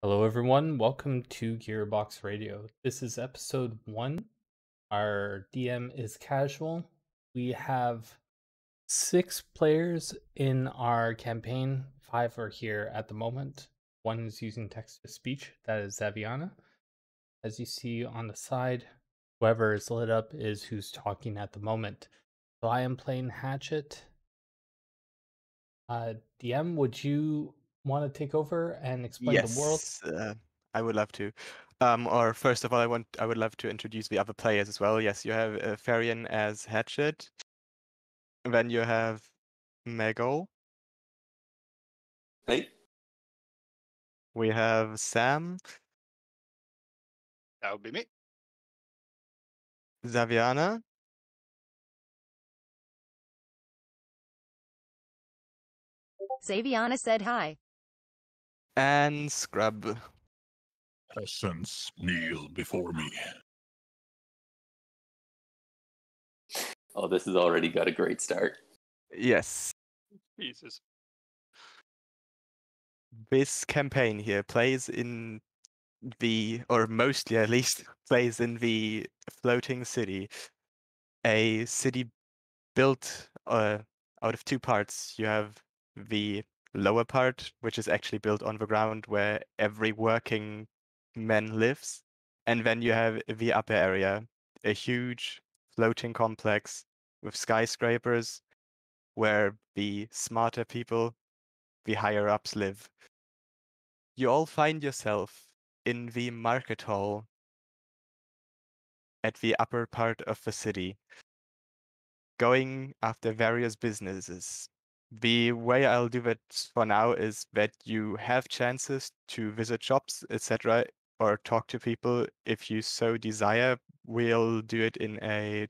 Hello, everyone. Welcome to Gearbox Radio. This is episode 1. Our DM is casual. We have 6 players in our campaign. 5 are here at the moment. 1 is using text to speech. That is Zaviana. As you see on the side, whoever is lit up is who's talking at the moment. So I am playing Hatchet. DM, would you want to take over and explain the world? Yes, I would love to. Or first of all, I would love to introduce the other players as well. Yes, you have Farian as Hatchet. Then you have Mego. Hey, We have Sam, That would be me. Zaviana, Saviana said hi. and Scrub. Essence kneel before me. oh, this has already got a great start. Yes, Jesus. this campaign here plays in or mostly at least, plays in the floating city. A city built out of 2 parts. You have the lower part, which is actually built on the ground where every working man lives. And then you have the upper area, a huge floating complex with skyscrapers where the smarter people, the higher ups live. You all find yourself in the market hall at the upper part of the city, going after various businesses. The way I'll do it for now is that you have chances to visit shops, etc., or talk to people if you so desire. We'll do it in a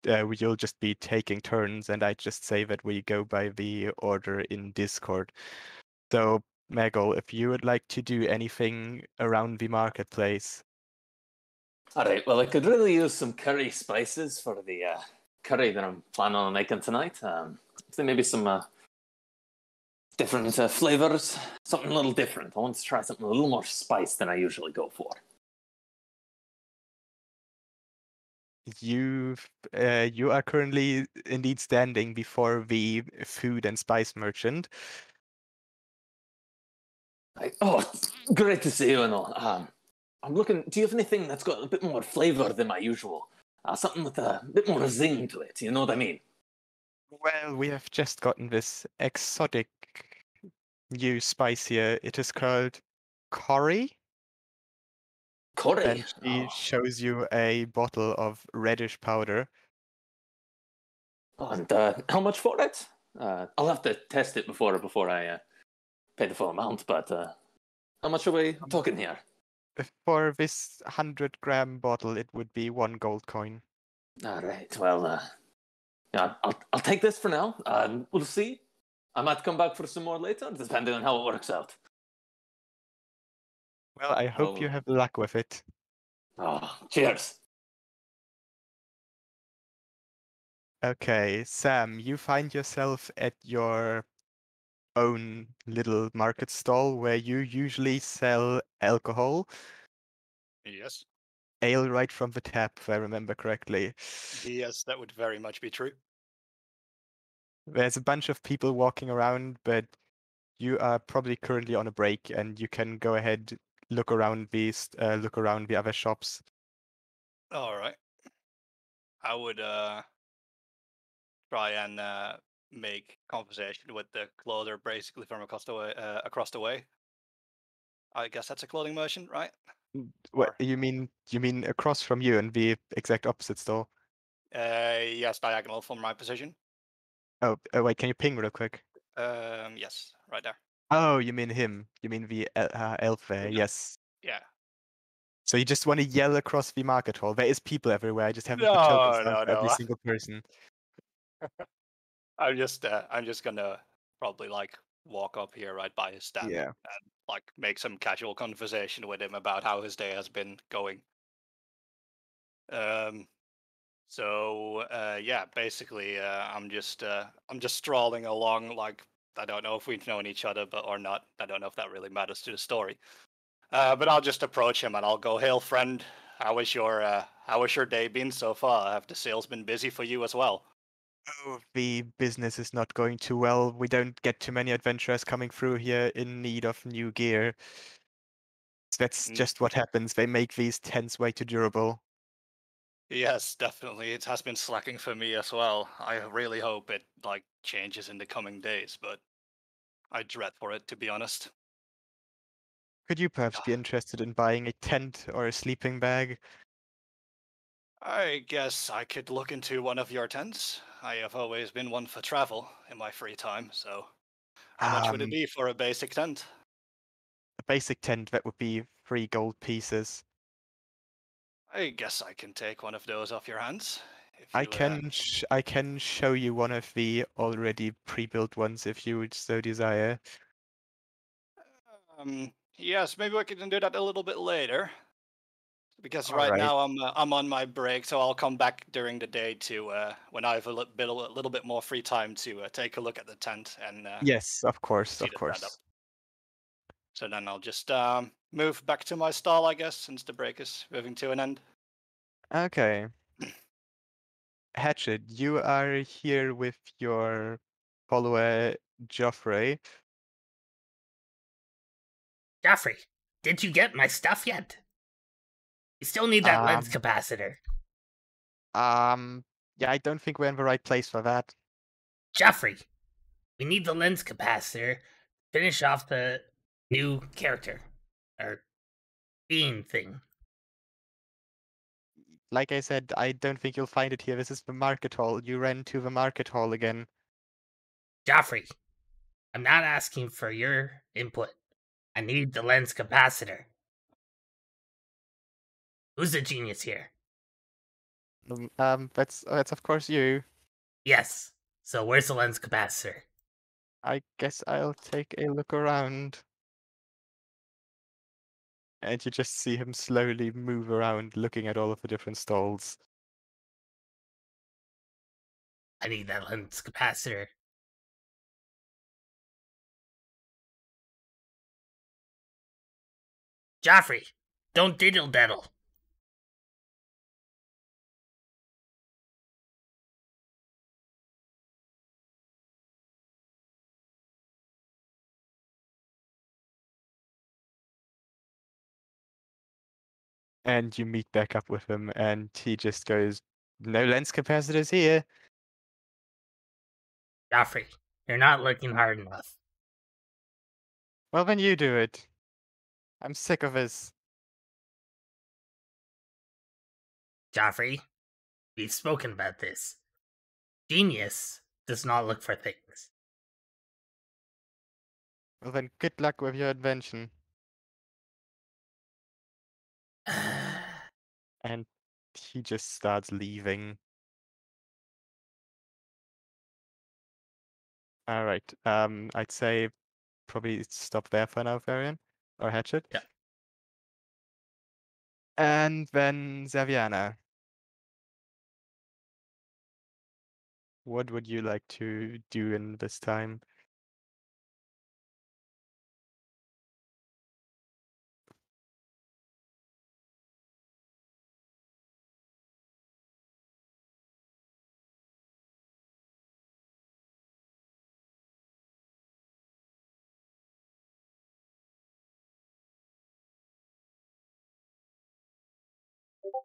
you'll just be taking turns, and I just say that we go by the order in Discord. So, Megol, if you would like to do anything around the marketplace. All right, well, I could really use some curry spices for the curry that I'm planning on making tonight. So maybe some different flavors, something a little different. I want to try something a little more spice than I usually go for. You are currently indeed standing before the food and spice merchant. Oh, great to see you and all. I'm looking. Do you have anything that's got a bit more flavor than my usual? Something with a bit more zing to it. You know what I mean? Well, we have just gotten this exotic new spice here. It is called curry, Curry. and she shows you a bottle of reddish powder. And how much for it? I'll have to test it before I pay the full amount. But how much are we talking here? For this 100-gram bottle, it would be 1 gold coin. All right. Well, yeah, I'll take this for now. We'll see. I might come back for some more later, depending on how it works out. Well, I hope you have luck with it. Oh, cheers. Okay, Sam, you find yourself at your own little market stall where you usually sell alcohol. Yes. Ale right from the tap, if I remember correctly. Yes, that would very much be true. There's a bunch of people walking around, but you are probably currently on a break, and you can go ahead, look around the other shops. All right. I would try and make conversation with the clother basically from across the way. I guess that's a clothing merchant, right? What Or- you mean across from you in the exact opposite store? Yes, diagonal from my position. Oh, wait, can you ping real quick? Yes, right there. Oh, you mean him. You mean the elf there, Yeah. yes. Yeah. So you just want to yell across the market hall. There is people everywhere. I just haven't put tokens down for every No. single person. I'm just gonna probably like walk up here right by his stand Yeah. and like make some casual conversation with him about how his day has been going. Um, yeah, basically, I'm just strolling along. Like, I don't know if we've known each other, but or not. I don't know if that really matters to the story. But I'll just approach him and I'll go, "Hail, friend. How was your day been so far? Have the sales been busy for you as well?" Oh, the business is not going too well. We don't get too many adventurers coming through here in need of new gear. That's Mm. just what happens. They make these tents way too durable. Yes, definitely. It has been slacking for me as well. I really hope it changes in the coming days, but I dread for it, to be honest. Could you perhaps be interested in buying a tent or a sleeping bag? I guess I could look into one of your tents. I have always been one for travel in my free time, so how much would it Um, be for a basic tent? a basic tent, that would be 3 gold pieces. I guess I can take one of those off your hands. If I you can I can show you one of the already pre-built ones if you would so desire. yes, maybe we can do that a little bit later. Because All right right. now I'm on my break, so I'll come back during the day to when I have a little bit more free time to take a look at the tent and Yes, of course, see of the setup. course. So then I'll just move back to my stall, I guess, since the break is moving to an end. Okay. Hatchet, you are here with your follower Joffrey. Joffrey, did you get my stuff yet? You still need that lens Um, capacitor. yeah, I don't think we're in the right place for that. Joffrey, we need the lens capacitor to finish off the new character. Or being thing. Like I said, I don't think you'll find it here. This is the market hall. You ran to the market hall again. Joffrey, I'm not asking for your input. I need the lens capacitor. Who's the genius here? That's of course you. Yes. So where's the lens capacitor? I guess I'll take a look around. And you just see him slowly move around, looking at all of the different stalls. I need that lens capacitor. Joffrey, don't diddle daddle. And you meet back up with him, and he just goes, "No lens capacitors here." Joffrey, you're not looking hard enough. Well, then you do it. I'm sick of this. Joffrey, we've spoken about this. Genius does not look for things. Well, then good luck with your invention. And he just starts leaving. All right. I'd say probably stop there for now, Varian or Hatchet. Yeah. And then Zaviana. What would you like to do in this time?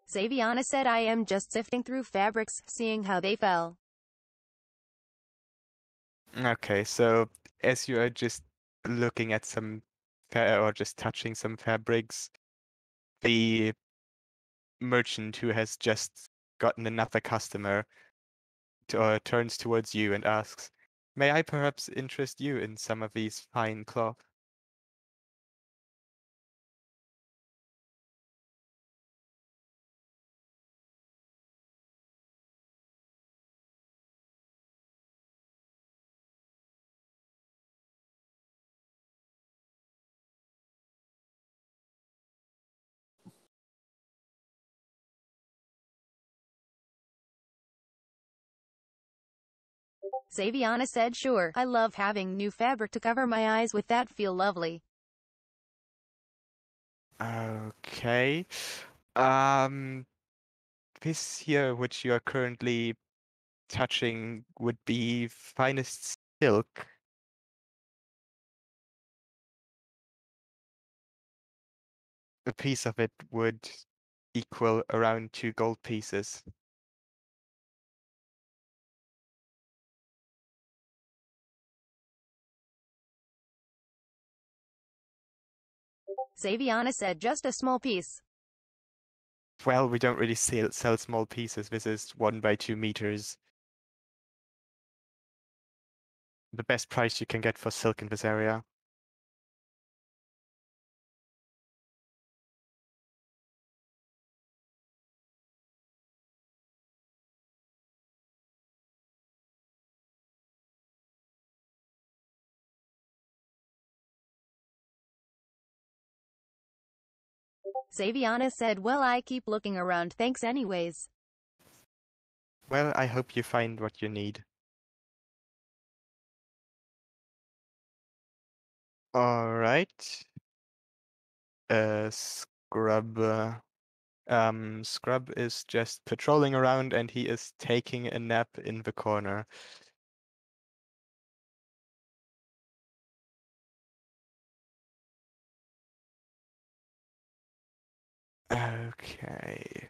Saviana said, I am just sifting through fabrics, seeing how they fell. Okay, so as you are just looking at some or just touching some fabrics, the merchant who has just gotten another customer turns towards you and asks, "May I perhaps interest you in some of these fine cloth?" Saviana said, sure, I love having new fabric to cover my eyes with, that feel lovely. Okay. This here, which you are currently touching, would be finest silk. A piece of it would equal around 2 gold pieces. Saviana said just a small piece. Well, we don't really sell small pieces. This is 1 by 2 meters. The best price you can get for silk in this area. Saviana said, well, I keep looking around, thanks anyways. Well, I hope you find what you need. Alright. Scrub. Scrub is just patrolling around and he is taking a nap in the corner. Okay.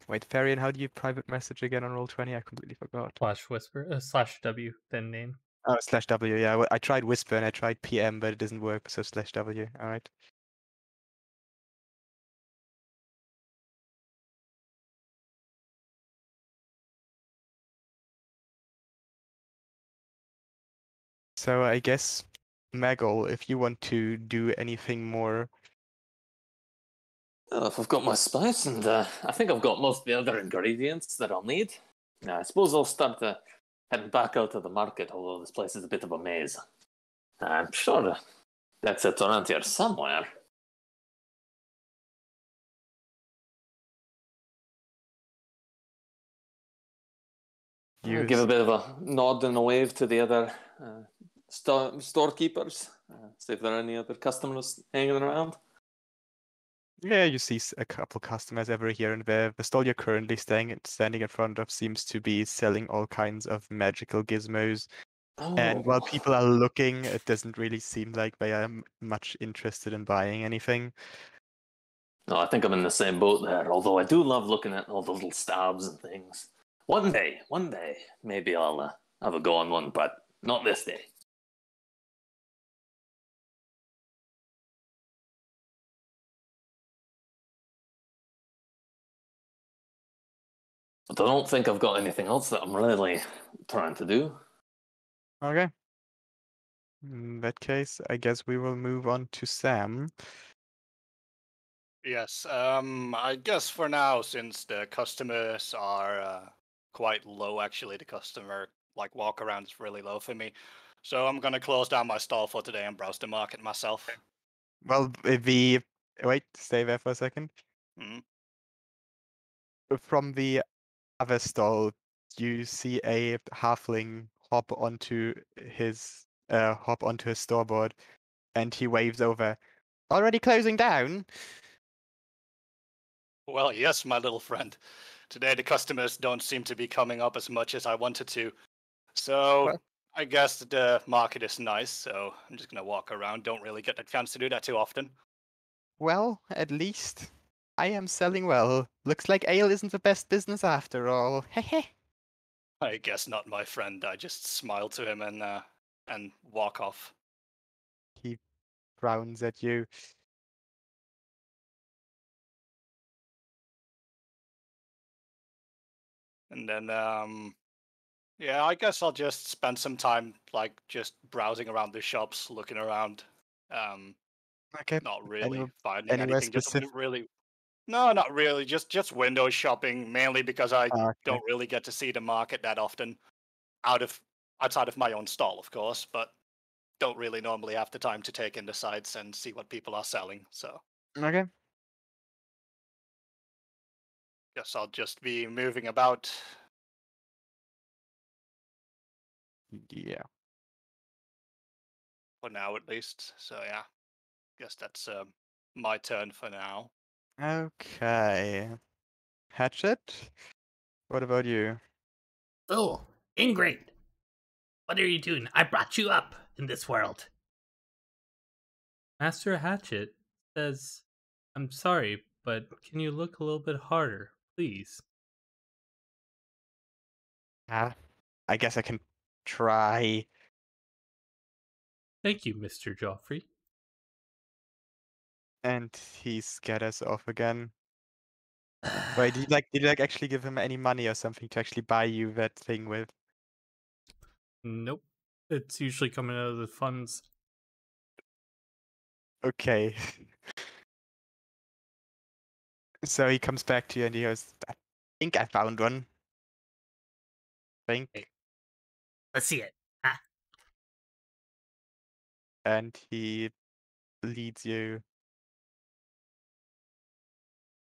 Wait, Farian, how do you private message again on Roll20? I completely forgot. /whisper /W, then name. Oh, /W, yeah. Well, I tried Whisper and I tried PM, but it doesn't work, so /W. Alright. So I guess, Magol, if you want to do anything more. Well, if I've got my spice and I think I've got most of the other ingredients that I'll need, I suppose I'll start heading back out to the market, although this place is a bit of a maze. I'm sure that's it around here somewhere. I'll give a bit of a nod and a wave to the other storekeepers, see if there are any other customers hanging around. Yeah, you see a couple customers over here and there. The stall you're currently standing in front of seems to be selling all kinds of magical gizmos. And while people are looking, it doesn't really seem like they are much interested in buying anything. No, I think I'm in the same boat there, although I do love looking at all the little stabs and things. One day, maybe I'll have a go on one, but not this day. But I don't think I've got anything else that I'm really trying to do. Okay. In that case, I guess we will move on to Sam. Yes, I guess for now, since the customers are quite low, actually, the customer walk around is really low for me. So I'm gonna close down my stall for today and browse the market myself. Well, wait, stay there for a second. Mm. From the other stall, you see a halfling hop onto his storeboard, and he waves over. Already closing down? Well, yes, my little friend. Today the customers don't seem to be coming up as much as I wanted to. So Well, I guess the market is nice, so I'm just gonna walk around. Don't really get the chance to do that too often. well, at least I am selling well. Looks like ale isn't the best business after all. Hehe. I guess not, my friend. I just smile to him and walk off. He frowns at you. And then yeah, I guess I'll just spend some time just browsing around the shops, looking around. Okay. Not really Any- finding anywhere anything. Just specific? really. No, not really. Just window shopping, mainly because I Okay. don't really get to see the market that often, outside of my own stall, of course, but don't really normally have the time to take in the sights and see what people are selling. So Okay. guess I'll just be moving about Yeah. for now, at least. So yeah, guess that's my turn for now. Okay. Hatchet? What about you? Oh, Ingrid, what are you doing? I brought you up in this world. Master Hatchet says, I'm sorry, but can you look a little bit harder, please? I guess I can try. Thank you, Mr. Joffrey. And he scatters off again. Wait, did you actually give him any money or something to actually buy you that thing with? Nope. It's usually coming out of the funds. Okay. So he comes back to you and he goes, I think I found one. Think. Hey. Let's see it. Ah, And he leads you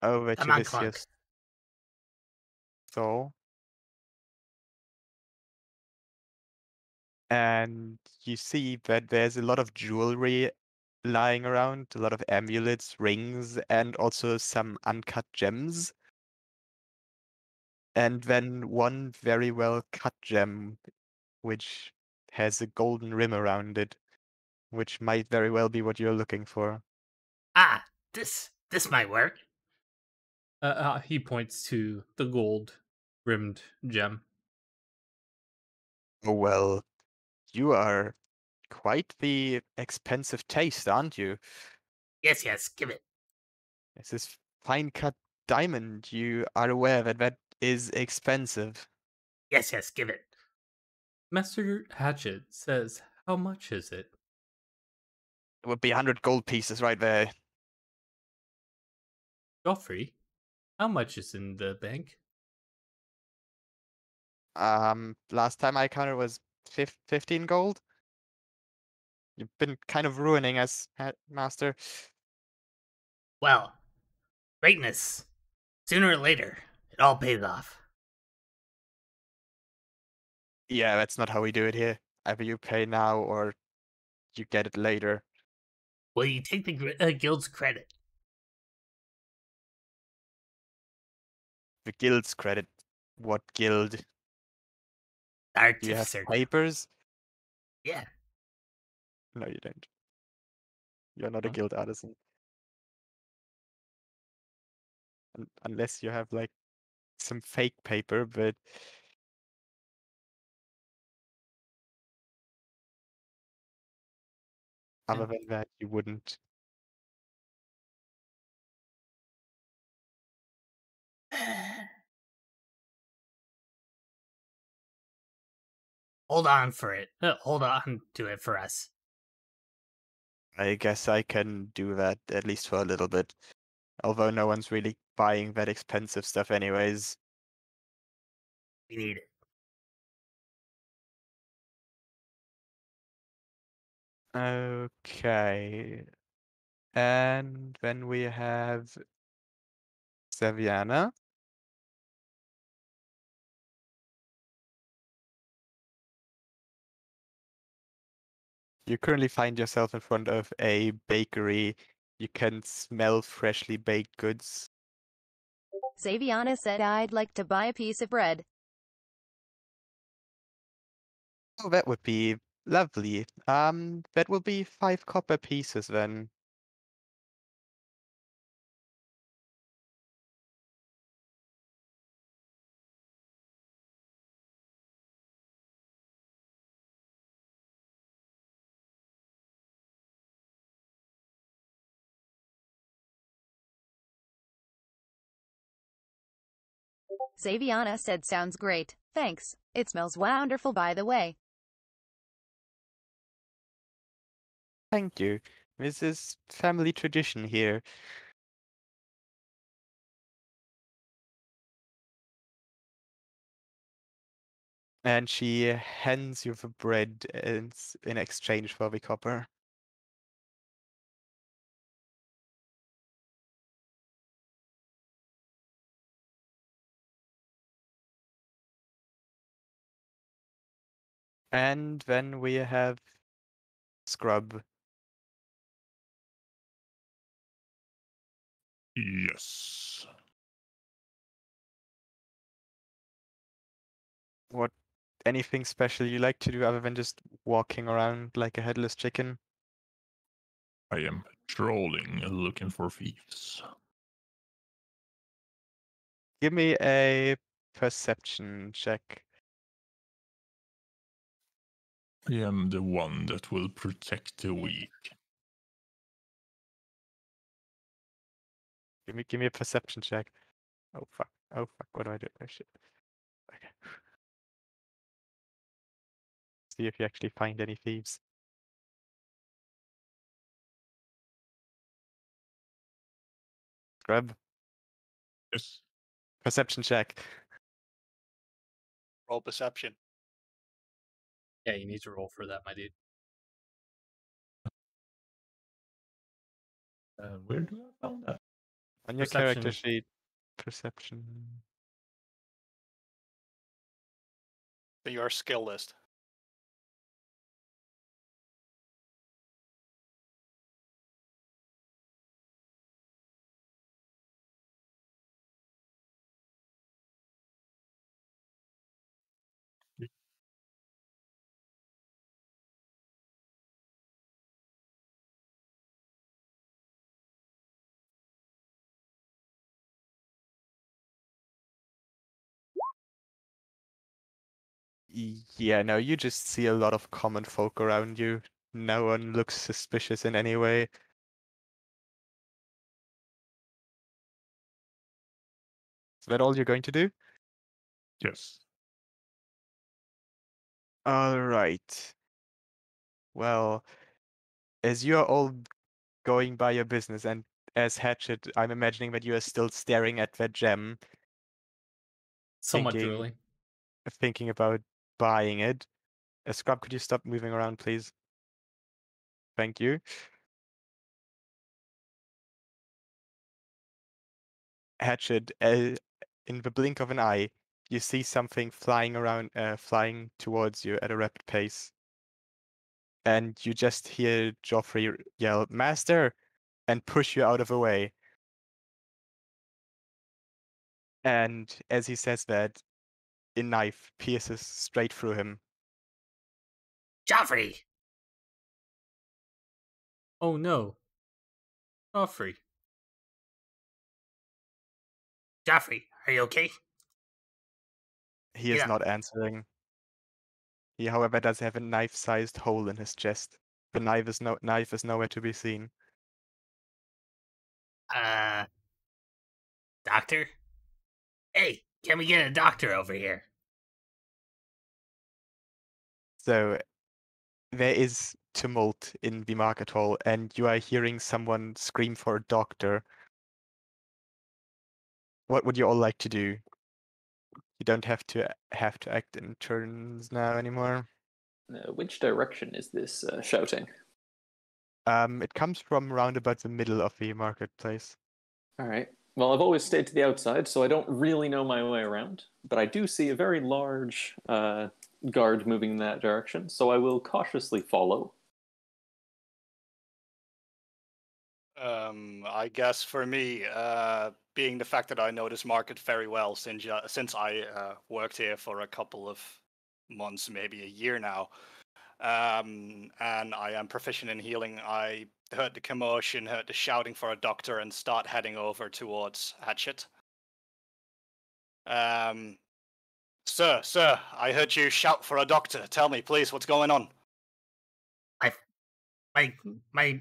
over come to on, this here Clunk. store. And you see that there's a lot of jewelry lying around, a lot of amulets, rings, and also some uncut gems. And then one very well cut gem, which has a golden rim around it, which might very well be what you're looking for. Ah, this might work. He points to the gold rimmed gem. Oh, well, you are quite the expensive taste, aren't you? Yes, give it. This is fine cut diamond. You are aware that that is expensive. Yes, give it. Master Hatchet says, how much is it? It would be 100 gold pieces right there. Joffrey, how much is in the bank? Last time I counted was 15 gold. You've been kind of ruining us, Master. Well, greatness. Sooner or later, it all pays off. Yeah, that's not how we do it here. Either you pay now or you get it later. Will you take the guild's credit? The guild's credit. What guild? The Do you have Artificer Guild. papers? Yeah. No, you don't. You're not a Huh? guild artisan. Unless you have like some fake paper, but other than that, you wouldn't. Hold on for it. Hold on to it for us. I guess I can do that at least for a little bit. Although no one's really buying that expensive stuff anyways. We need it. Okay. And then we have Saviana. You currently find yourself in front of a bakery. You can smell freshly baked goods. Saviana said I'd like to buy a piece of bread. Oh, that would be lovely. That will be 5 copper pieces then. Saviana said sounds great. Thanks. It smells wonderful by the way. Thank you. This is family tradition here. And she hands you the bread in exchange for the copper. And then we have Scrub. Yes. What anything special you like to do other than just walking around like a headless chicken? I am trolling, looking for thieves. Give me a perception check. I am the one that will protect the weak. Give me a perception check. Oh fuck. Oh fuck. What do I do? Oh shit. Okay. See if you actually find any thieves. Scrub. Yes. Perception check. Roll perception. Yeah, you need to roll for that, my dude. Where do I find that? On your Perception. character sheet. Perception. In your skill list. Yeah, no, you just see a lot of common folk around you. No one looks suspicious in any way. Is that all you're going to do? Yes. All right. Well, as you're all going by your business, and as Hatchet, I'm imagining that you are still staring at that gem, Somewhat thinking, drooling. thinking about buying it. Scrub, could you stop moving around, please? Thank you. Hatchet, in the blink of an eye, you see something flying around, flying towards you at a rapid pace. And you just hear Joffrey yell, "Master!" and push you out of the way. And as he says that, a knife pierces straight through him. Joffrey! Oh no. Joffrey. Joffrey, are you okay? He is Yeah. not answering. He, however, does have a knife-sized hole in his chest. The knife is nowhere to be seen. Doctor? Hey, can we get a doctor over here? So there is tumult in the market hall, and you are hearing someone scream for a doctor. What would you all like to do? You don't have to act in turns now anymore. Which direction is this shouting? It comes from round about the middle of the marketplace. All right. Well, I've always stayed to the outside, so I don't really know my way around. But I do see a very large guard moving in that direction, so I will cautiously follow. I guess for me, being the fact that I know this market very well since I worked here for a couple of months, maybe a year now, and I am proficient in healing, I heard the commotion, heard the shouting for a doctor, and start heading over towards Hatchet. Sir, I heard you shout for a doctor. Tell me, please, what's going on? My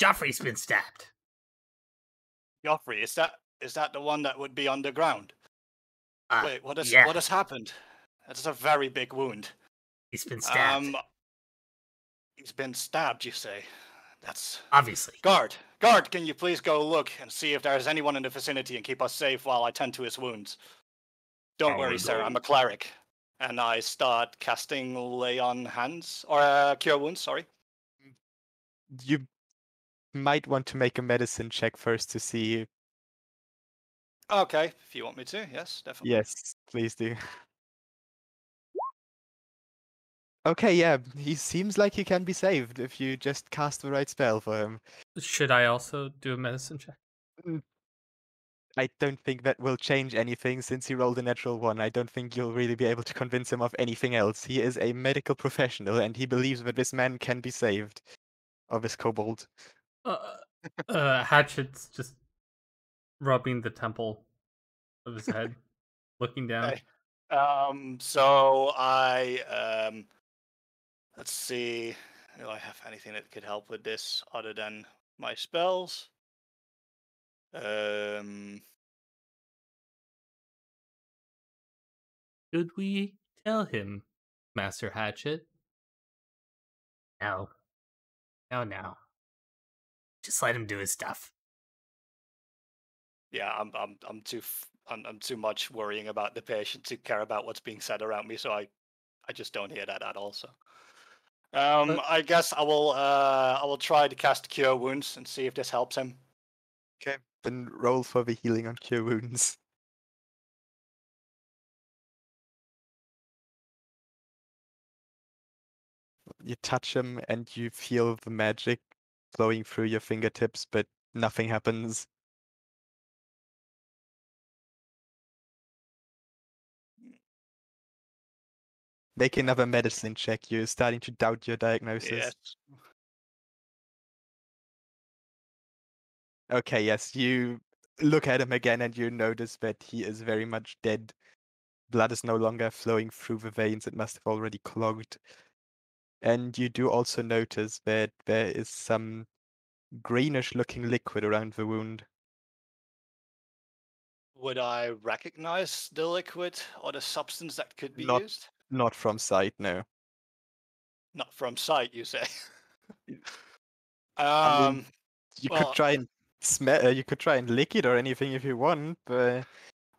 Joffrey's been stabbed. Joffrey, is that the one that would be underground? Wait, what has happened? That's a very big wound. He's been stabbed. He's been stabbed, you say? That's obviously. Guard, can you please go look and see if there's anyone in the vicinity and keep us safe while I tend to his wounds? Don't worry, sir. I'm a cleric. and I start casting Lay on Hands or Cure Wounds. Sorry. You might want to make a medicine check first to see. Okay, if you want me to, yes, definitely. Yes, please do. Okay, yeah, he seems like he can be saved if you just cast the right spell for him. Should I also do a medicine check? I don't think that will change anything since he rolled a natural one. I don't think you'll really be able to convince him of anything else. He is a medical professional and he believes that this man can be saved of this kobold. Hatchet's just rubbing the temple of his head, looking down. Okay. So I let's see. Do I have anything that could help with this other than my spells? Should we tell him, Master Hatchet? No. No. Just let him do his stuff. Yeah, I'm too much worrying about the patient to care about what's being said around me, so I just don't hear that at all. So, I guess I will try to cast Cure Wounds and see if this helps him. Okay, then roll for the healing on cure wounds. You touch him and you feel the magic flowing through your fingertips, but nothing happens. Make another medicine check. You're starting to doubt your diagnosis. Yes. Okay, yes, you look at him again and you notice that he is very much dead. Blood is no longer flowing through the veins, it must have already clogged. And you do also notice that there is some greenish looking liquid around the wound. Would I recognize the liquid or the substance that could be Not- used? Not from sight, no. Not from sight, you say. I mean, you well, could try and smell. You could try and lick it or anything if you want, but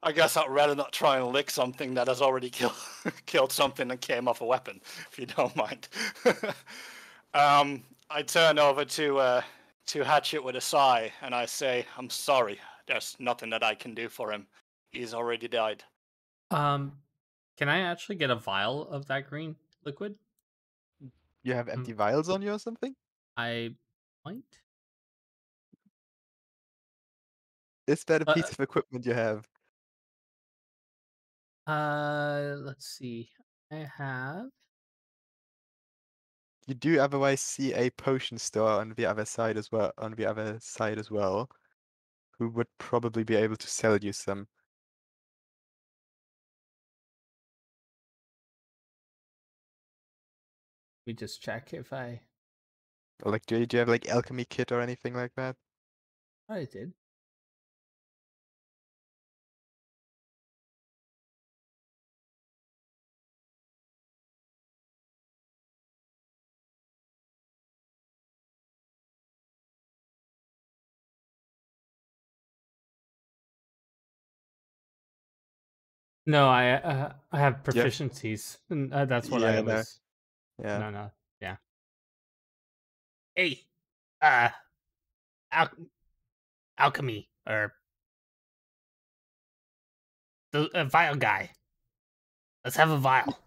I guess I'd rather not try and lick something that has already killed something and came off a weapon, if you don't mind. I turn over to Hatchet with a sigh, and I say, "I'm sorry. There's nothing that I can do for him. He's already died." Can I actually get a vial of that green liquid? you have empty vials on you or something? I might. Is that a piece of equipment you have? Let's see. I have. You do otherwise see a potion store on the other side as well. Who would probably be able to sell you some. Let me just check if I. Or like, do you have like alchemy kit or anything like that? I did. No, I have proficiencies. And, that's what I Yeah, no. was. Yeah. No. Yeah. Hey, alchemy or the vial guy. Let's have a vial.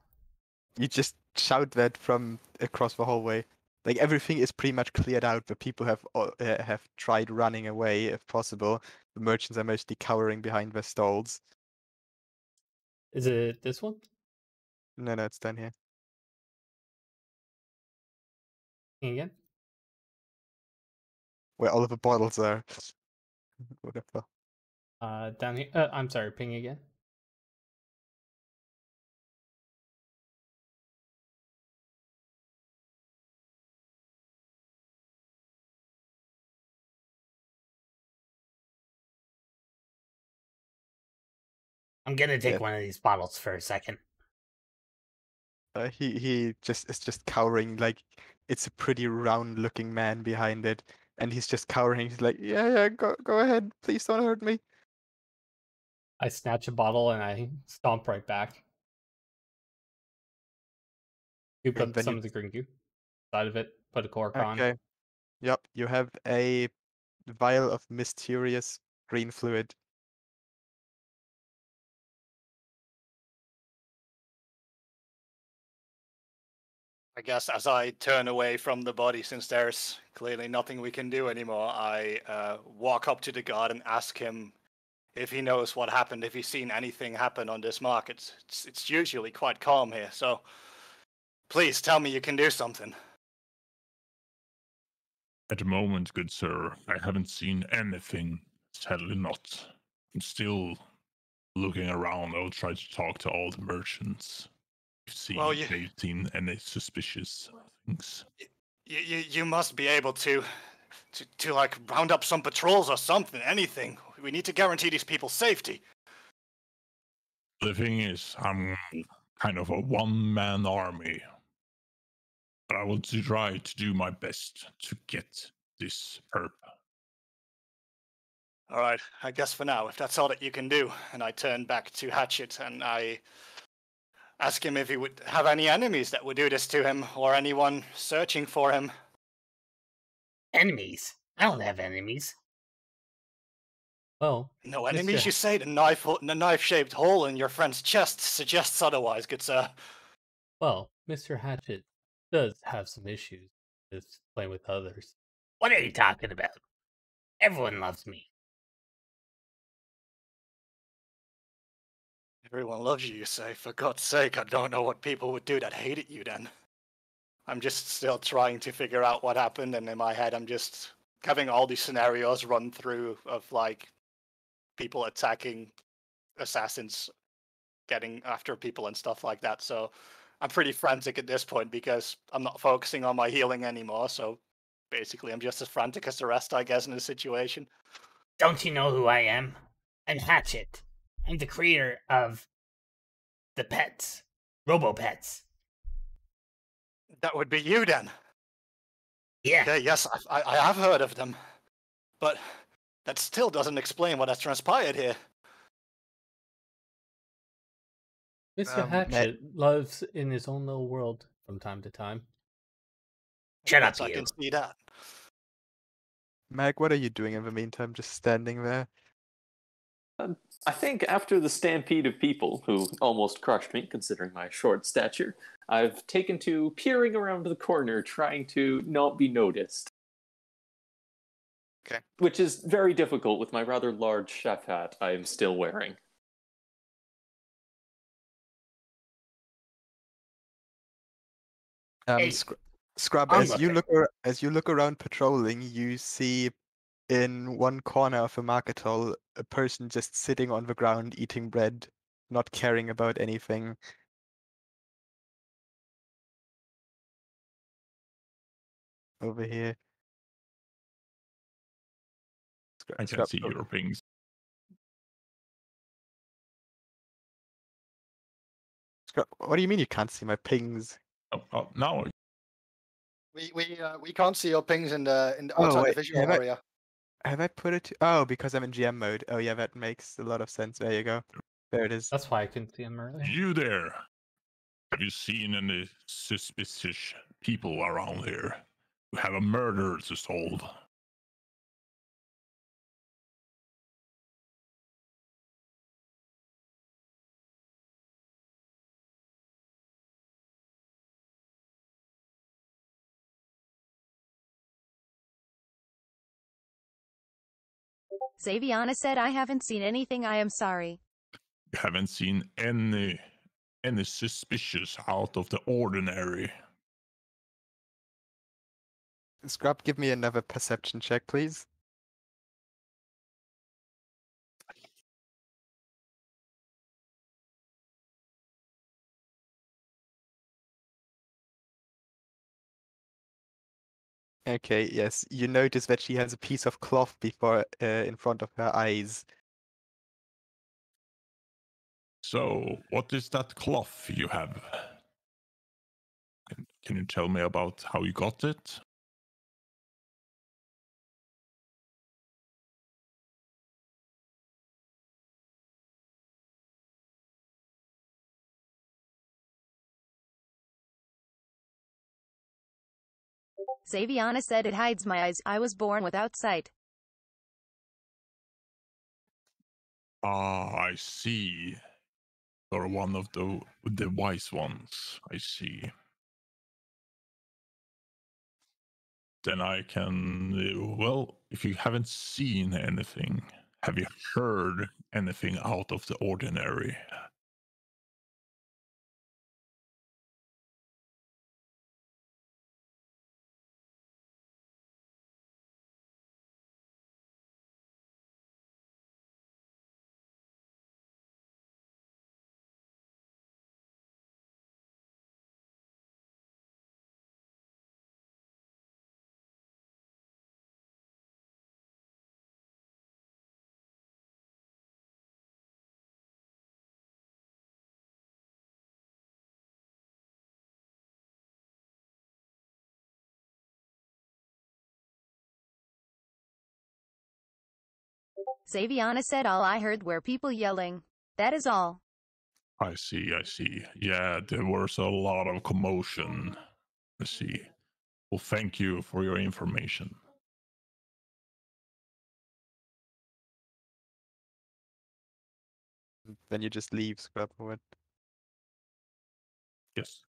You just shout that from across the hallway. Like everything is pretty much cleared out. The people have tried running away if possible. The merchants are mostly cowering behind their stalls. Is it this one? No, it's done here. Again? Where all of the bottles are. Whatever. Down here. I'm sorry. Ping again. I'm gonna take one of these bottles for a second. He is just cowering. Like it's a pretty round looking man behind it, and he's just cowering. He's like, yeah, go ahead. Please don't hurt me. I snatch a bottle and I stomp right back. You And put then some you of the green cube side of it. Put a cork on. okay. Yep, you have a vial of mysterious green fluid. I guess as I turn away from the body, since there's clearly nothing we can do anymore, I walk up to the guard and ask him if he knows what happened, if he's seen anything happen on this market. It's usually quite calm here, so please tell me you can do something. At the moment, good sir, I haven't seen anything. Sadly not. I'm still looking around. I'll try to talk to all the merchants. Well, They've seen any suspicious things. you must be able to like round up some patrols or something, anything. We need to guarantee these people's safety. The thing is, I'm kind of a one-man army. But I will try to do my best to get this perp. All right, I guess for now, if that's all that you can do. And I turn back to Hatchet and I ask him if he would have any enemies that would do this to him or anyone searching for him. Enemies? I don't have enemies. Well, No Mr. enemies, you say? The knife-shaped hole in your friend's chest suggests otherwise, good sir. Well, Mr. Hatchet does have some issues with playing with others. What are you talking about? Everyone loves me. Everyone loves you, you say. For God's sake, I don't know what people would do that hated you then. I'm just still trying to figure out what happened, and in my head I'm just having all these scenarios run through of like people attacking assassins, getting after people and stuff like that. So I'm pretty frantic at this point because I'm not focusing on my healing anymore. So basically I'm just as frantic as the rest, I guess, in this situation. Don't you know who I am? I'm Hatchet. I'm the creator of the pets. Robo-pets. That would be you then. Yeah. Okay, yes, I have heard of them. But that still doesn't explain what has transpired here. Mr. Hatchet lives in his own little world from time to time. Shut up, Yes, I you. can see that. Mag, what are you doing in the meantime? Just standing there? I think after the stampede of people who almost crushed me, considering my short stature, I've taken to peering around the corner trying to not be noticed. Okay. Which is very difficult with my rather large chef hat I am still wearing. Hey, Scrub, I'm as you looking. look around patrolling, you see in one corner of the market hall a person just sitting on the ground eating bread, not caring about anything. Over here. I can see your pings. What do you mean you can't see my pings? Oh, now We can't see your pings in the Oh, outside the wait, visual have I- area. Have I put it to... Oh, because I'm in GM mode. Oh yeah, that makes a lot of sense. There you go. There it is. That's why I couldn't see him earlier. you there. Have you seen any suspicious people around here who have a murder to solve? Saviana said, I haven't seen anything. I am sorry. You haven't seen any suspicious out of the ordinary. Scrub, give me another perception check, please. Okay, yes. You notice that she has a piece of cloth before in front of her eyes. So, what is that cloth you have? Can you tell me about how you got it? Saviana said it hides my eyes. I was born without sight. Ah, I see. You're one of the wise ones. I see. Then I can. Well, if you haven't seen anything, have you heard anything out of the ordinary? Saviana said all I heard were people yelling. That is all. I see, I see. Yeah, there was a lot of commotion. I see. Well, thank you for your information. Then you just leave, Scrapwood. Yes.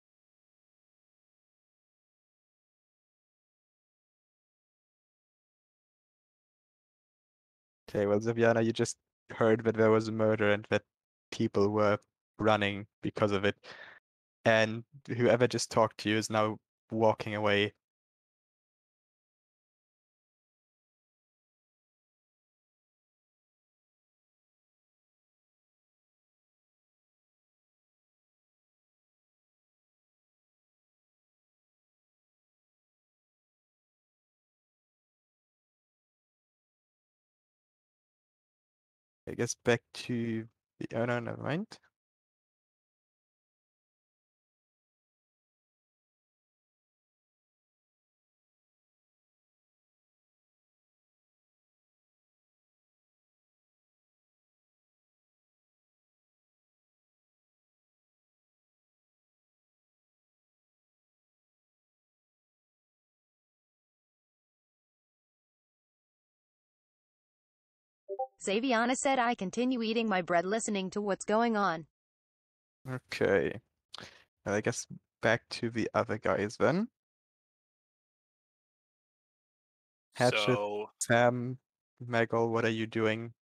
Okay, well, Zaviana, you just heard that there was a murder and that people were running because of it. And whoever just talked to you is now walking away. I guess back to the. Oh, no, never mind. Saviana said I continue eating my bread listening to what's going on. Okay. Well, I guess back to the other guys then. Hatchet, So, Sam, Megal, what are you doing?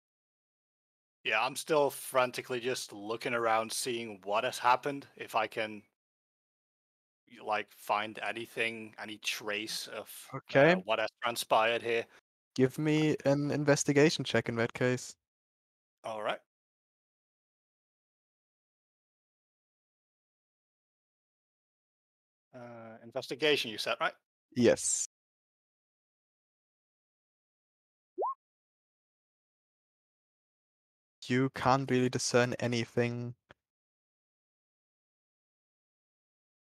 yeah, I'm still frantically just looking around, seeing what has happened. If I can, like, find anything, any trace of Okay. what has transpired here. Give me an investigation check in that case. All right. Investigation, you said, right? Yes. You can't really discern anything.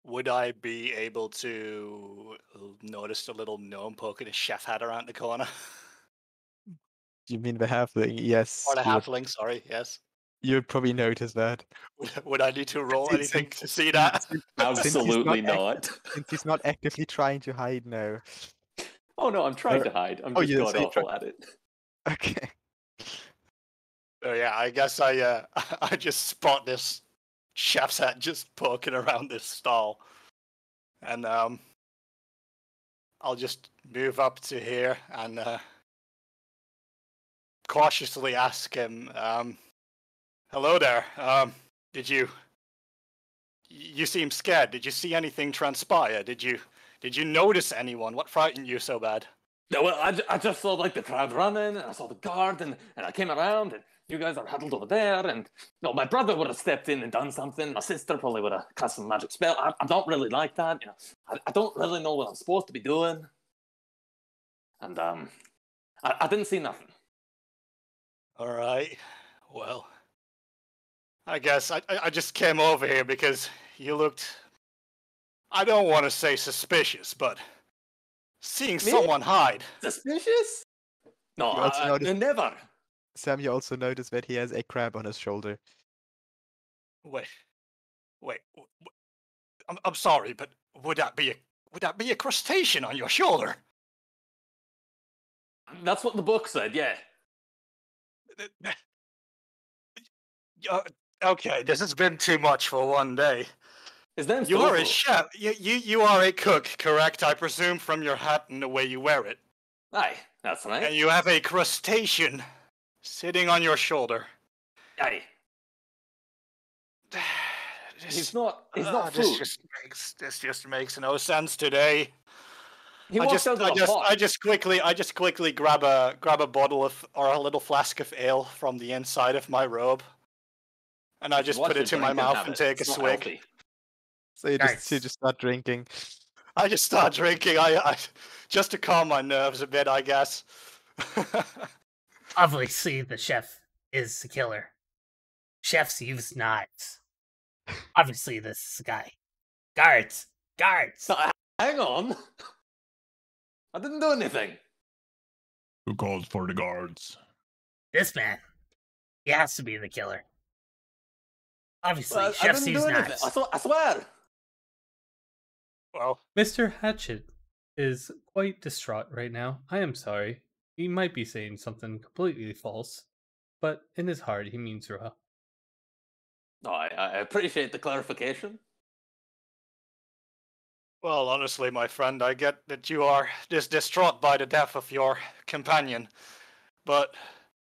Would I be able to notice the little gnome poking his chef hat around the corner? You mean the halfling? Yes. Or the you would- halfling, sorry, yes. You'd probably notice that. Would I need to roll Since- anything to see that? since- Absolutely not not. Since he's not actively trying to hide now. Oh no, I'm trying to hide. I'm Oh, just yeah, god so you awful at it. Okay. So yeah, I guess I I just spot this chef's hat just poking around this stall. And I'll just move up to here and cautiously ask him, hello there. Did you seem scared? Did you see anything transpire? Did you notice anyone? What frightened you so bad? No, well, I just saw like the crowd running, and I saw the guard, and I came around, and you guys are huddled over there, and no, my brother would have stepped in and done something. My sister probably would have cast some magic spell. I don't really like that. You know, I don't really know what I'm supposed to be doing, and I didn't see nothing. All right. Well, I guess I just came over here because you looked, I don't want to say suspicious, but seeing someone hide. Suspicious? No, You also noticed- never. Sam, you also notice that he has a crab on his shoulder. Wait. I'm sorry, but would that be Would that be a crustacean on your shoulder? That's what the book said, yeah. Okay, this has been too much for one day. His name's You are a Tofu. chef. You are a cook, correct? I presume from your hat and the way you wear it. Aye, that's And right. you have a crustacean sitting on your shoulder. Aye. He's not food. This just makes no sense today. He walked out of the pot. I just quickly grab a bottle of or a little flask of ale from the inside of my robe, and I just Watch put it your to my drinking mouth habit. and take a It's not swig. healthy. So you Guys. just start drinking. I just start drinking. I just to calm my nerves a bit, I guess. Obviously, the chef is the killer. Chefs use knives. Obviously, this is a guy. Guards! Guards! So, hang on. I didn't do anything. Who called for the guards? This man. He has to be the killer. Obviously, I chefs didn't use do anything. knives. I swear. Well, Mr. Hatchet is quite distraught right now. I am sorry. He might be saying something completely false, but in his heart, he means well. No, I appreciate the clarification. well, honestly, my friend, I get that you are distraught by the death of your companion, but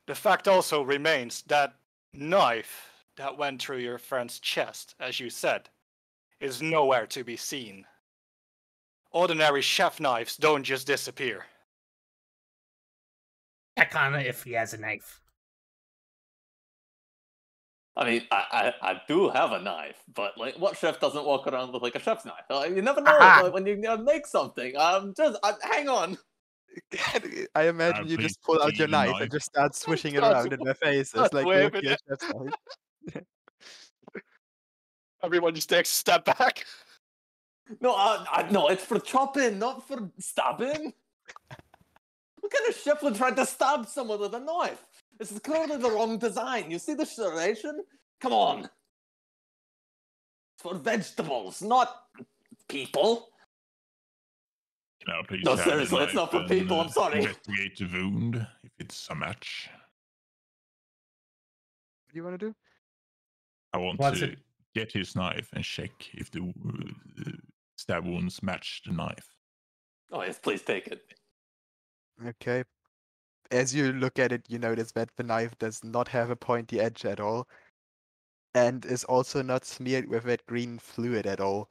the fact also remains that knife that went through your friend's chest, as you said, is nowhere to be seen. Ordinary chef knives don't just disappear. Check on it if he has a knife. I mean, I do have a knife, but like, what chef doesn't walk around with like a chef's knife? You never know Aha. when you make something. Hang on. I imagine you please just pull out your steal a knife and knife. just start swishing it Start around in their faces start like waving you're it. a chef's knife. Everyone just takes a step back. No, no, it's for chopping, not for stabbing. What kind of chef would try to stab someone with a knife? This is clearly the wrong design. You see the serration? Come on. It's for vegetables, not people. Can I please No, have the seriously, it's not knife for people, and, I'm sorry. Investigate the wound if it's a match. What do you want to do? I want What's to it- get his knife and check if the stab wounds match the knife. Oh yes, please take it. Okay. As you look at it, you notice that the knife does not have a pointy edge at all, and is also not smeared with that green fluid at all.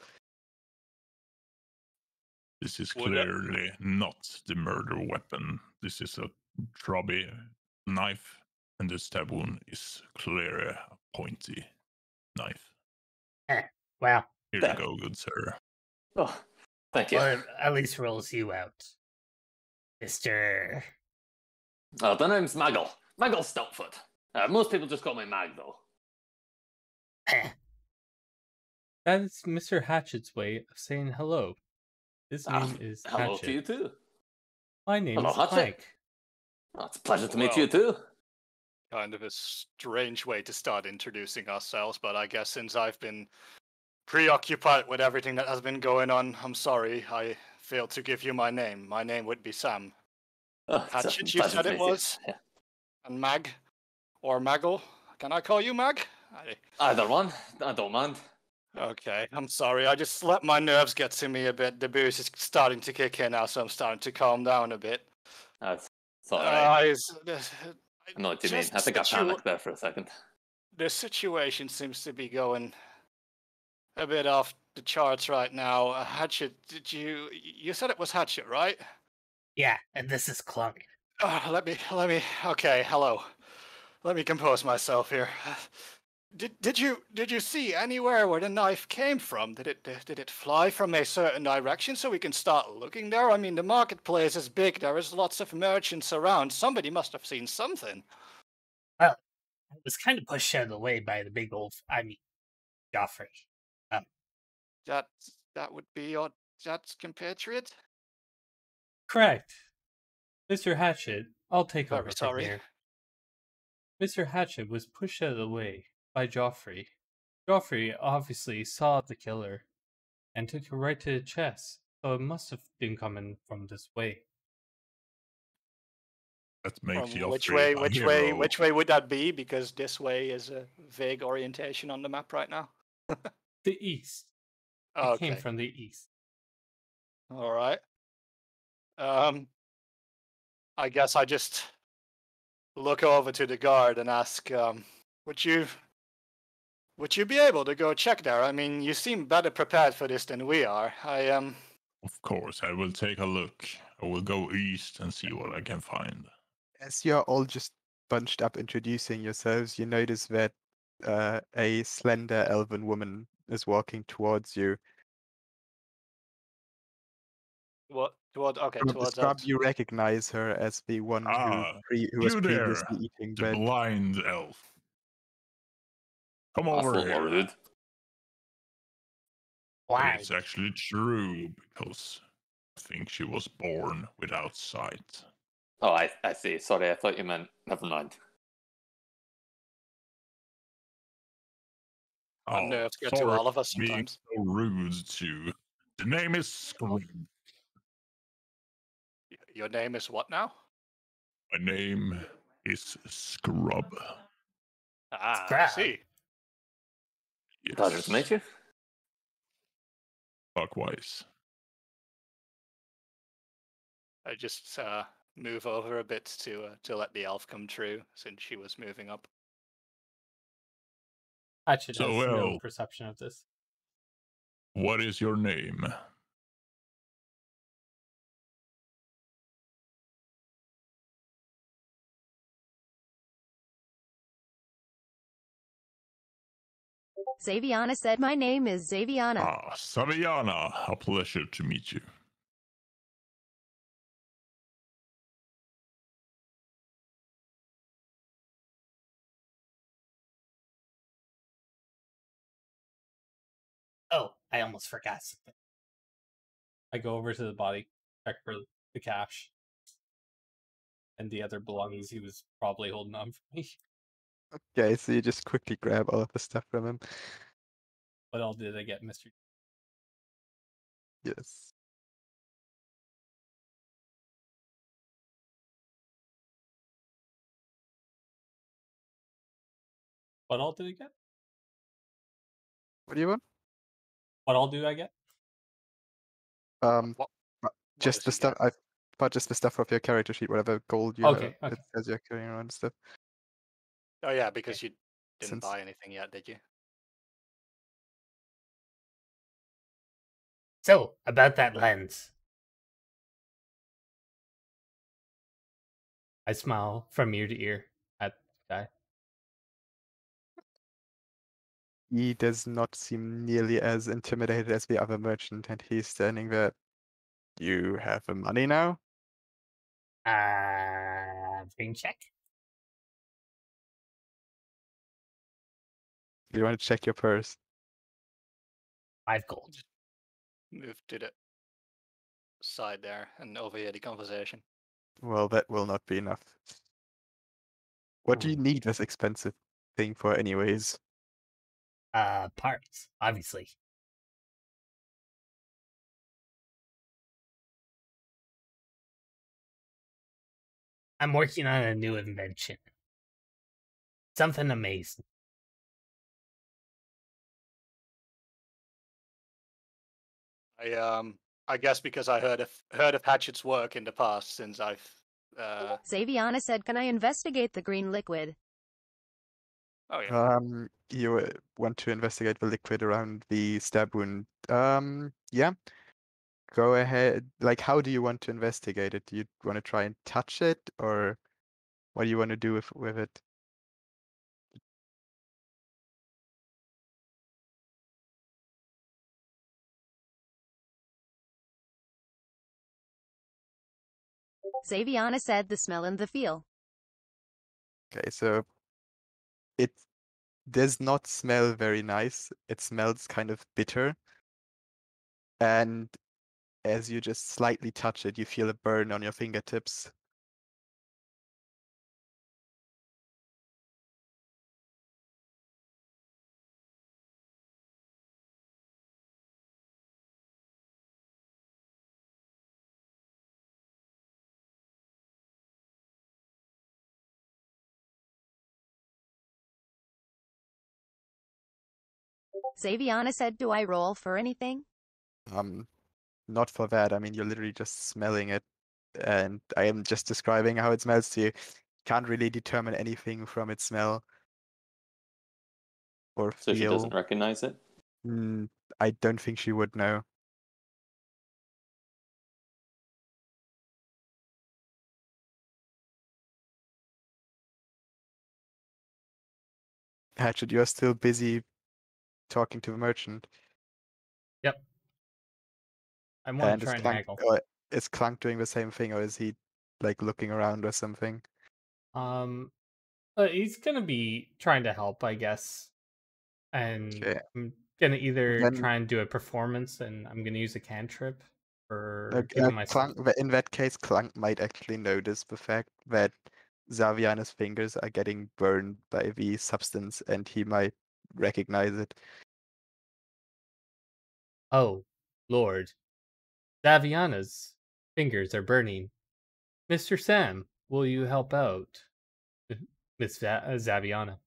This is Would I- clearly not the murder weapon. This is a trobby knife, and the stab wound is clearly a pointy knife. Well, Here There. you go, good sir. Oh, thank you. well, it at least rules you out. Mr. Oh, the name's Maggle. Maggle Stoutfoot. Most people just call me Mag, though. That is Mr. Hatchet's way of saying hello. His name is Hello Hatchet. to you too. My name Hello, is Hatchet. Mike. Oh, it's a pleasure to meet Well. you too. Kind of a strange way to start introducing ourselves, but I guess since I've been preoccupied with everything that has been going on, I'm sorry I failed to give you my name. My name would be Sam. Oh, it's a Hatchet, you pleasure said to it meet you. was? Yeah. And Mag? Or Maggle? Can I call you Mag? Either one. I don't mind. Okay, I'm sorry. I just let my nerves get to me a bit. The booze is starting to kick in now, so I'm starting to calm down a bit. It's alright. I I know what you mean. just I think I situa- panicked there for a second. The situation seems to be going a bit off the charts right now. Hatchet, you said it was Hatchet, right? Yeah, and this is Clunk. Let me. Okay, hello. Let me compose myself here. Did you see anywhere where the knife came from? Did it fly from a certain direction so we can start looking there? I mean, the marketplace is big. There is lots of merchants around. Somebody must have seen something. It was kind of pushed out of the way by the big old, Joffrey. That would be your dad's compatriot. Correct. Mr. Hatchet, I'll take Very over from sorry. here. Mr. Hatchet was pushed out of the way by Joffrey. Joffrey obviously saw the killer and took it right to the chest. So it must have been coming from this way. That makes From you which afraid, way? my Which way? hero. Which way would that be? Because this way is a vague orientation on the map right now. The east. It Okay. came from the east. All right. I guess I just look over to the guard and ask, would you be able to go check there? I mean, you seem better prepared for this than we are. Of course, I will take a look. I will go east and see what I can find. As you're all just bunched up introducing yourselves, you notice that a slender elven woman is walking towards you. Okay, From the towards scrub, us. you recognize her as the one who was You there, previously eating the bread. blind elf. Come That's over a little here. rude. But Blind. it's actually true because I think she was born without sight. Oh, I see. Sorry, I thought you meant. Never mind. Our nerves get to all of us being sometimes. so rude to. The name is Scrub. Your name is what now? My name is Scrub. Ah, I Scrub. see. Yes. Pleasure to meet you. Likewise. I just move over a bit to let the elf come through since she was moving up. Hatchet So, has no well, perception of this. what is your name? Xaviana said my name is Xaviana. Ah, Saviana. A pleasure to meet you. Oh, I almost forgot something. I go over to the body, check for the cash, and the other belongings he was probably holding on for me. Okay, so you just quickly grab all of the stuff from him. What all did I get, Mr. Yes. What all did I get? What do you want? What all do I get? What, What just does the he stuff. get? But just the stuff off your character sheet, whatever gold you Okay, have. okay. It says you're carrying around and stuff. Oh yeah, because you didn't Since- buy anything yet, did you? So, about that lens. I smile from ear to ear at the guy. He does not seem nearly as intimidated as the other merchant, and he's standing there. You have the money now? Brain check. Do you want to check your purse? 5 gold. Move to the side there and overhear the conversation. Well, that will not be enough. What do you Ooh. need this expensive thing for, anyways? Parts, obviously. I'm working on a new invention. Something amazing. I guess because I heard of Hatchet's work in the past, since I've Xaviana said, can I investigate the green liquid? oh yeah. You want to investigate the liquid around the stab wound? Yeah. Go ahead. Like, how do you want to investigate it? Do you want to try and touch it, or what do you want to do with it? Xaviana said the smell and the feel. Okay, so it does not smell very nice. It smells kind of bitter. And as you just slightly touch it, you feel a burn on your fingertips. Xaviana said, do I roll for anything? Not for that. I mean, you're literally just smelling it, and I am just describing how it smells to you. Can't really determine anything from its smell or So she doesn't feel. recognize it? I don't think she would know. Hatchet, you're still busy talking to the merchant. Yep. I want And to try and haggle. is Clunk doing the same thing, or is he like looking around or something? He's gonna be trying to help, I guess. And Okay. I'm gonna either Then try and do a performance, and I'm gonna use a cantrip, or giving myself. Clunk, in that case, Clunk might actually notice the fact that Xaviana's fingers are getting burned by the substance, and he might recognize it. Oh, Lord. Zaviana's fingers are burning. Mr. Sam, will you help out? Miss Zaviana.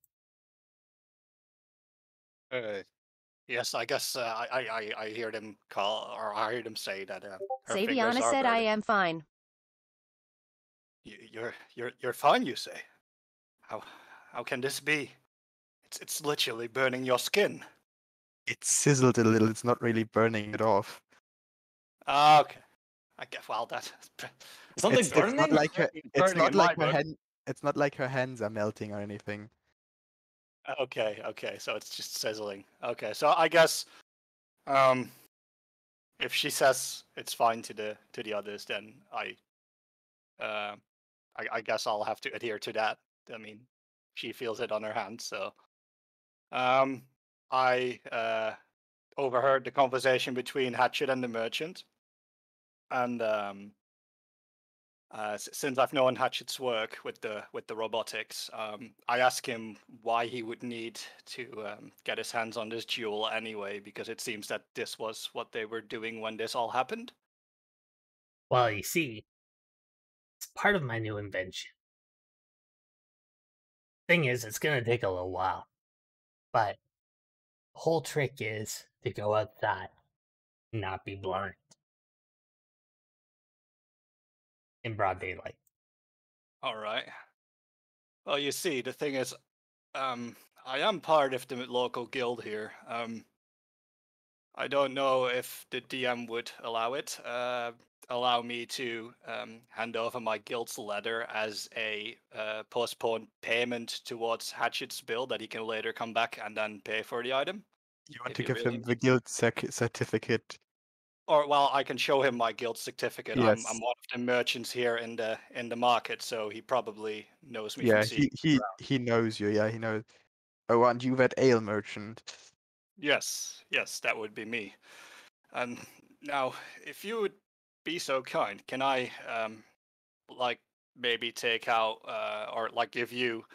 Yes, I guess I heard him call, or I heard him say that her fingers Xaviana are said, I burning. am fine. You're fine, you say? How can this be? It's literally burning your skin. It sizzled a little. It's not really burning it off. Ah, okay. I guess. Well, that. Something It's burning? not like her. It's Burning not in my like her book. hand. It's not like her hands are melting or anything. Okay. So it's just sizzling. Okay. So I guess, if she says it's fine to the others, then I guess I'll have to adhere to that. I mean, she feels it on her hands, so. I overheard the conversation between Hatchet and the merchant, and since I've known Hatchet's work with the robotics, I asked him why he would need to get his hands on this jewel anyway, because it seems that this was what they were doing when this all happened. Well, you see, it's part of my new invention. Thing is, it's gonna take a little while, but the whole trick is to go outside and not be blind in broad daylight. All right. Well, you see, the thing is, I am part of the local guild here. I don't know if the DM would allow it. Allow me to hand over my guild's letter as a postponed payment towards Hatchet's bill that he can later come back and then pay for the item. You want If to he give really him the needs- guild certificate? Or well, I can show him my guild certificate. I'm Yes. one of the merchants here in the market, so he probably knows me from Yeah, seeing. he knows you. Yeah, he knows. Oh, and you that ale merchant. Yes, that would be me. And now, if you would be so kind, can I like maybe take out or like give you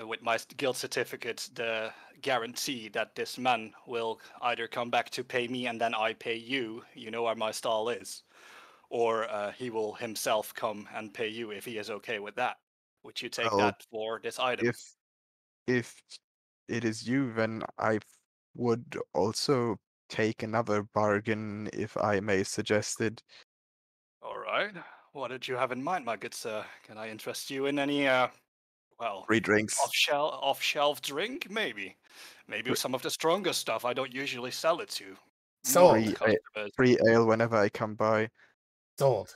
with my guild certificate the guarantee that this man will either come back to pay me and then I pay you. You know where my stall is, or he will himself come and pay you if he is okay with that. Would you take Well, that for this item? if it is you, then I would also take another bargain, if I may suggest it. All right. What did you have in mind, my good sir? Can I interest you in any well, Free drinks. off-shelf drink, maybe Fr- some of the stronger stuff I don't usually sell it to Sold. normal customers. Free ale whenever I come by. Sold.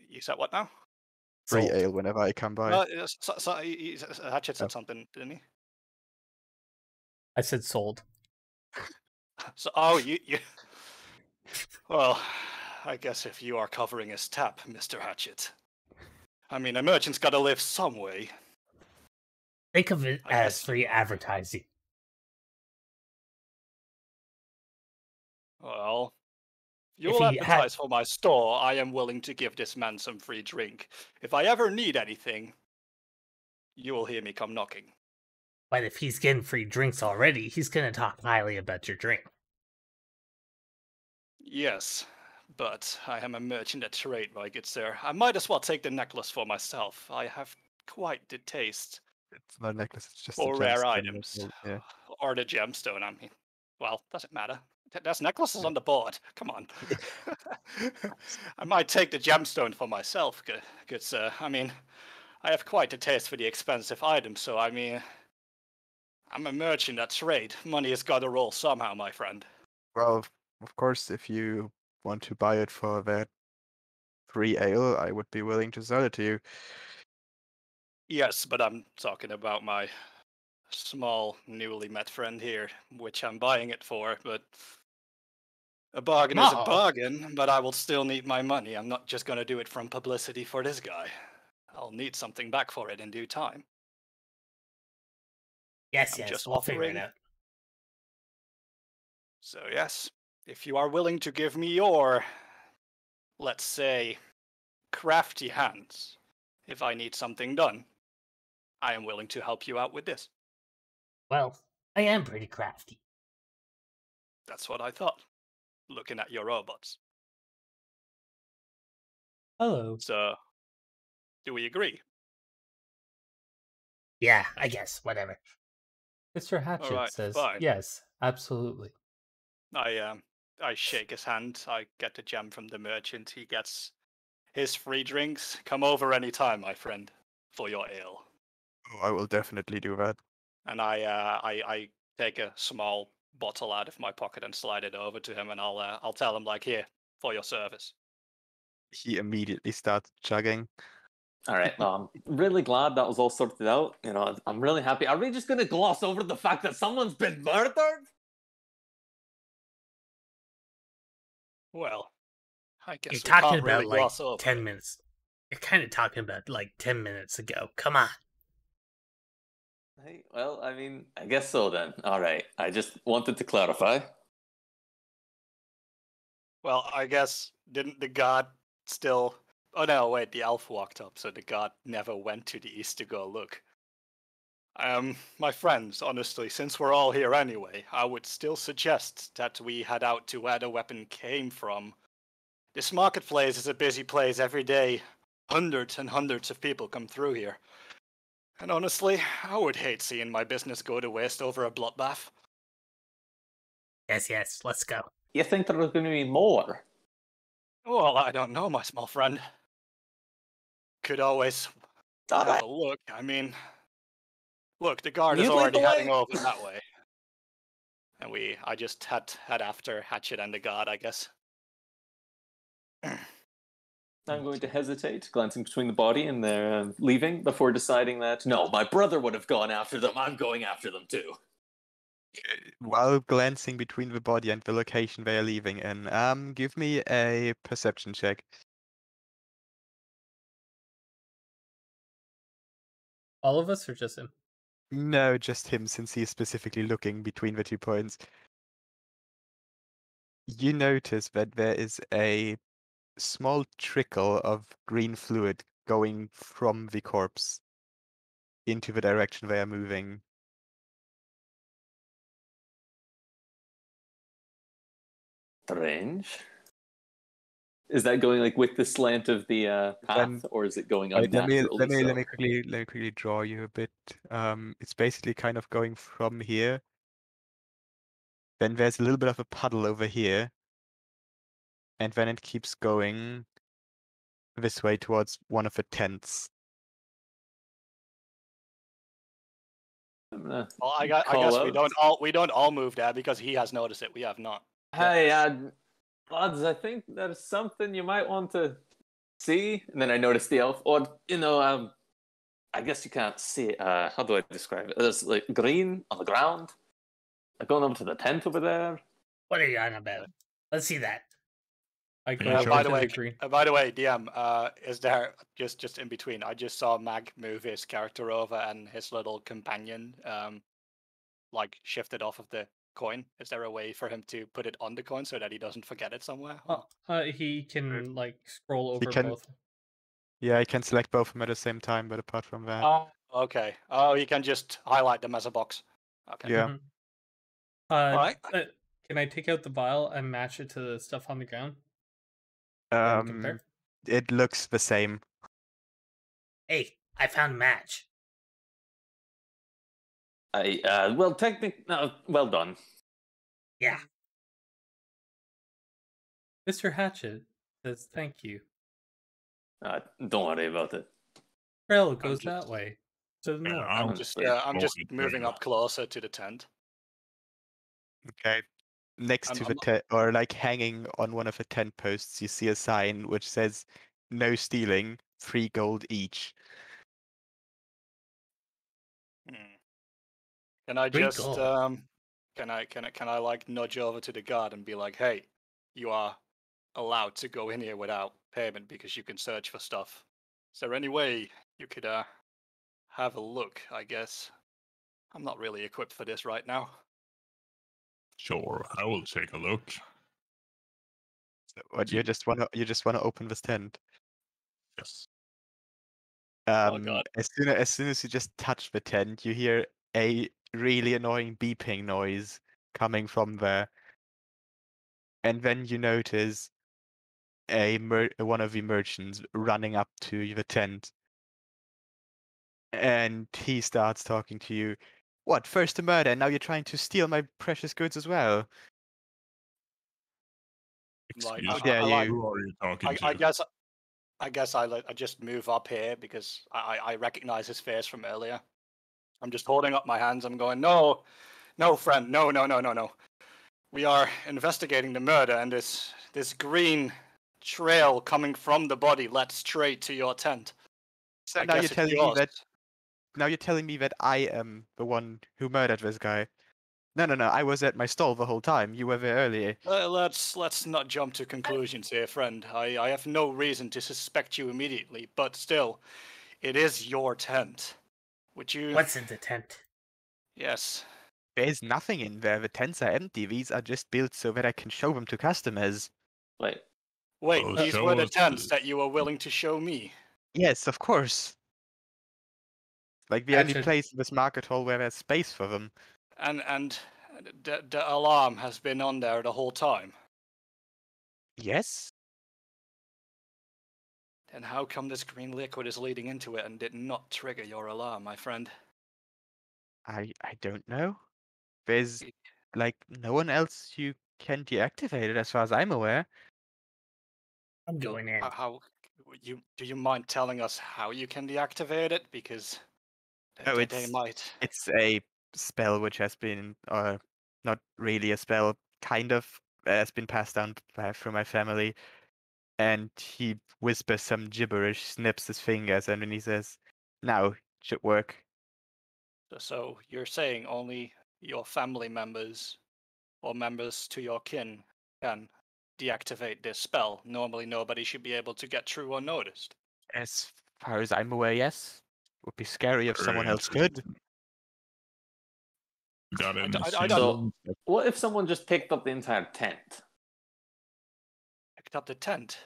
You said what now? Free Sold. ale whenever I come by. Hatchet said Oh. something, didn't he? I said sold. So, oh, you. Well, I guess if you are covering his tab, Mr. Hatchet. I mean, a merchant's got to live some way. Think of it I as guess. free advertising. Well, you If will he had- advertise for my store. I am willing to give this man some free drink. If I ever need anything, you will hear me come knocking. But if he's getting free drinks already, he's gonna talk highly about your drink. Yes, but I am a merchant at trade, my good sir. I might as well take the necklace for myself. I have quite the taste It's not a necklace, it's just for a rare gemstone. items. Yeah. Or the gemstone, I mean. Well, doesn't matter. There's necklaces on the board. Come on. I might take the gemstone for myself, because, I mean, I have quite a taste for the expensive items, so, I mean, I'm a merchant at trade. Money has got to roll somehow, my friend. Well, of course, if you want to buy it for that 3 ale, I would be willing to sell it to you. Yes, but I'm talking about my small, newly met friend here, which I'm buying it for, but a bargain is a Small? bargain, but I will still need my money. I'm not just going to do it from publicity for this guy. I'll need something back for it in due time. Yes, I'm yes, just we'll figure it offering. out. So yes, if you are willing to give me your, let's say, crafty hands, if I need something done, I am willing to help you out with this. Well, I am pretty crafty. That's what I thought, looking at your robots. Hello. So, do we agree? Yeah, I guess, whatever. Mr. Hatchet Alright, says, fine. yes, absolutely. I shake his hand. I get the gem from the merchant. He gets his free drinks. Come over any time, my friend, for your ale. Oh, I will definitely do that. And I take a small bottle out of my pocket and slide it over to him, and I'll tell him, like, here, for your service. He immediately starts chugging. All right. I'm really glad that was all sorted out. You know, I'm really happy. Are we just going to gloss over the fact that someone's been murdered? Well, I guess You're we talking can't about really like gloss over 10 it. minutes. You're kind of talking about like 10 minutes ago. Come on. Hey, well, I mean, I guess so then. All right. I just wanted to clarify. Well, I guess, didn't the god still... Oh no, wait, the elf walked up, so the god never went to the east to go look. My friends, honestly, since we're all here anyway, I would still suggest that we head out to where the weapon came from. This marketplace is a busy place every day. Hundreds and hundreds of people come through here. And honestly, I would hate seeing my business go to waste over a bloodbath. Yes, yes, let's go. You think there was going to be more? Well, I don't know, my small friend. Could always All have right. a look. I mean, look, the guard is You lead already the heading way. over that way. And I just head after Hatchet and the guard, I guess. I'm going to hesitate, glancing between the body and their leaving before deciding that, no, my brother would have gone after them. I'm going after them too. While glancing between the body and the location they are leaving in, give me a perception check. All of us or just him? No, just him, since he is specifically looking between the 2 points. You notice that there is a small trickle of green fluid going from the corpse into the direction they are moving. Strange. Is that going like with the slant of the path, or is it going Wait, unnaturally? let me quickly draw you a bit. It's basically kind of going from here. Then there's a little bit of a puddle over here. And then it keeps going this way towards one of the tents. Well, I guess we don't all move there because he has noticed it. We have not. Hey, lads, I think there's something you might want to see. And then I noticed the elf. Or, I guess you can't see it. How do I describe it? There's like green on the ground. Like going over to the tent over there. What are you on about? Let's see that. I go Yeah, over sure. to the green. By the way, DM, is there just in between? I just saw Mag move his character over and his little companion, like shifted off of the coin. Is there a way for him to put it on the coin so that he doesn't forget it somewhere? He can like scroll over can- both. Yeah, I can select both of them at the same time, but apart from that. Oh, okay. Oh, you can just highlight them as a box. Okay. Yeah. Mhm. Alright. Can I take out the vial and match it to the stuff on the ground? And compare? It looks the same. Hey, I found a match. Well, technically, no, well done. Yeah. Mr. Hatchet says thank you. Don't worry about it. Trail goes just- that way. To the Yeah, north. I'm Honestly. I'm just Explode it moving there. up closer to the tent. Okay. Next I'm- to the I'm- tent, or like hanging on one of the tent posts, you see a sign which says "No stealing, 3 gold each." Can I Great just goal. can I like nudge over to the guard and be like, hey, you are allowed to go in here without payment because you can search for stuff. Is there any way you could have a look, I guess? I'm not really equipped for this right now. Sure, I will take a look. So, what you just wanna open this tent. Yes. Oh god. As soon as you just touch the tent, you hear a really annoying beeping noise coming from there, and then you notice one of the merchants running up to the tent, and he starts talking to you. What? First a murder, and now you're trying to steal my precious goods as well? Like Excuse dare me, you. who are you talking I to? guess I just move up here because I recognize his face from earlier. I'm just holding up my hands. I'm going, no, friend, no. We are investigating the murder, and this green trail coming from the body led straight to your tent. So I now guess you're it's telling me yours. that I am the one who murdered this guy. No, I was at my stall the whole time. You were there earlier. Let's not jump to conclusions here, friend. I have no reason to suspect you immediately, but still, it is your tent. Would you? What's in the tent? Yes. There's nothing in there. The tents are empty. These are just built so that I can show them to customers. Wait, Wait, Oh, these show were the us tents the- that you were willing to show me. Yes, of course. Like the only Hatchet. place in this market hall where there's space for them. And the alarm has been on there the whole time. Yes? Then how come this green liquid is leading into it and did not trigger your alarm, my friend? I don't know. There's like no one else you can deactivate it as far as I'm aware. I'm going in. How do you mind telling us how you can deactivate it? Because Oh, they might. it's a spell which has been not really a spell, kind of has been passed down through my family. And he whispers some gibberish, snips his fingers, and then he says, "Now should work." So you're saying only your family members or members to your kin can deactivate this spell. Normally, nobody should be able to get through unnoticed. As far as I'm aware, yes. Would be scary if Very someone else could. interesting. Got any I don't- so symbols? what if someone just picked up the entire tent? Picked up the tent.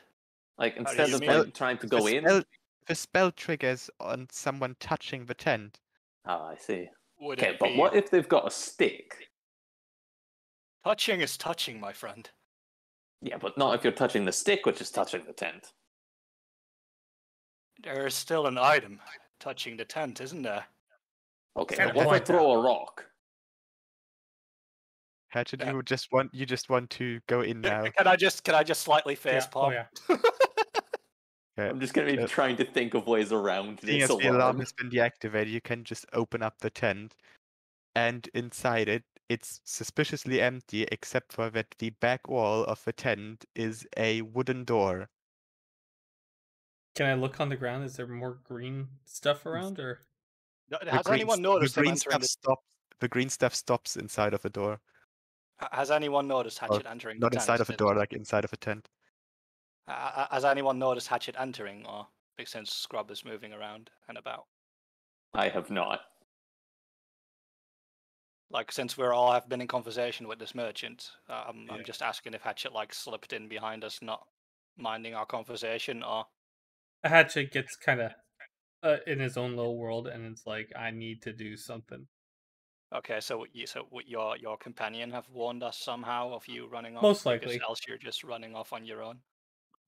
Like do instead you of mean? like trying to go the in? Spell, the spell triggers on someone touching the tent. Ah, I see. Would Okay, it but be what if they've got a stick? touching is touching, my friend? Yeah, but not if you're touching the stick, which is touching the tent. There is still an item touching the tent, isn't there? Okay, Fair but what if I point, throw a rock? Hatchet, Yeah. you just want to go in now. Can I just slightly face Yeah. palm? Oh yeah. Okay. I'm just gonna be Uh, trying to think of ways around Seeing this as the alarm alarm. has been deactivated, you can just open up the tent, and inside it, it's suspiciously empty, except for that the back wall of the tent is a wooden door. Can I look on the ground? Is there more green stuff around, or Has anyone noticed him entering The green stuff stops inside of the door. Has anyone noticed Or Hatchet entering the not tent? inside of a door, like inside of a tent. Has anyone noticed Hatchet entering, or since Scrub is moving around and about? I have not. Like, since we all have been in conversation with this merchant, I'm just asking if Hatchet like slipped in behind us, not minding our conversation, or Hatchet gets kind of in his own little world, and it's like, I need to do something. okay. So your companion have warned us somehow of you running off. Most Because likely. else you're just running off on your own.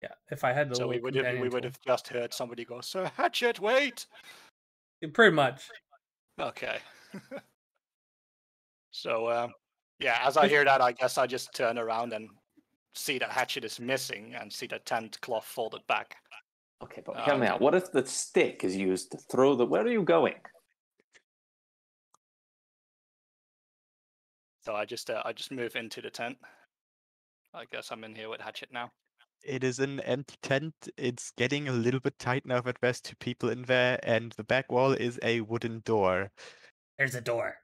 Yeah. If I had the So little we companion would tool. have just heard somebody go, "Sir Hatchet, wait!" Pretty much. Okay. So, yeah, as I hear that, I guess I just turn around and see that Hatchet is missing and see the tent cloth folded back. Okay, but hear me out. What if the stick is used to throw the... Where are you going? So I just move into the tent. I guess I'm in here with Hatchet now. It is an empty tent. It's getting a little bit tight now that there's 2 people in there, and the back wall is a wooden door. There's a door.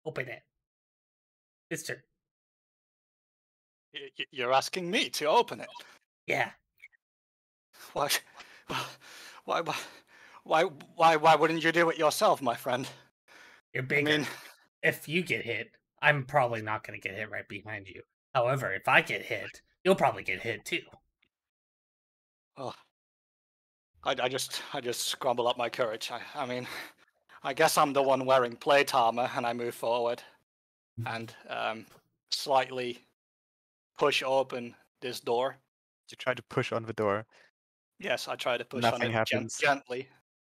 Open it. Mister. You're asking me to open it? Yeah. Why? Why wouldn't you do it yourself, my friend? You're bigger. I mean, if you get hit, I'm probably not going to get hit right behind you. However, if I get hit, you'll probably get hit too. oh, I just scramble up my courage. I mean, I guess I'm the one wearing plate armor, and I move forward and slightly push open this door. You try to push on the door. Yes, I try to push Nothing on it happens. gently.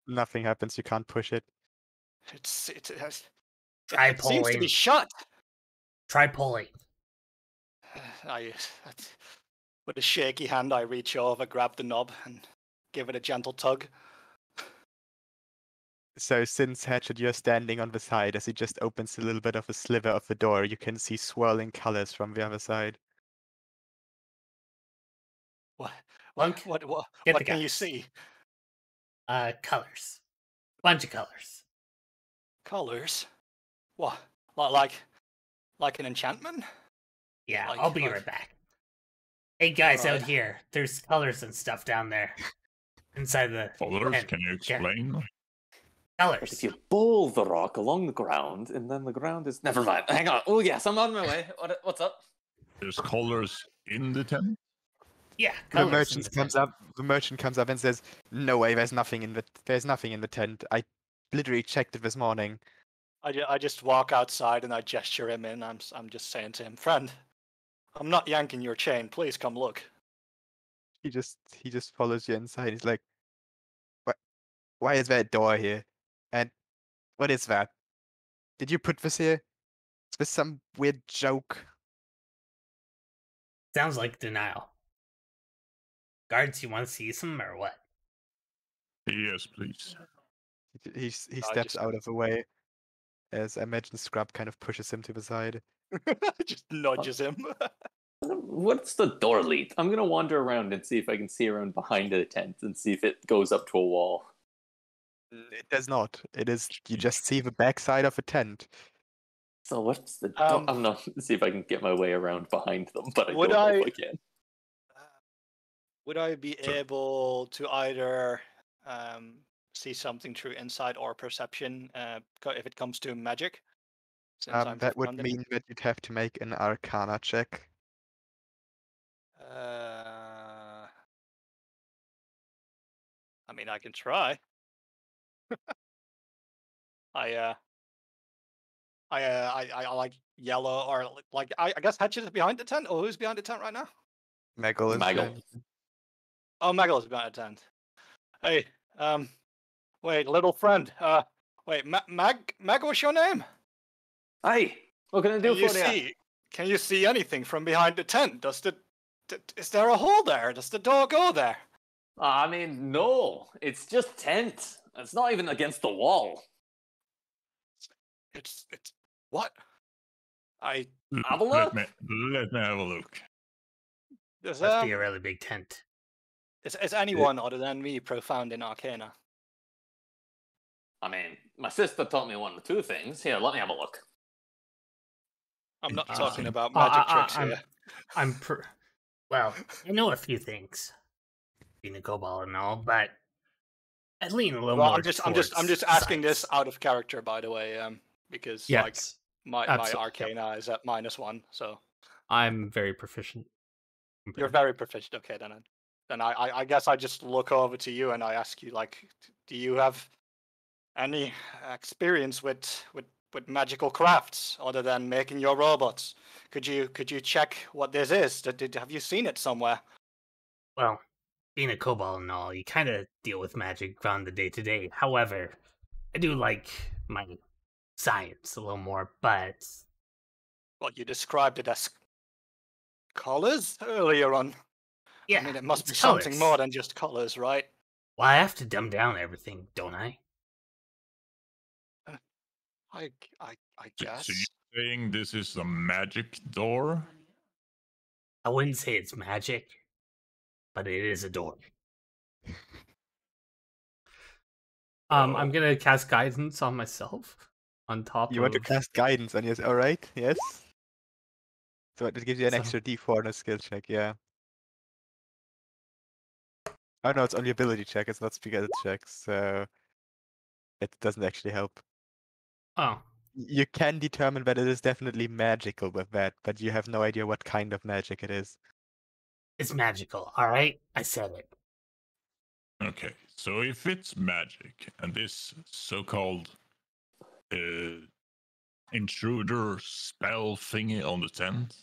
Nothing happens. You can't push it. It Try seems to pulling. be shut. Try pulling. With a shaky hand, I reach over, grab the knob, and give it a gentle tug. So since Hatchet, you're standing on the side, as he just opens a little bit of a sliver of the door, you can see swirling colors from the other side. What Lunk, what get the can you guys. see? Colors. Bunch of colors. Colors? What? Like an enchantment? Yeah, Like- I'll be like- right back. Hey guys, out Alright. here. There's colors and stuff down there. Inside the Followers, tent. can you Yeah. explain? But Colors. if you bowl the rock along the ground, and then the ground is... Never mind. Hang on. Oh, yes, I'm on my way. What's up? There's colors in the tent. Yeah, The colors. in merchant the comes tent. up. The merchant comes up and says, "No way. There's nothing in the tent. I literally checked it this morning." I just walk outside and I gesture him in. I'm just saying to him, friend, I'm not yanking your chain. Please come look. He just follows you inside. He's like, "What? Why is there a door here? And what is that? Did you put this here? Is this some weird joke?" Sounds like denial. Guards, you want to see some or what? Yes, please. He I steps just- out of the way, as I imagine Scrub kind of pushes him to the side. Just nudges him. What's the door lead? I'm going to wander around and see if I can see around behind the tent and see if it goes up to a wall. It does not. It is you just see the backside of a tent. So what's the door? I'm going to see if I can get my way around behind them, but I don't know if I can. Would I be able to either see something through insight or perception if it comes to magic? Since I'm That would surrounded? mean that you'd have to make an Arcana check. I mean, I can try. I like yellow or like I guess Hatchet is behind the tent, or who's behind the tent right now? Maggle is Maggle. behind you. Oh, Maggle is behind the tent. Hey, wait, little friend. Wait, Mag, what's your name? Hey, what can I do Can you for you? see? Can you see anything from behind the tent? Is there a hole there? Does the door go there? I mean, no. It's just tent. It's not even against the wall. It's what? Have a Let look. me have a look. Is Must be a really big tent. is anyone other than me profound in Arcana? I mean, my sister taught me 1 or 2 things. Here, let me have a look. I'm not Interesting. talking about magic tricks I'm here. well, I know a few things, being a kobold and all, but I'd lean a little Well, more. I'm just towards asking this science. out of character, by the way, because Yes, like my absolutely, Arcana is at -1, so I'm very proficient. you're very proficient. Okay, then I guess I just look over to you and I ask you, like, do you have any experience with magical crafts other than making your robots? Could you check what this is? Have you seen it somewhere? Well, being a kobold and all, you kind of deal with magic on the day to day. However, I do like my science a little more, but Well, you described it as colors earlier on. Yeah, I mean, it must it's be something colors. more than just colors, right? Well, I have to dumb down everything, don't I? I So guess. you're saying this is a magic door? I wouldn't say it's magic, but it is a door. I'm Oh. gonna cast guidance on myself on top You want to of. cast guidance on yourself, alright? Yes? So it gives you an So- extra d4 on a skill check, yeah. Oh no, it's only ability check, it's not skill check, so it doesn't actually help. Oh, You can determine that it is definitely magical with that, but you have no idea what kind of magic it is. It's magical, alright? I said it. Okay, so if it's magic and this so-called intruder spell thingy on the tent,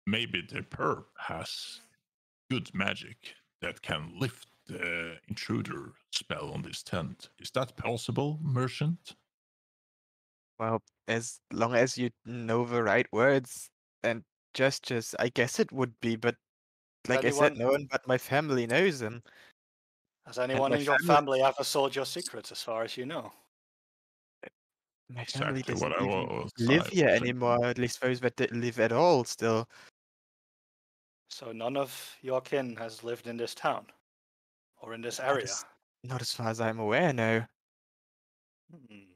maybe the perp has good magic that can lift the intruder spell on this tent. Is that possible, merchant? Well, as long as you know the right words and gestures, I guess it would be, but like I said, no one but my family knows them. Has anyone my in your family- family ever sold your secrets, as far as you know? My family Exactly doesn't what I even was live here thinking. anymore, at least those that live at all still. So none of your kin has lived in this town or in this Not area. Not as far as I'm aware, no. Hmm.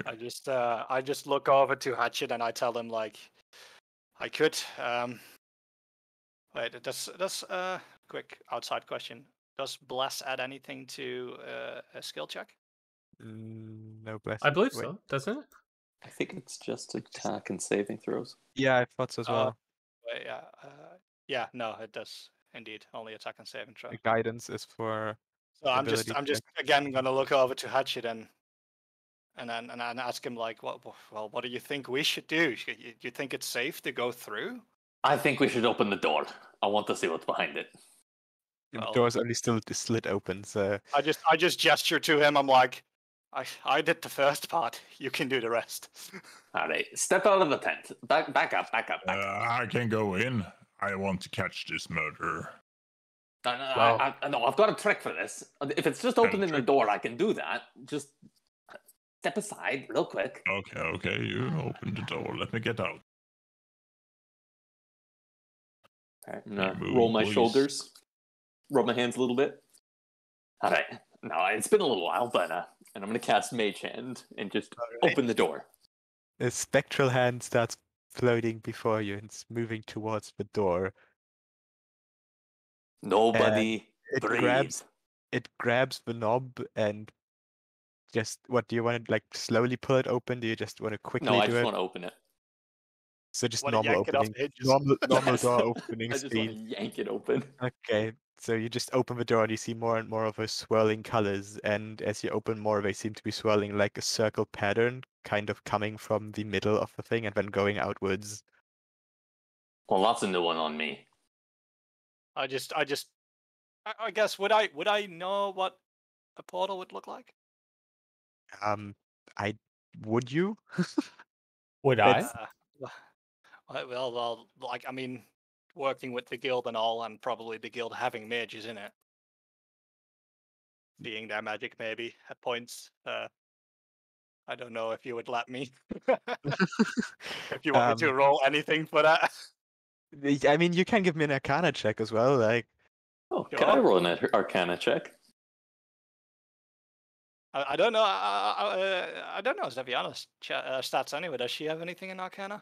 I just look over to Hatchet and I tell him like, I could. Wait, does quick outside question. Does bless add anything to a skill check? No bless. I believe Wait. so, doesn't it? I think it's just attack and saving throws. Yeah, I thought so as well. Wait, yeah, no, it does indeed. Only attack and saving throw. The guidance is for So I'm just ability again gonna look over to Hatchet and ask him like, what do you think we should do? You think it's safe to go through? I think we should open the door. I want to see what's behind it. The Well- door's only still slit open, so I just gesture to him. I'm like, I did the first part. You can do the rest. All right, step out of the tent. Back up, back up, back up. I can go in. I want to catch this murderer. No, I've got a trick for this. If it's just opening the trick? door, I can do that. Just step aside real quick. Okay, you open the door. Let me get out. All right, Yeah, moving, roll my please. shoulders, rub my hands a little bit. All right, no, it's been a little while, but and I'm gonna cast Mage Hand and just open the door. a spectral hand starts floating before you and it's moving towards the door. Nobody It breathe. grabs the knob and just what do you want to like slowly pull it open? Do you just want to quickly No, I do just it? want to open it. So just Wanna normal yank it off opening, the hinges. normal Yes. door opening I just want speed. to yank it open. Okay, so you just open the door and you see more and more of those swirling colors, and as you open more, they seem to be swirling like a circle pattern, kind of coming from the middle of the thing and then going outwards. Well, that's a new one on me. I guess would I know what a portal would look like? Would you? Would I? It's- Well, like I mean, working with the guild and all, and probably the guild having mages in it, being their magic maybe at points. I don't know if you would let me. If you want me to roll anything for that. I mean, you can give me an Arcana check as well. Like, Oh, can I roll an Arcana check? I don't know. I don't know. To be honest, stats anyway. Does she have anything in Arcana?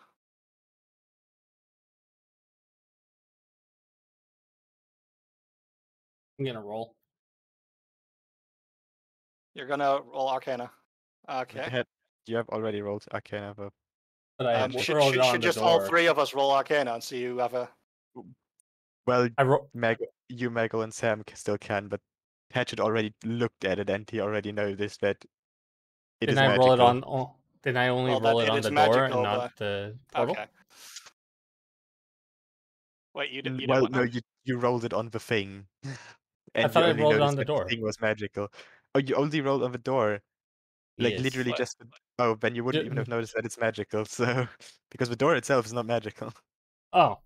I'm gonna roll. You're gonna roll Arcana. Okay. you have already rolled Arcana, though. But I rolled it on Should the just all door. three of us roll Arcana and see who ever. Well, I ro- Megal, and Sam still can, but Hatchet already looked at it and he already noticed that it is Didn't I magical. roll it on? Oh, didn't I only Well, roll that it it on is the door magical, and not the portal? Okay. Wait, you did Well, what no, now? you rolled it on the thing. And thought you I only rolled it noticed on the that door. the thing was magical. Oh, you only rolled on the door. Like Yes. literally What? just Oh, then you wouldn't Yeah. even have noticed that it's magical, so because the door itself is not magical. Oh,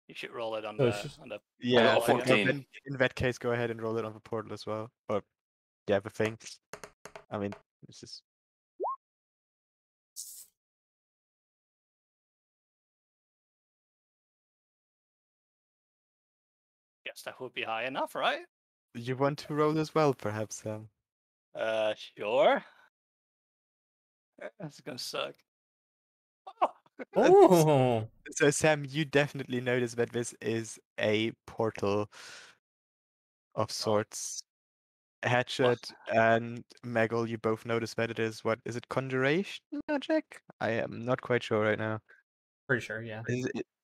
You should roll it on So the it's just- on the. Yeah, got I think 14. then in that case, go ahead and roll it on the portal as well. Or yeah, the thing. I mean, it's just Yes, that would be high enough, right? you want to roll as well, perhaps. Sure. That's gonna suck. Oh, oh, So Sam, you definitely notice that this is a portal of sorts. Hatchet and Meggle, you both notice that it is what is it conjuration magic? I am not quite sure right now. pretty sure, yeah.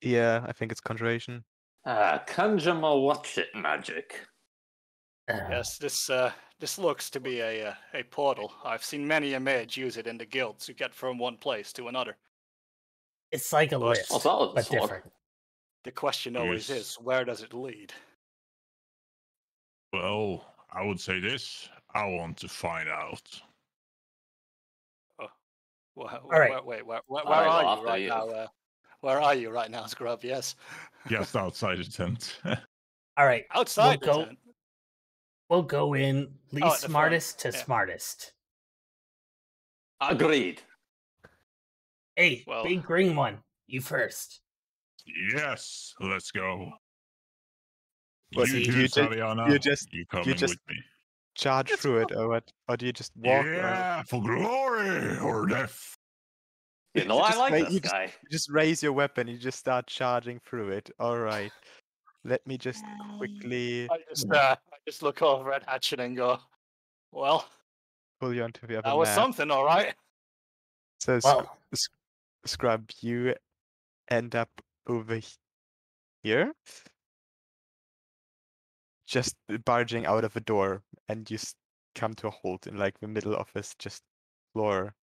Yeah, I think it's conjuration. Conjure my watch it magic. yes, this looks to be a portal. I've seen many a mage use it in the guild to get from one place to another. It's like a Well, lift, Well, that was but smart. different. The question always Yes. is, where does it lead? Well, I would say this. I want to find out. All right. Wait, where Alright, are well, you after right you. now? Where are you right now, Scrub? Yes. Just outside the tent. All right, Outside we'll the go. tent. We'll go in at the least front, smartest to yeah. smartest. Agreed. Hey, Well- big green one, you first. Yes, let's go. What, You do too, you just- Saviana. you just- You coming just- with me? Charge It's through it, or what? Or do you just walk? Yeah, for glory or death. You know, I Just like wait, this you guy. You just raise your weapon. You just start charging through it. All right. Let me just quickly I just look over at Hatchet and go, well, pull you onto the other that was map. something, all right. So, Well, Scrub, you end up over here, just barging out of a door, and you come to a halt in like the middle of this just floor.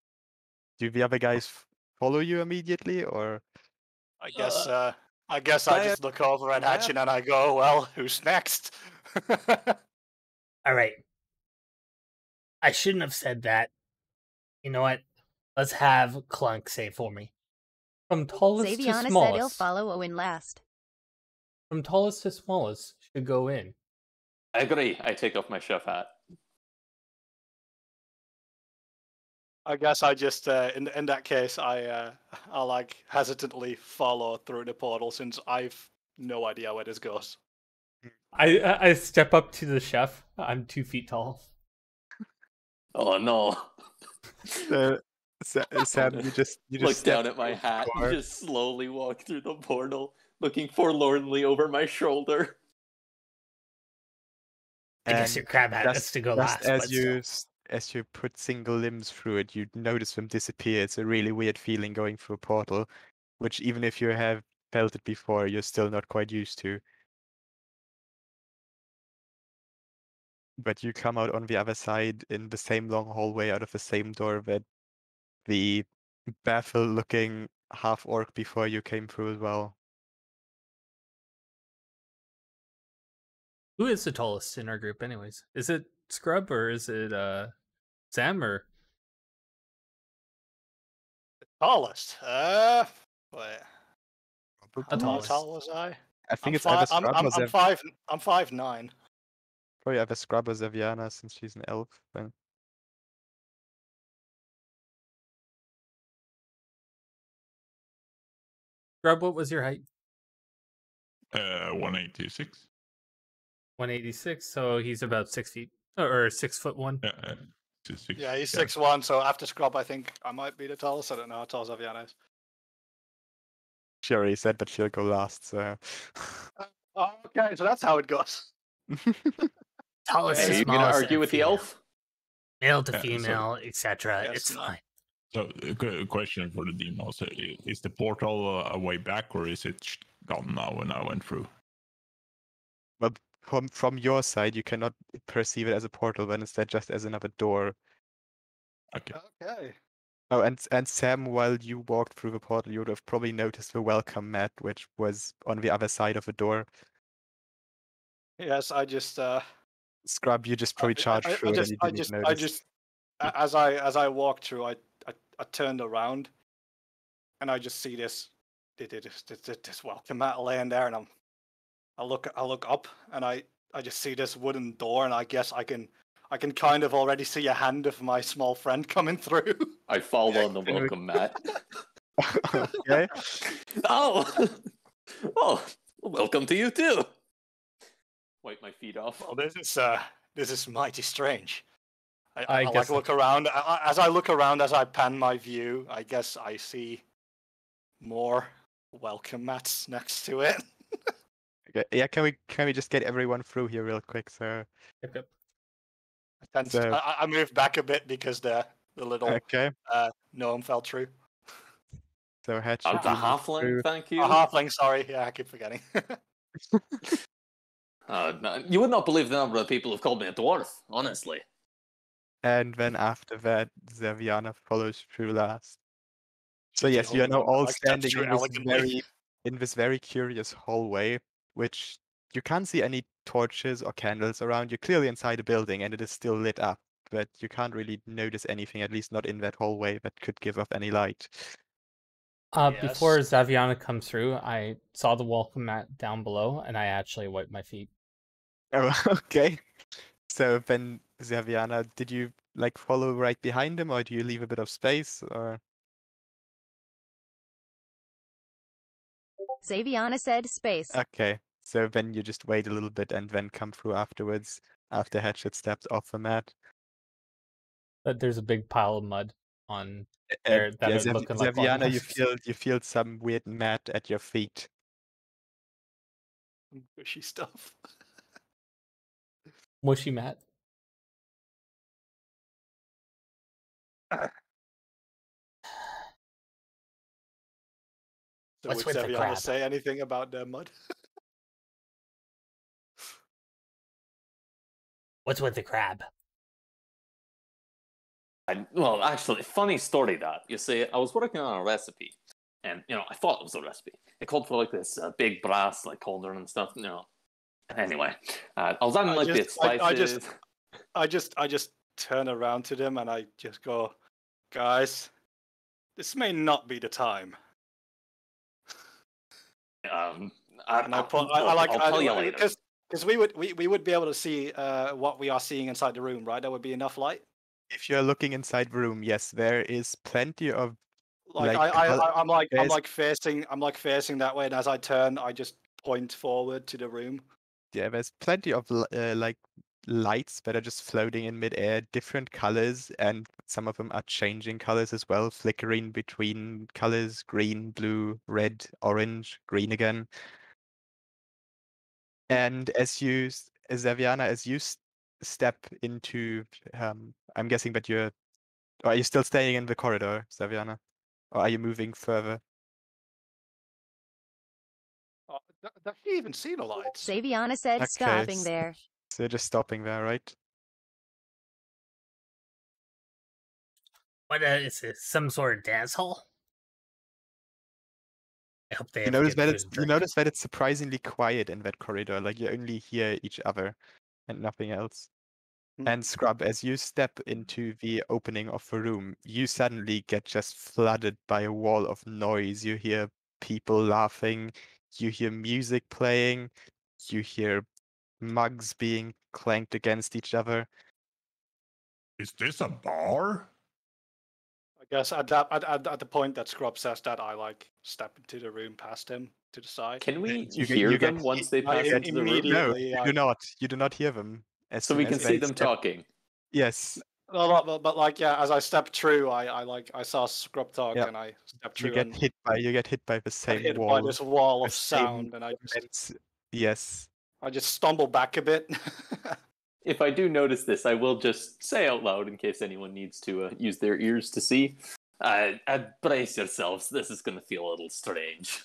Do the other guys follow you immediately, or? I guess I Fire just look over at map. Hatchet and I go, well, who's next? all right. I shouldn't have said that. You know what? Let's have Clunk say for me. From tallest to Saviana said he'll smallest. follow Owen last. From tallest to smallest should go in. I agree. I take off my chef hat. I guess I just in that case I like hesitantly follow through the portal since I've no idea where this goes. I step up to the chef. I'm 2 feet tall. Oh no. Sam, you just Look step down at my through the hat door. and just slowly walk through the portal, looking forlornly over my shoulder. I guess and your crab hat just- gets to go just last. But still. as you put single limbs through it, you notice them disappear. It's a really weird feeling going through a portal, which even if you have felt it before, you're still not quite used to. But you come out on the other side in the same long hallway out of the same door that the baffled-looking half-orc before you came through as well. Who is the tallest in our group, anyways? Is it Scrub or is it Sam or? Tallest. Wait. The How tallest. tall was I? I think I'm it's either I'm, Scrub I'm, or I'm Zev- five. I'm 5'9". probably either Scrub or Zeviana since she's an elf. But Scrub, what was your height? 186. 186, so he's about 6 feet. Or 6'1". Yeah, 6. Yeah, he's 6'1", so after Scrub, I think I might be the tallest. I don't know how tall Zaviana is. she already said that she'll go last, so. Oh, okay, so that's how it goes. Tallest Hey, to you gonna smallest. argue and with the female. elf? Male to Yeah, so- female, etc. Yes, It's no. fine. So, a question for the demos: is the portal a way back, or is it gone now when I went through? Well, from your side, you cannot perceive it as a portal, but instead just as another door. Okay. Okay. Oh, and Sam, while you walked through the portal, you would have probably noticed the welcome mat, which was on the other side of the door. Yes, I just Scrub, you just probably charged through it and you didn't even notice. as I walked through, I turned around, and I just see this welcome mat laying there, and I look up, and I just see this wooden door, and I guess I can kind of already see a hand of my small friend coming through. I fall on the welcome mat. Okay. Oh, oh, welcome to you too. Wipe my feet off. Well, this is mighty strange. I I like guess- look around. As I look around, as I pan my view, I guess I see more welcome mats next to it. Okay. Yeah, can we just get everyone through here real quick? So Yep. So- I moved back a bit because the little okay. gnome fell through. So Hatch. I'm should the you move halfling, through? thank A you. halfling, sorry. Yeah, I keep forgetting. No, you would not believe the number of people who've called me a dwarf, honestly. And then after that, Zaviana follows through last. So She yes, you are now holds all like, steps standing through in this elegantly. very curious hallway, which you can't see any torches or candles around. You're clearly inside a building, and it is still lit up, but you can't really notice anything, at least not in that hallway, that could give off any light. Before Yes. Zaviana comes through, I saw the welcome mat down below, and I actually wiped my feet. Oh, okay. So then, Zaviana, did you like follow right behind him, or do you leave a bit of space, or? Saviana said space. Okay, so then you just wait a little bit and then come through afterwards, after Hatchet steps off the mat. But there's a big pile of mud on And there that yeah, are looking like bottom Zaviana, houses. you feel some weird mat at your feet. Bushy stuff. Mushy mat. So What's would with the Zeviana crab? say anything about the mud? What's with the crab? Well, actually, funny story that. You see, I was working on a recipe, and, I thought it was a recipe. It called for, like, this big brass, like, cauldron and stuff, Anyway, I was adding, like, the spices. I just turn around to them and I just go, guys, this may not be the time. And I'll tell you later. Because we would be able to see what we are seeing inside the room, right? There would be enough light. If you're looking inside the room, yes, there is plenty of Like Like, I'm there's- like facing that way, and as I turn, I just point forward to the room. there's plenty of like lights that are just floating in midair, different colors, and some of them are changing colors as well, flickering between colors: green, blue, red, orange, green again. And as Zaviana, as you step into, I'm guessing that or are you still staying in the corridor, Zaviana? Or are you moving further? Does she even see the lights? Saviana said Okay, stopping there. So you're just stopping there, right? What is this? Some sort of dance hall? I hope they You have notice good that food it's and you drink. notice that it's surprisingly quiet in that corridor. Like you only hear each other and nothing else. And Scrub, as you step into the opening of the room, you suddenly get just flooded by a wall of noise. You hear people laughing, you hear music playing, you hear mugs being clanked against each other. Is this a bar? I guess at the point that Scrub says that, I like step into the room past him to the side. Can we You hear get- them once they pass I into the room? No, immediately, you do not. You do not hear them. As So soon we as can see they them step- talking. Yes. But like, yeah, as I stepped through, I saw Scrub talk, Yep. and I stepped You through, get and hit by the I same hit wall. by this wall the of same sound, and yes. I just stumble back a bit. If I do notice this, I will just say out loud in case anyone needs to use their ears to see. Brace yourselves. This is going to feel a little strange.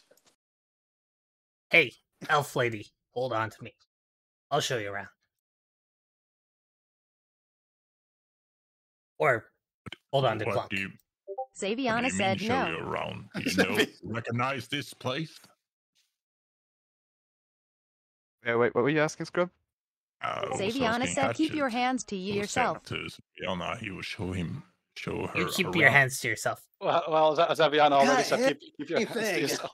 Hey, elf lady, hold on to me. I'll show you around. Or hold on to What Clunk. do you Saviana mean said show no. you around? Do you recognize this place? Wait, what were you asking, Scrub? I was Saviana asking said, "Keep your Hatchet, hands to who yourself." said to Saviana he would show her You keep around. your hands to yourself. Well, Zaviana already Can't said hear keep your hands to anything. yourself.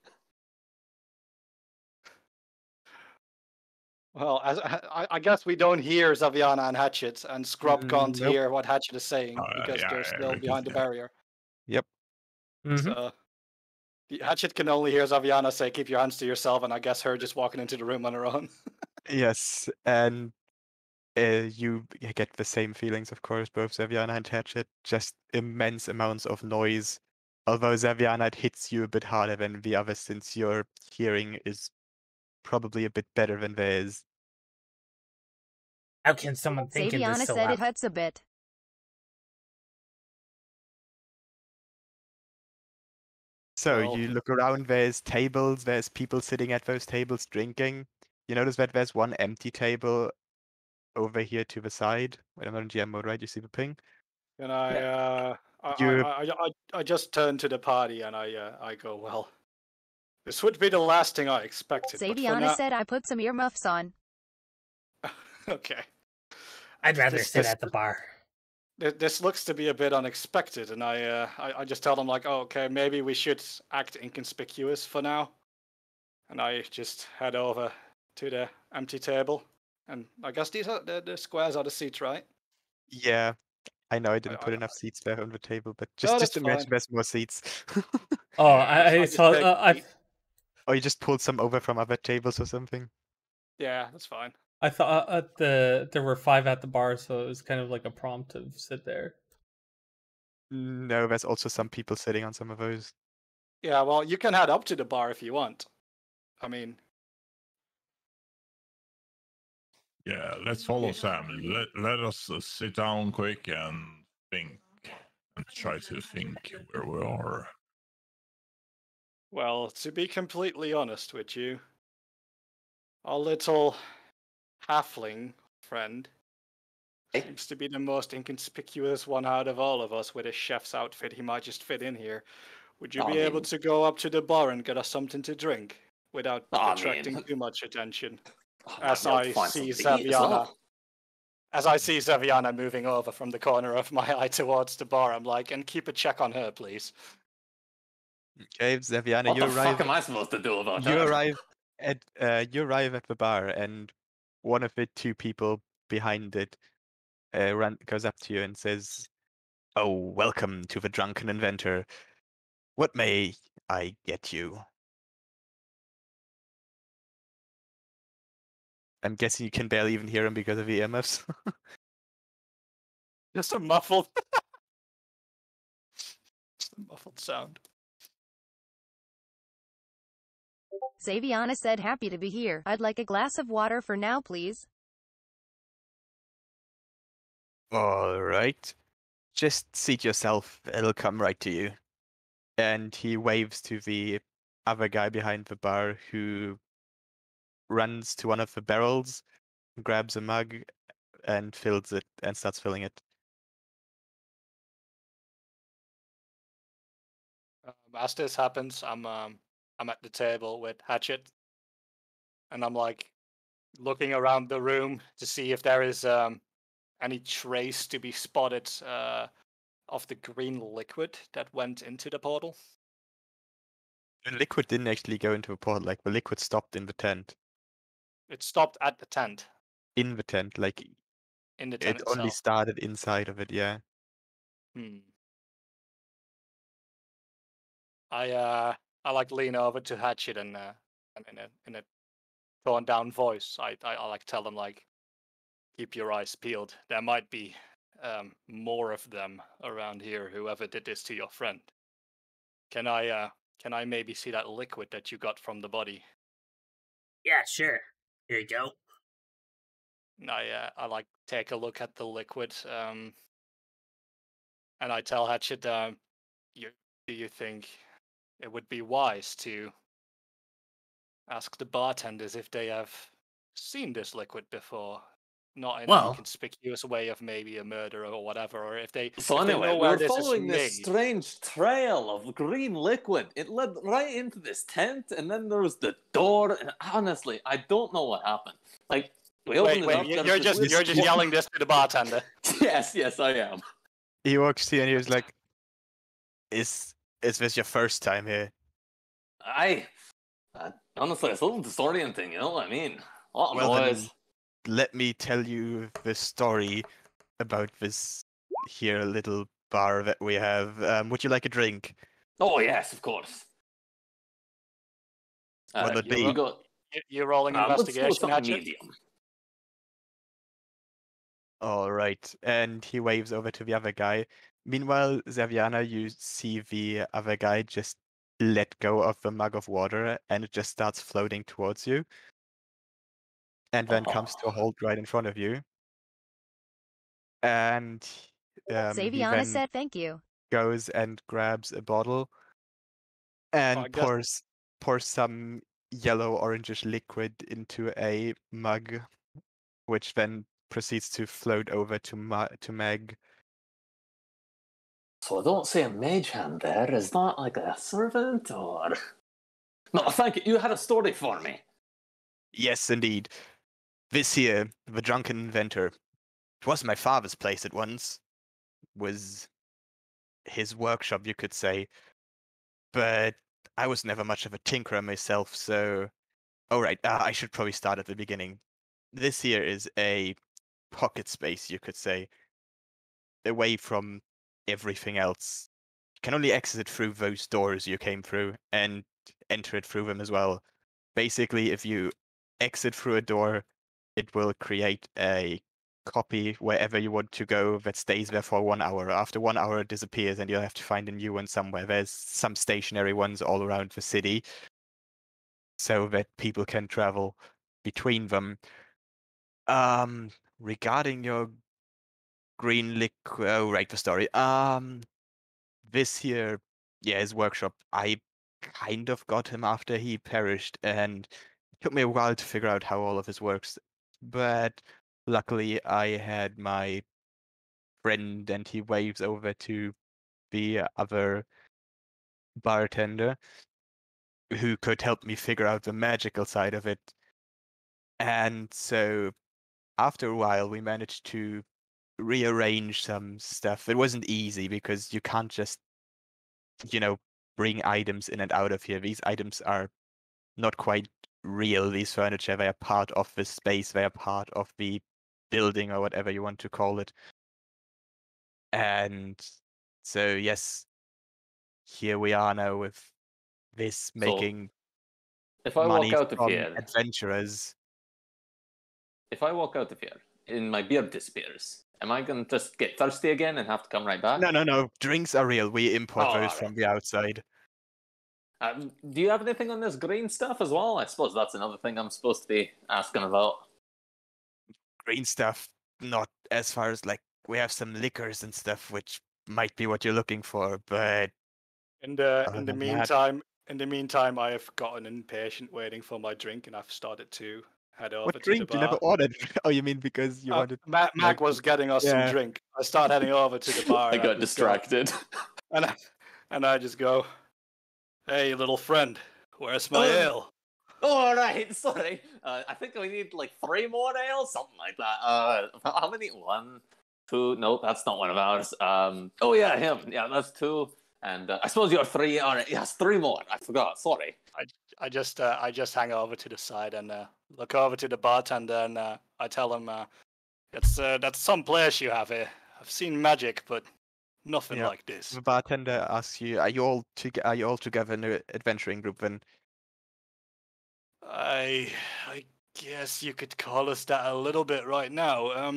Well, I guess we don't hear Zaviana and Hatchet, and Scrub can't Nope. hear what Hatchet is saying because Yeah, they're still because behind the barrier. Yep. Mhm. So Hatchet can only hear Zaviana say, "Keep your hands to yourself," and I guess her just walking into the room on her own. Yes, and you get the same feelings, of course, both Zaviana and Hatchet. Just immense amounts of noise. Although Zaviana hits you a bit harder than the others, since your hearing is probably a bit better than theirs. How can someone think in Saviana this so said, loud? "It hurts a bit." So Well- you look around, there's tables, there's people sitting at those tables drinking. You notice that there's one empty table over here to the side. When I'm on GM mode, right? You see the ping? And I just turn to the party and I go, well, this would be the last thing I expected. But for Saviana now... said, "I put some earmuffs on." Okay. I'd rather This- sit this- at the bar. This looks to be a bit unexpected, and I just tell them like, oh, okay, maybe we should act inconspicuous for now, and I just head over to the empty table, and I guess these are the squares are the seats, right? Yeah, I know I didn't put I- enough seats there on the table, but No, just that's imagine fine. there's more seats. Oh, I just saw. take I the- Or you just pulled some over from other tables or something. Yeah, that's fine. I thought there were 5 at the bar, so it was kind of like a prompt to sit there. No, there's also some people sitting on some of those. Yeah, well, you can head up to the bar if you want. I mean, Yeah, let's follow Yeah. Sam. Let us sit down quick and think, and try to think where we are. well, to be completely honest with you, our little halfling friend Eh? seems to be the most inconspicuous one out of all of us with his chef's outfit. He might just fit in here. Would you Oh, be I able mean- to go up to the bar and get us something to drink without Oh, I attracting mean- too much attention? Oh, As might be able to I find see something to eat as Zaviana. well. As I see Zaviana moving over from the corner of my eye towards the bar, I'm like, and keep a check on her, please. Okay, Zaviana, What you the fuck arrive. am I supposed to do about You that? arrive at the bar, and one of the 2 people behind it goes up to you and says, "Oh, welcome to the Drunken Inventor. What may I get you?" I'm guessing you can barely even hear him because of the earmuffs. Just a muffled, just a muffled sound. Saviana said, "Happy to be here. I'd like a glass of water for now, please." All right. Just seat yourself. It'll come right to you. And he waves to the other guy behind the bar who runs to one of the barrels, grabs a mug, and fills it and starts filling it. As this happens, I'm at the table with Hatchet, and I'm like looking around the room to see if there is any trace to be spotted of the green liquid that went into the portal. The liquid didn't actually go into the portal, like the liquid stopped in the tent. It stopped at the tent. In the tent, like In the tent it only itself. started inside of it, yeah. I like lean over to Hatchet and in a toned down voice, I like tell them like, keep your eyes peeled. There might be more of them around here. Whoever did this to your friend. Can I maybe see that liquid that you got from the body? Yeah, sure. Here you go. And I like take a look at the liquid. And I tell Hatchet, do you think it would be wise to ask the bartenders if they have seen this liquid before? Not in an Well- inconspicuous way of maybe a murder or whatever, or if they So if they anyway, know we where were this is following this made. strange trail of green liquid. It led right into this tent, and then there was the door. And honestly, I don't know what happened. Like, We opened Wait, it up. wait! got You're a just prescription. yelling this to the bartender. Yes, I am. He walks to you and he was like, "Is this your first time here?" Honestly, it's a little disorienting. You know what I mean? A lot of Well, then, noise. let me tell you the story about this here little bar that we have. Would you like a drink? Oh yes, of course. What'll it You be? got You're rolling let's go with investigation, something Hatchet. medium. All right. And he waves over to the other guy. Meanwhile, Zaviana, you see the other guy just let go of the mug of water and it just starts floating towards you. And then comes to a Oh. halt right in front of you. And he Saviana then said thank you. goes and grabs a bottle I and guess pours some yellow orangish liquid into a mug, which then proceeds to float over to Meg. So I don't see a mage hand there. Is that like a servant or? No, thank you. You had a story for me. Yes, indeed. This here, the drunken inventor. It was my father's place at once. Was his workshop, you could say. But I was never much of a tinkerer myself, so. All right, I should probably start at the beginning. This here is a pocket space, you could say, away from everything else. You can only exit through those doors you came through and enter it through them as well. Basically, if you exit through a door, it will create a copy wherever you want to go that stays there for 1 hour. After 1 hour, it disappears and you'll have to find a new one somewhere. There's some stationary ones all around the city so that people can travel between them. Regarding your green liquid, oh, right, the story. This here, yeah, his workshop. I kind of got him after he perished, and it took me a while to figure out how all of this works. But luckily, I had my friend, and he waves over to the other bartender who could help me figure out the magical side of it. And so, after a while, we managed to rearrange some stuff. It wasn't easy because you can't just, bring items in and out of here. These items are not quite real, these furniture. They are part of the space, they are part of the building or whatever you want to call it. And so, yes, here we are now with this making If I money walk out of from here, adventurers. if I walk out of here and my beard disappears, am I gonna just get thirsty again and have to come right back? No. Drinks are real. We import Oh, those alright. from the outside. Do you have anything on this green stuff as well? I suppose that's another thing I'm supposed to be asking about. Green stuff, not as far as we have some liquors and stuff, which might be what you're looking for, but in other the than that- meantime, I have gotten impatient waiting for my drink, and I've started to head over What to the drink? You never bar. ordered. Oh, you mean because you wanted? Mac was getting us some yeah. drink. I start heading over to the bar. I and got just go- distracted. and I just go, "Hey, little friend, where's my ale?" Oh, all right, sorry. I think we need like 3 more ales, something like that. How many? 1, 2. No, that's not one of ours. Oh yeah, him. Yeah, that's 2. And I suppose you're 3. All right, yes, 3 more. I forgot. Sorry. I just hang over to the side and look over to the bartender and I tell him, "That's some place you have here. I've seen magic, but nothing Yeah. like this." The bartender asks you, "Are you all together in an adventuring group?" Then I guess you could call us that a little bit right now.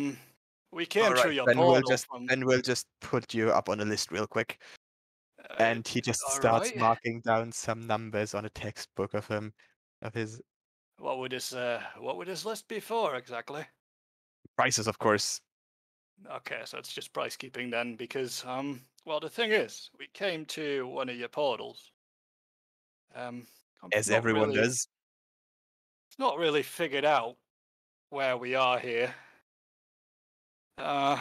We came Alright, through your then portal from. we'll just put you up on a list real quick. And he just starts alright. marking down some numbers on a textbook of his What would this list be for exactly? prices, of course. Okay, so it's just price keeping then, because well, the thing is, we came to one of your portals. I'm As not everyone really- does. It's not really figured out where we are here. Can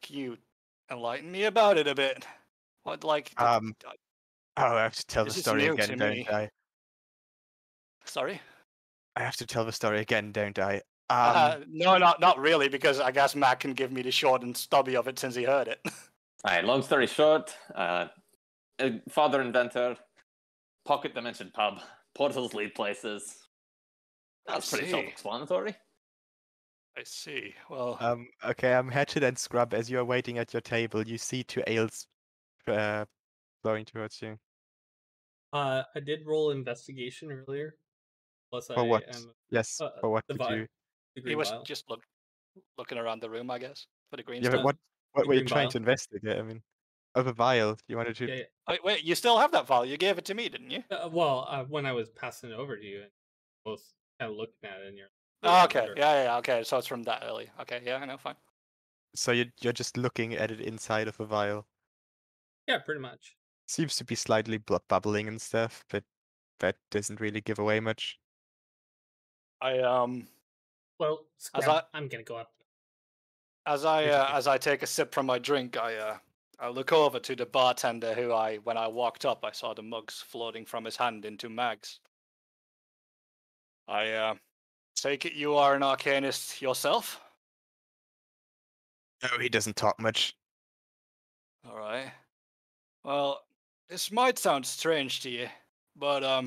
you enlighten me about it a bit? What Oh, I have to tell the This is story new again, to don't me. I? Sorry? I have to tell the story again, don't I? No, not really, because I guess Matt can give me the short and stubby of it since he heard it. Alright, long story short, father inventor, pocket dimension pub, portals lead places. That's pretty see. self-explanatory. I see. Well, Okay, Hatchet and Scrub, as you are waiting at your table, you see two ales flowing towards you. I did roll investigation earlier. Plus, For what? am Yes, for what the did vial, you? the he green was vial. just looking around the room, I guess, for the green Yeah, but stuff. what the were you green trying vial. to investigate? I mean, the vial. You wanted to? Yeah. Wait, you still have that vial? You gave it to me, didn't you? When I was passing it over to you, and both kind of looking at it, and you're. Oh, okay. Sure. Yeah, okay. So it's from that early. Okay, yeah, I know, fine. So you're just looking at it inside of a vial. Yeah, pretty much. Seems to be slightly bubbling and stuff, but that doesn't really give away much. Well, Scrub, I'm gonna go up. As I take a sip from my drink, I look over to the bartender who when I walked up, I saw the mugs floating from his hand into mags. I take it you are an arcanist yourself? No, he doesn't talk much. All right. Well, this might sound strange to you, but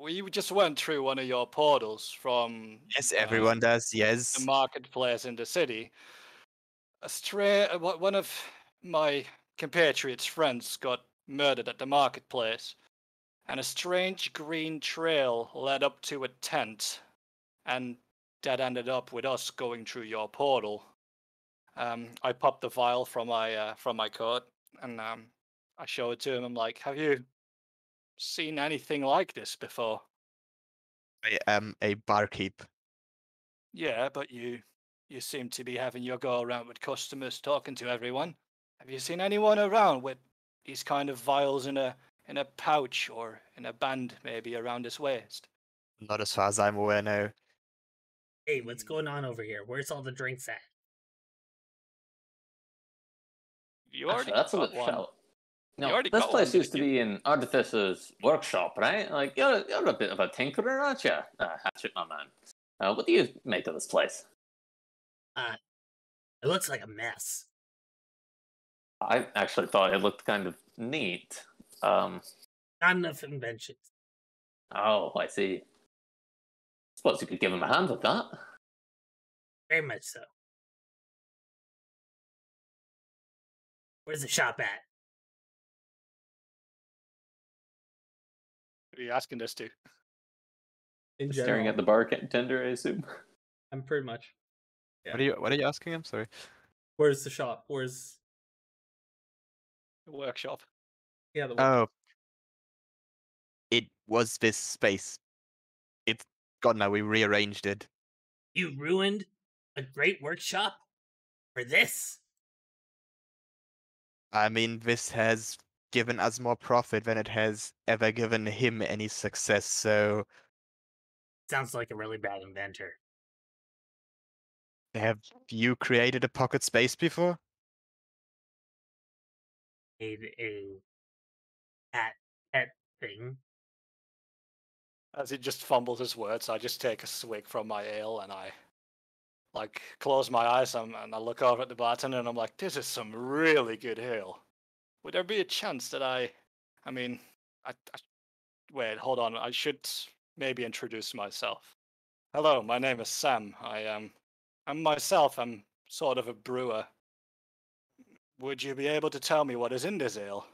we just went through one of your portals from Yes, everyone does. the Yes. marketplace in the city. One of my compatriots' friends got murdered at the marketplace, and a strange green trail led up to a tent, and that ended up with us going through your portal. I popped the vial from my coat, and I show it to him. I'm like, "Have you seen anything like this before?" I am a barkeep. Yeah, but you seem to be having your go around with customers, talking to everyone. Have you seen anyone around with these kind of vials in a pouch or in a band maybe around his waist? Not as far as I'm aware, no. Hey, what's going on over here? Where's all the drinks at? You already Actually, that's a got good one. shout. You No, already this got place one, used to didn't you? be an artificer's workshop, right? Like, you're a bit of a tinkerer, aren't you, Hatchet, my man? What do you make of this place? It looks like a mess. I actually thought it looked kind of neat. Not enough inventions. Oh, I see. Suppose you could give him a hand with that. Very much so. Where's the shop at? Who are you asking this to? In Staring general, at the bartender, I assume. I'm pretty much. What are you asking him? Sorry. Where's the shop? Where's The workshop. the one? Oh. It was this space. It's gone now. We rearranged it. You ruined a great workshop for this? I mean, this has given us more profit than it has ever given him any success, so Sounds like a really bad inventor. have you created a pocket space before? Made a pet thing. As he just fumbles his words, I just take a swig from my ale and I close my eyes and I look over at the bartender and I'm like, this is some really good ale. Would there be a chance that I wait, hold on. I should maybe introduce myself. Hello, my name is Sam. I'm myself. I'm sort of a brewer. Would you be able to tell me what is in this ale?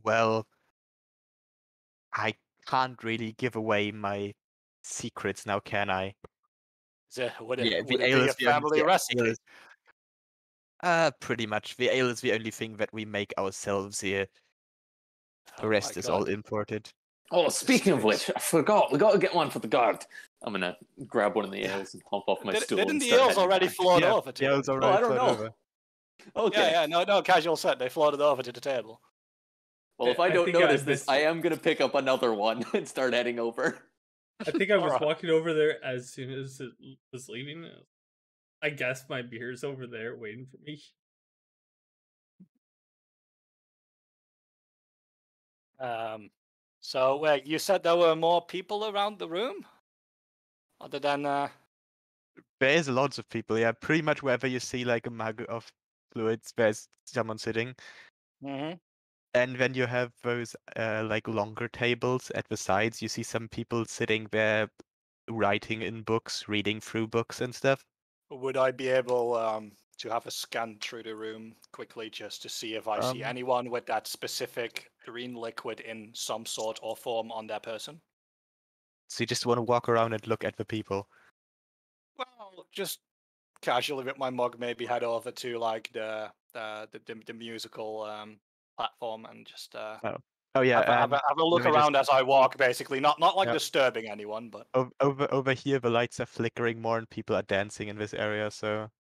Well, I can't really give away my secrets now, can I? Would Yeah, it the be ale a is the only family ale recipe? is pretty much. The ale is the only thing that we make ourselves here. The Oh rest my is God. all imported. Oh, This is speaking of strange. which, I forgot. We got to get one for the guard. I'm gonna grab one of the ales and hop off my stool. Didn't and the start ales heading already back. float Yeah, over to the ale's him? already I don't flowed know. over. Okay. Yeah, no, casual set. They floated over to the table. Well, if I I don't think I notice this, missed I it. am gonna pick up another one and start heading over. I think I was Alright. walking over there as soon as it was leaving. I guess my beer's over there waiting for me. So wait, you said there were more people around the room, other than There's lots of people, yeah. Pretty much wherever you see like a mug of fluids, there's someone sitting. Mm-hmm. And when you have those like longer tables at the sides, you see some people sitting there writing in books, reading through books and stuff. Would I be able to have a scan through the room quickly just to see if I see anyone with that specific green liquid in some sort or form on their person? So you just want to walk around and look at the people. Well, just casually with my mug, maybe head over to like the musical platform and just Oh yeah, have a look let me around just as I walk. Basically, not like Yeah. disturbing anyone, but over here the lights are flickering more and people are dancing in this area, so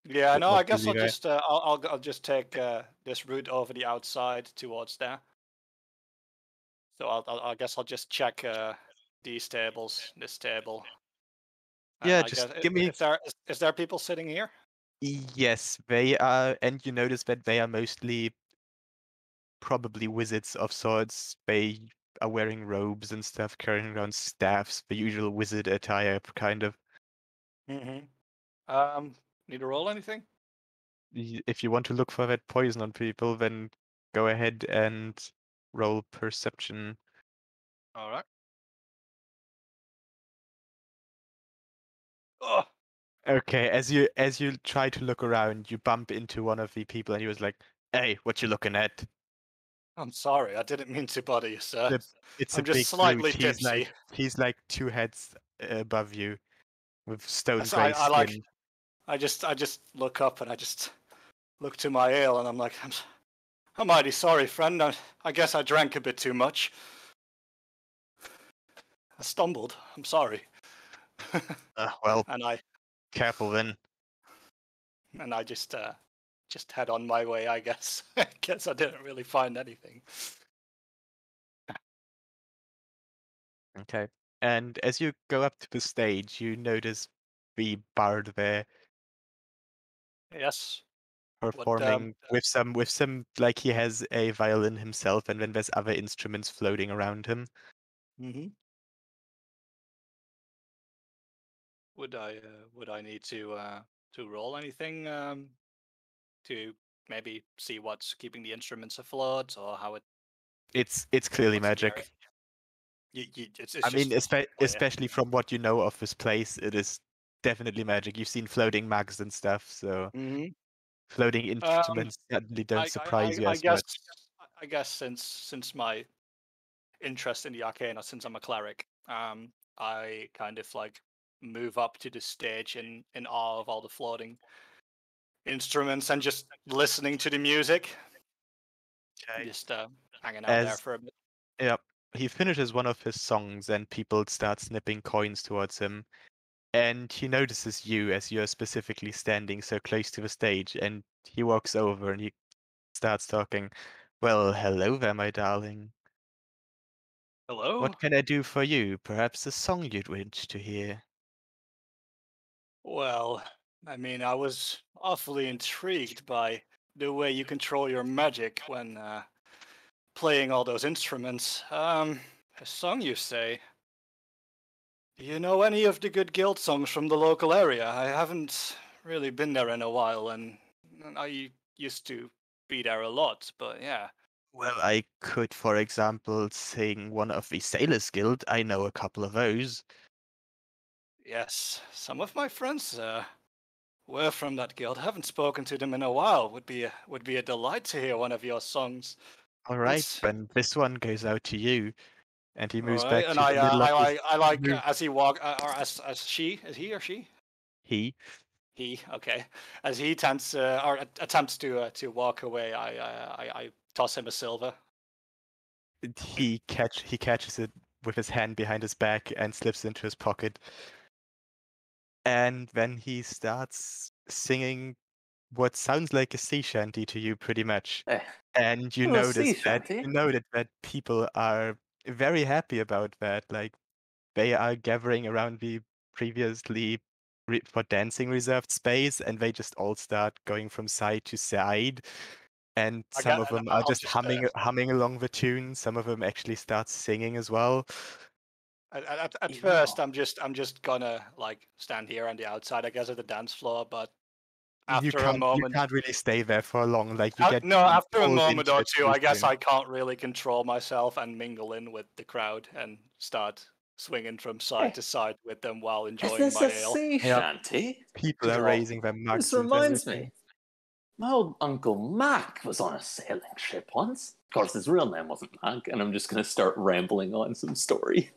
yeah. bit No, more I guess busy I'll there. just I'll just take this route over the outside towards there. So I guess I'll just check these tables, this table. And Yeah, I just guess give me. is there people sitting here? Yes, they are, and you notice that they are mostly probably wizards of sorts. They are wearing robes and stuff, carrying around staffs, the usual wizard attire, kind of. Mm-hmm. Need to roll anything? If you want to look for that poison on people, then go ahead and roll perception. All right. Oh, Okay, as you try to look around, you bump into one of the people, and he was like, "Hey, what you looking at?" I'm sorry, I didn't mean to bother you, sir. It's I'm a just big brute. slightly tipsy. He's like 2 heads above you, with stone So gray I like skin. I just look up and I just look to my ale and I'm like, I'm mighty sorry, friend. I guess I drank a bit too much. I stumbled. I'm sorry. Well, and I careful then. just head on my way, I guess. I guess I didn't really find anything. Okay. And as you go up to the stage, you notice the bard there Yes. performing with some like he has a violin himself, and then there's other instruments floating around him. Mm-hmm. Would I need to roll anything to maybe see what's keeping the instruments afloat or how it It's clearly what's the area? magic. It's I mean, just play it. especially from what you know of this place, it is definitely magic. You've seen floating mugs and stuff, so Mm-hmm. floating instruments certainly don't surprise you as much. I guess since my interest in the arcana, since I'm a cleric, I kind of like move up to the stage in awe of all the floating instruments and just listening to the music. Okay. Just hanging out there As for a bit. Yep, he finishes one of his songs, and people start snipping coins towards him. And he notices you as you're specifically standing so close to the stage, and he walks over and he starts talking. Well, hello there, my darling. Hello? What can I do for you? Perhaps a song you'd wish to hear? Well, I mean, I was awfully intrigued by the way you control your magic when playing all those instruments. A song, you say? Do you know any of the good guild songs from the local area? I haven't really been there in a while, and I used to be there a lot, but yeah. Well, I could, for example, sing one of the Sailors Guild. I know a couple of those. Yes, some of my friends were from that guild. Haven't spoken to them in a while. Would be a delight to hear one of your songs. All right, Once. then this one goes out to you. And he All moves right, back and to the middle of his I like move. as he walk or as she is he or she he okay as he tends or attempts to walk away. I toss him a silver. He catches it with his hand behind his back and slips into his pocket. And then he starts singing what sounds like a sea shanty to you, pretty much. Eh, And you little sea notice that shanty. people are very happy about that. Like they are gathering around the previously for dancing reserved space, and they just all start going from side to side and I some got- of them I'll are just just, humming along the tune. Some of them actually start singing as well. At You first, know. I'm just gonna like stand here on the outside, I guess, of the dance floor. But You after a moment, can't really stay there for long. Like you get no, after a pulled moment into or it two, too I guess soon. I can't really control myself and mingle in with the crowd and start swinging from side to side with them while Is enjoying this my a ale. sea Yep. shanty? People are No. raising their This mugs and reminds everything. me. My old Uncle Mac was on a sailing ship once. Of course, his real name wasn't Mac, and I'm just going to start rambling on some story.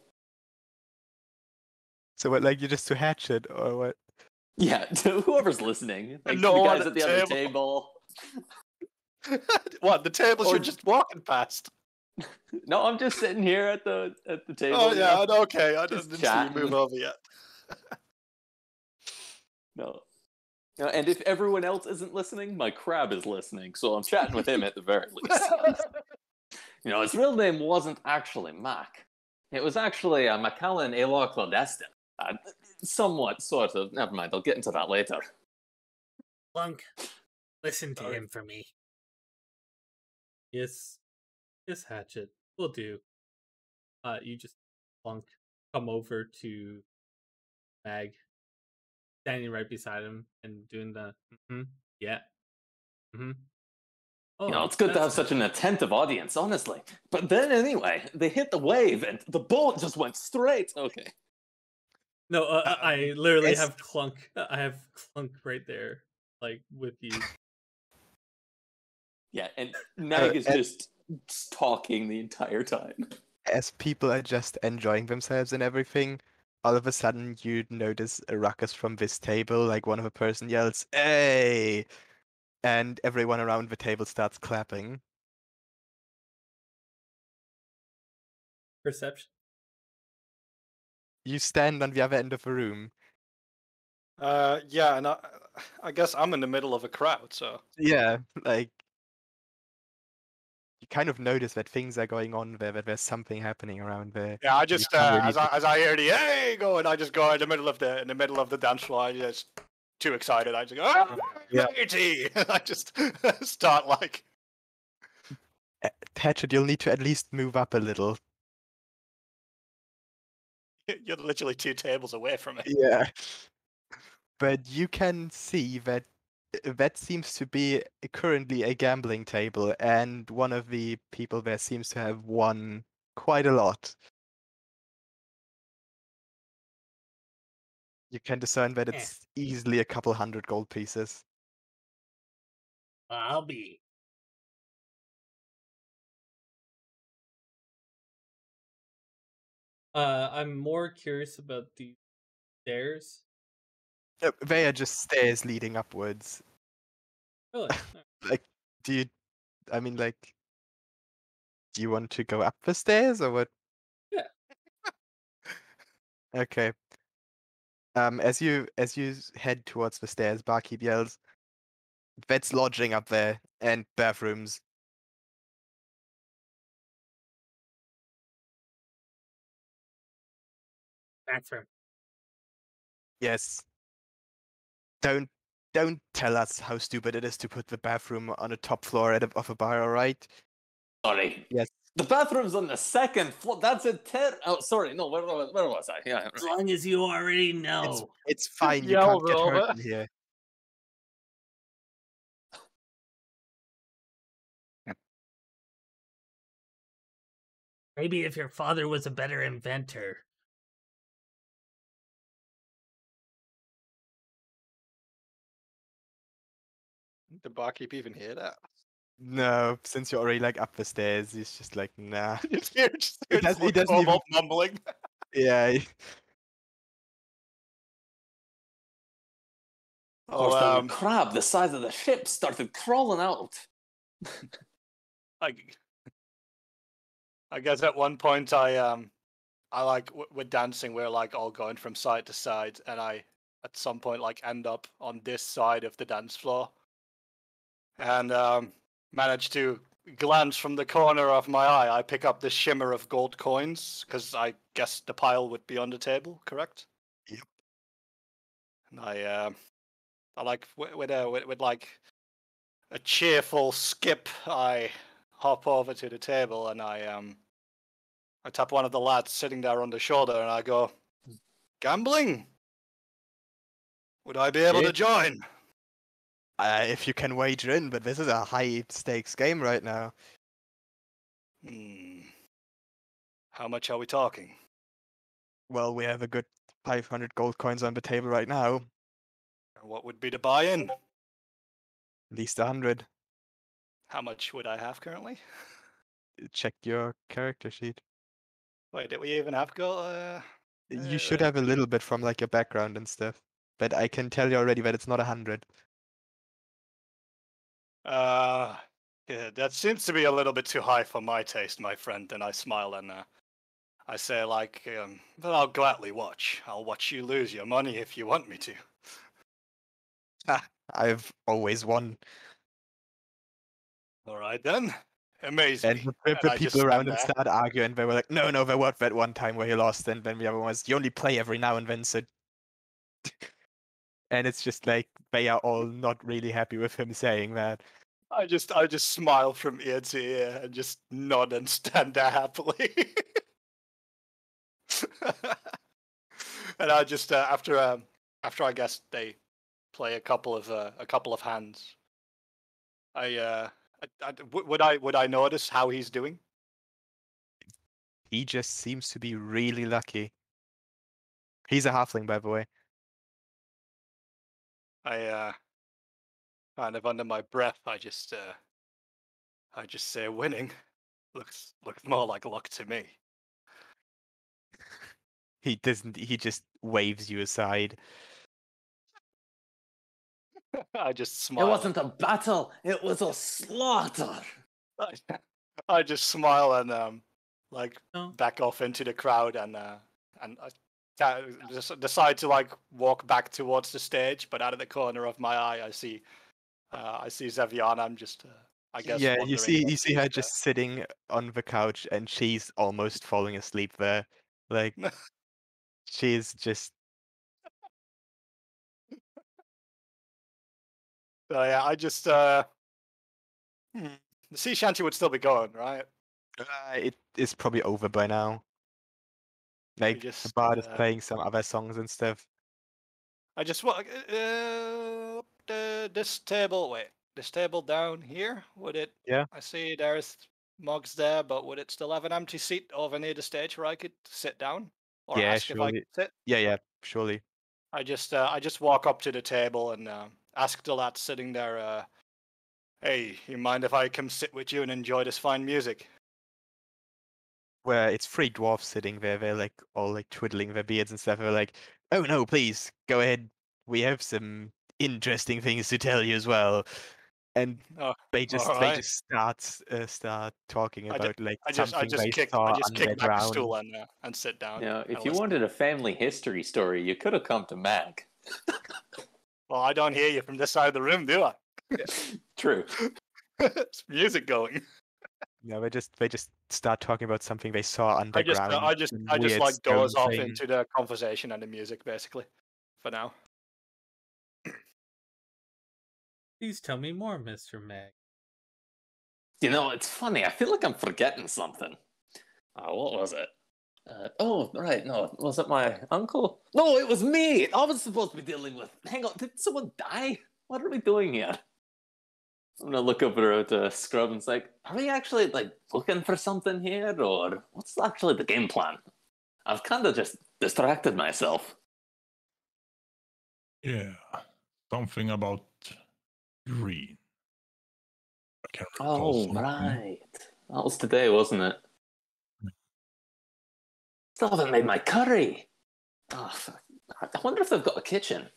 So what, like, you're just too hatchet or what? Yeah, to whoever's listening, like No the one guys at at the the other table. table. What, the tables Or- you're just walking past? No, I'm just sitting here at the table. Oh you yeah, know, okay. I just didn't see you move chatting. over yet. No. And if everyone else isn't listening, my crab is listening, so I'm chatting with him at the very least. His real name wasn't actually Mac. It was actually Macallan Elor Clandestine. Somewhat, sort of. Never mind, I'll get into that later. Clunk, listen to Sorry. him for me. Yes, Hatchet. Will do. You just Plunk come over to Mag, standing right beside him and doing the yeah. Oh, It's good to have that's such an attentive audience, honestly. But then anyway, they hit the wave and the boat just went straight. Okay. no. I literally yes. have Clunk. I have Clunk right there, like with you. Yeah, and Nag is and- just talking the entire time. As people are just enjoying themselves and everything, all of a sudden you notice a ruckus from this table. Like one of a person yells, "Hey!" and everyone around the table starts clapping. Perception. You stand on the other end of the room. Yeah, and I guess I'm in the middle of a crowd, so Yeah, like you kind of notice that things are going on there, that there's something happening around there. yeah. I You just can't really as I hear the hey going, I just go in the middle of the dance floor. I just too excited. I just go, ah, Yeah. matey! I just start like. Hatchet, you'll need to at least move up a little. You're literally 2 tables away from me. Yeah. But you can see that that seems to be currently a gambling table, and one of the people there seems to have won quite a lot. You can discern that it's easily a couple hundred gold pieces. I'll be. I'm more curious about the stairs. They are just stairs leading upwards. Really? Like, I mean, like, do you want to go up the stairs or what? Yeah. Okay. As you head towards the stairs, barkeep yells, "That's lodging up there and bathrooms." Bathroom. Yes. Don't tell us how stupid it is to put the bathroom on a top floor of a bar, alright? Sorry. Yes. The bathroom's on the second floor. That's a Oh, sorry. No, where was I? Yeah. As long as you already It's know. it's fine, you Yells can't get hurt over. in here. Maybe if your father was a better inventor. Did the barkeep even hear that? No, since you're already like up the stairs, he's just like, nah. Just hear He doesn't even- mumbling. Yeah. Of course, Oh, the crab the size of the ship started crawling out. I guess at one point I like with dancing we're like all going from side to side, and I at some point like end up on this side of the dance floor, and manage to glance from the corner of my eye. I pick up this shimmer of gold coins because I guess the pile would be on the table, correct? Yep. And I like with like a cheerful skip, I hop over to the table and I tap one of the lads sitting there on the shoulder and I go, "Gambling? Would I be able to join?" If you can wager in, but this is a high stakes game right now. How much are we talking? Well, we have a good 500 gold coins on the table right now. What would be the buy-in? At least 100. How much would I have currently? Check your character sheet. Wait, did we even have gold? You should have a little bit from like your background and stuff. But I can tell you already that it's not 100. Yeah, that seems to be a little bit too high for my taste, my friend. And I smile and I say, like, well, I'll gladly watch. I'll watch you lose your money if you want me to. I've always won. All right then. Amaze And me. the I just people around stand and there. start arguing. They were like, no, there was that one time where he lost. And then the other one was, you only play every now and then, so... And it's just like, they are all not really happy with him saying that. I just smile from ear to ear and just nod and stand there happily. And I just after I guess they play a couple of hands. Would I notice how he's doing? He just seems to be really lucky. He's a halfling, by the way. I kind of under my breath, I just say winning looks more like luck to me. He doesn't. He just waves you aside. I just smile. It wasn't a battle, it was a slaughter. I just smile and like No. back off into the crowd and I just decide to like walk back towards the stage, but out of the corner of my eye, I see Zeviana. I'm just I guess. Yeah, you wondering what see her she's, just sitting on the couch, and she's almost falling asleep there. Like she's just. So yeah, I just the sea shanty would still be going, right? It is probably over by now. Like the just, bard is playing some other songs and stuff. I just want this table. Wait, this table down here. Would it? Yeah. I see there's mugs there, but would it still have an empty seat over near the stage where I could sit down or Yeah, ask if I surely. could sit? Yeah, surely. I just walk up to the table and ask the lad sitting there. Hey, you mind if I come sit with you and enjoy this fine music? Where it's three dwarfs sitting there, they're like all like twiddling their beards and stuff. They're like, "Oh no, please go ahead. We have some interesting things to tell you as well." And they just start talking about like something they saw kick back the underground. stool and sit down. Yeah, if you wanted a family history story, you could have come to Mag. Well, I don't hear you from this side of the room, do I? True. It's music going. No, they just start talking about something they saw underground. I just weird like doze stone off thing. into the conversation and the music, basically, for now. Please tell me more, Mr. Mag. You know, it's funny. I feel like I'm forgetting something. What was it? Oh, right. No, was it my uncle? No, it was me. I was supposed to be dealing with. Hang on, did someone die? What are we doing here? I'm gonna look over at Scrub and it's like, are we actually like looking for something here, or what's actually the game plan? I've kind of just distracted myself. Yeah, something about green. I can't recall Oh, something. right. That was today, wasn't it? Still haven't made my curry. Oh, fuck. I wonder if they've got a kitchen.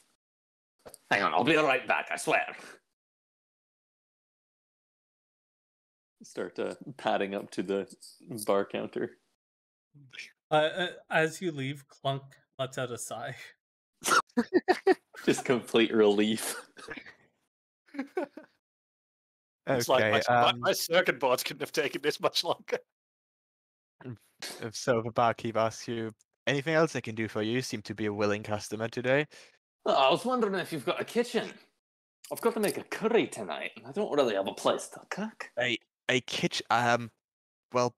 Hang on, I'll be right back, I swear. Start padding up to the bar counter. As you leave, Clunk lets out a sigh. Just complete relief. It's Okay. like my circuit boards couldn't have taken this much longer. So the barkeep asks you, anything else I can do for you? You seem to be a willing customer today. Oh, I was wondering if you've got a kitchen. I've got to make a curry tonight, and I don't really have a place to cook. A kitchen. Well,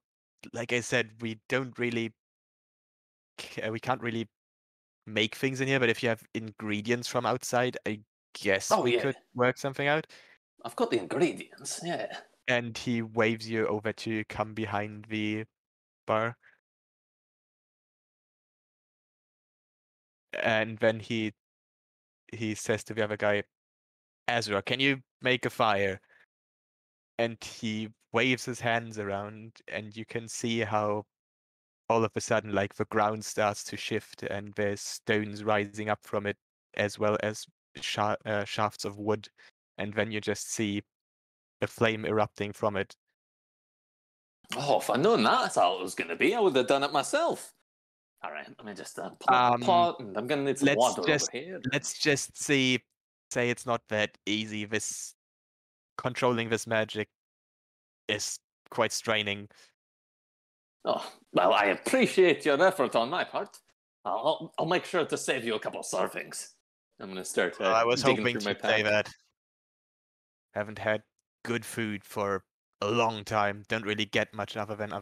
like I said, we don't really. We can't really make things in here, but if you have ingredients from outside, I guess Oh, we yeah. could work something out. I've got the ingredients, yeah. And he waves you over to come behind the bar. And then he says to the other guy, Ezra, can you make a fire? And he waves his hands around, and you can see how all of a sudden, like, the ground starts to shift, and there's stones rising up from it, as well as shafts of wood. And then you just see a flame erupting from it. Oh, if I'd known that's how it was going to be, I would have done it myself. All right, let me just pull up the pot, and I'm going to need some water over here. Let's just say it's not that easy. This controlling this magic is quite straining. Oh, well, I appreciate your effort on my part. I'll make sure to save you a couple of servings. I'm going to start I was digging hoping through my to say pack. that. Haven't had good food for a long time. Don't really get much other than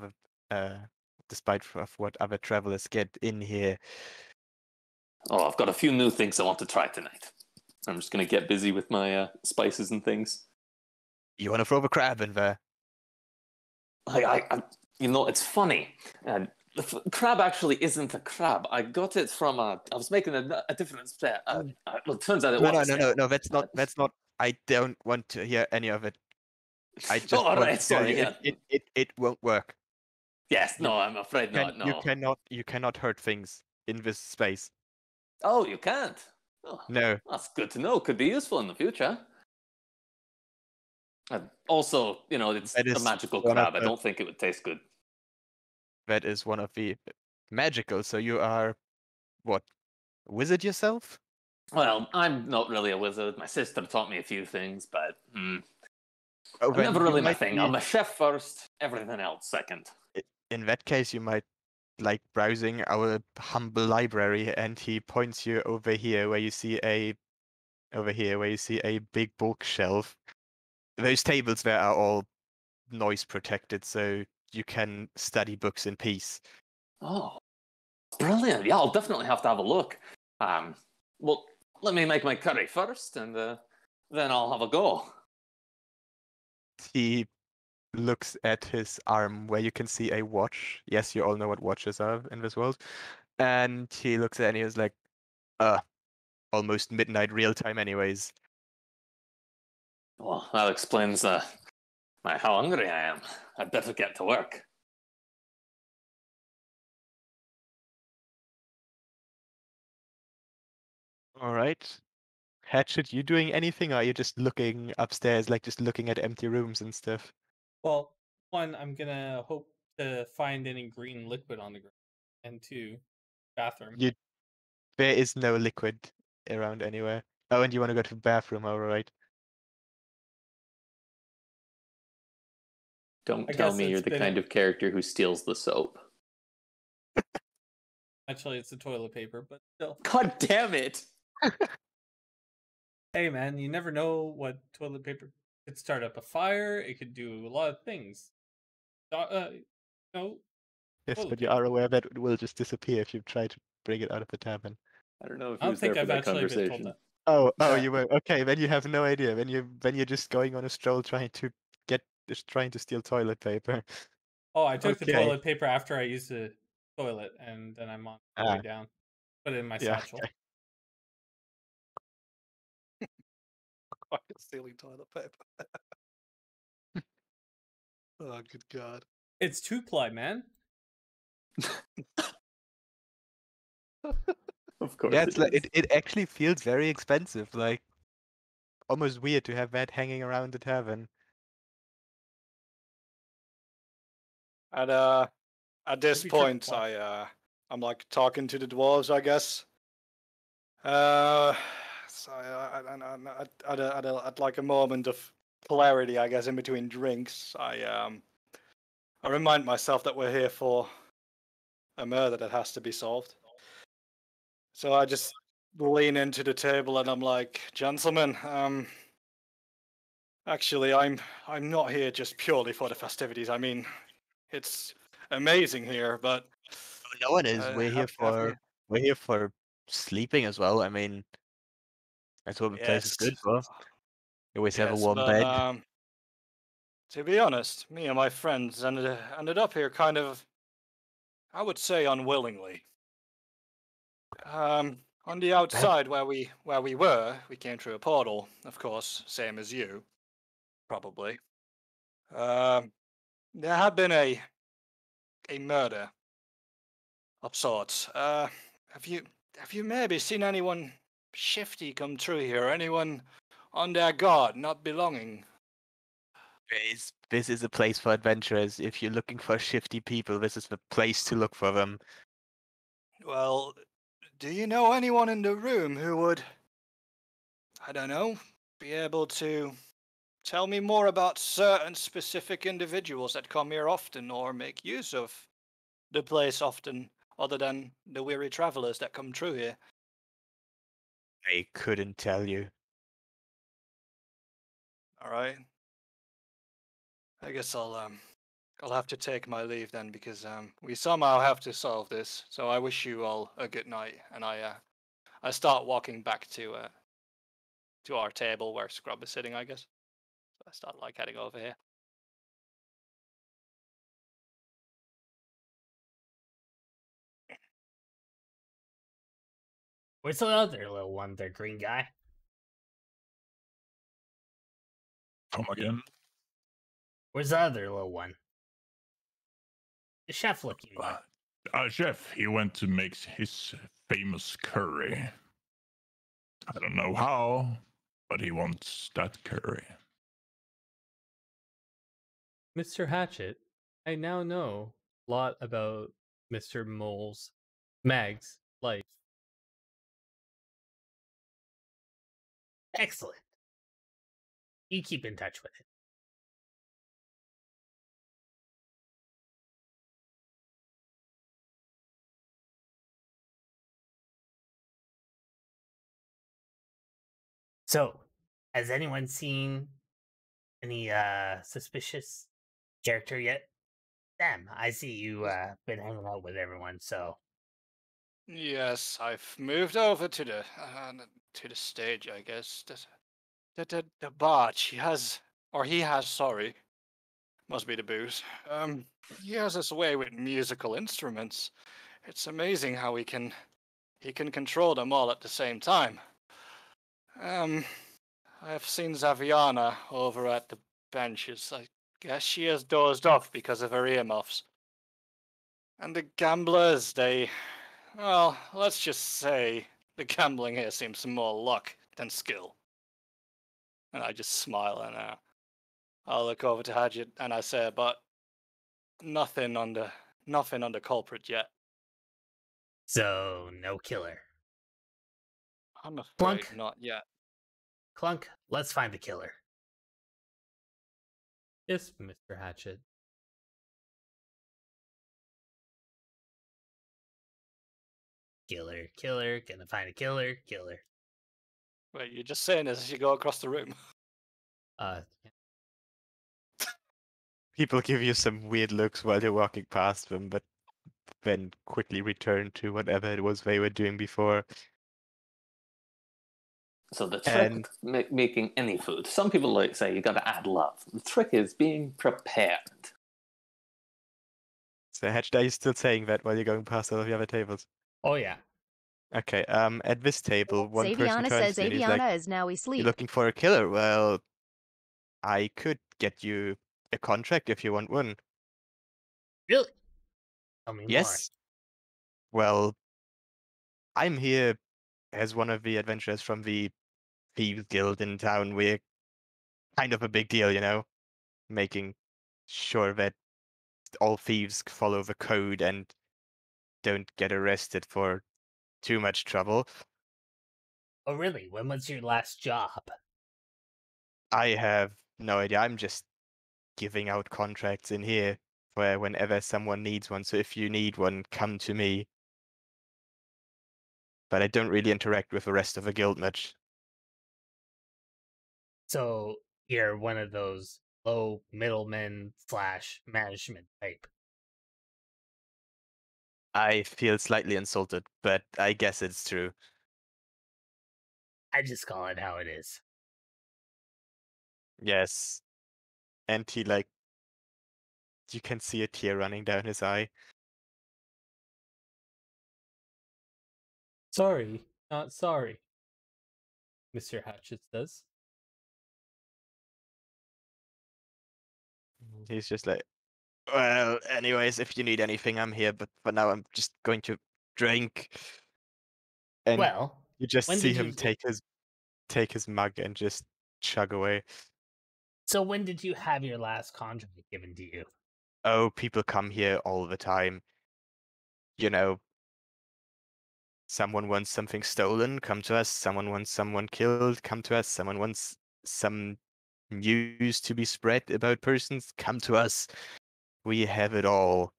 despite of what other travelers get in here. Oh, I've got a few new things I want to try tonight. I'm just going to get busy with my spices and things. You want to throw the crab in there? It's funny. The crab actually isn't a crab. I got it from I was making a different step. Well, it turns out it was. No. That's not. I don't want to hear any of it. I just all want right, to tell sorry. you, Yeah. it won't work. Yes. No, I'm afraid not. No. You cannot hurt things in this space. Oh, you can't. Oh, No. that's good to know. Could be useful in the future. And also, it's a magical crab. I don't think it would taste good. That is one of the magical. So you are what? Wizard yourself? Well, I'm not really a wizard. My sister taught me a few things, but Oh, I'm never really my thing. be... I'm a chef first, everything else second. In that case, you might like browsing our humble library, and he points you over here where you see a big bookshelf. Those tables there are all noise protected, so you can study books in peace. Oh, brilliant. Yeah, I'll definitely have to have a look. Well, let me make my curry first, and then I'll have a go. He looks at his arm where you can see a watch. Yes, you all know what watches are in this world. And he looks at it and he was like, almost midnight real time anyways. Well, that explains how hungry I am. I'd better get to work. All right. Hatchet, you doing anything, or are you just looking upstairs, like just looking at empty rooms and stuff? Well, one, I'm gonna hope to find any green liquid on the ground, and two, bathroom. There is no liquid around anywhere. Oh, and you want to go to the bathroom, all right? Don't I tell guess me you're it's the been kind of character who steals the soap. Actually, it's the toilet paper, but still. God damn it! Hey, man, you never know what toilet paper could start up a fire. It could do a lot of things. No. Yes, Toilet but you paper. are aware that it will just disappear if you try to bring it out of the tavern. I don't know if I he don't was there think for I've that actually been told conversation. that. Oh, you were okay. Then you have no idea. Then you're just going on a stroll trying to steal toilet paper. Oh, I took the Okay. toilet paper after I used the toilet, and then I'm on the way down. Put it in my satchel. Okay. I'm stealing toilet paper. Oh, good God. It's 2-ply, man. Of course, Yeah, it it's like is. it actually feels very expensive. Like almost weird to have that hanging around the tavern. And at this Maybe triple point, ply. I'm like talking to the dwarves, I guess. So at like a moment of clarity, I guess, in between drinks, I remind myself that we're here for a murder that has to be solved. So I just lean into the table and I'm like, gentlemen, Actually, I'm not here just purely for the festivities. I mean, it's amazing here, but No one is. have you? We're here for sleeping as well. I mean, that's what the place is Yes, good for. You always have a yes, warm but bed. to be honest, me and my friends ended up here kind of, I would say, unwillingly. On the outside where we were, we came through a portal, of course, same as you, probably. Um, there had been a murder of sorts. Have you maybe seen anyone shifty come through here? Anyone on their guard, not belonging? This is a place for adventurers. If you're looking for shifty people, this is the place to look for them. Well, do you know anyone in the room who would, I don't know, be able to tell me more about certain specific individuals that come here often or make use of the place often, other than the weary travelers that come through here? I couldn't tell you. All right. I guess I'll have to take my leave then, because we somehow have to solve this. So I wish you all a good night, and I start walking back to our table where Scrub is sitting, I guess. So I start like heading over here. Where's the other little one, the green guy? Come again? Where's the other little one? The chef looking one. Chef, he went to make his famous curry. I don't know how, but he wants that curry. Mr. Hatchet, I now know a lot about Mr. Mag's life. Excellent. You keep in touch with it. So, has anyone seen any suspicious character yet? Sam, I see you been hanging out with everyone, so Yes, I've moved over to the stage, I guess. The bard, he has, sorry, must be the booze. He has this way with musical instruments. It's amazing how he can control them all at the same time. I've seen Zaviana over at the benches. I guess she has dozed off because of her earmuffs. And the gamblers, well, let's just say the gambling here seems more luck than skill. And I just smile, and I'll look over to Hadget and I say, but nothing on the culprit yet. so no killer. I'm afraid Plunk. not yet. Clunk, let's find the killer. Yes, Mr. Hatchet. Killer, gonna find a killer. Wait, you're just saying this as you go across the room. Yeah. People give you some weird looks while you're walking past them, but then quickly return to whatever it was they were doing before. So the trick And with making any food, some people like say you got to add love. The trick is being prepared. so Hatched, are you still saying that while you're going past all of the other tables? Oh yeah. Okay, at this table, one person Saviana turns says to you and he's like, Aviana is now "You're asleep. looking for a killer? Well, I could get you a contract if you want one." Really? Tell me more. Yes. Well, I'm here as one of the adventurers from the Thieves Guild in town. We're kind of a big deal, you know, making sure that all thieves follow the code and don't get arrested for too much trouble. Oh, really? When was your last job? I have no idea. I'm just giving out contracts in here where whenever someone needs one. So if you need one, come to me. But I don't really interact with the rest of the guild much. So You're one of those low middlemen / management type. I feel slightly insulted, but I guess it's true. I just call it how it is. Yes. And he, like, you can see a tear running down his eye. Sorry, not sorry, Mr. Hatchet says. He's just like, well, anyways, if you need anything, I'm here, but for now, I'm just going to drink. And Well, you just when see did him you take his mug and just chug away. So when did you have your last contract given to you? Oh, people come here all the time. You know, someone wants something stolen, come to us. Someone wants someone killed, come to us. Someone wants some news to be spread about persons, come to us. We have it all.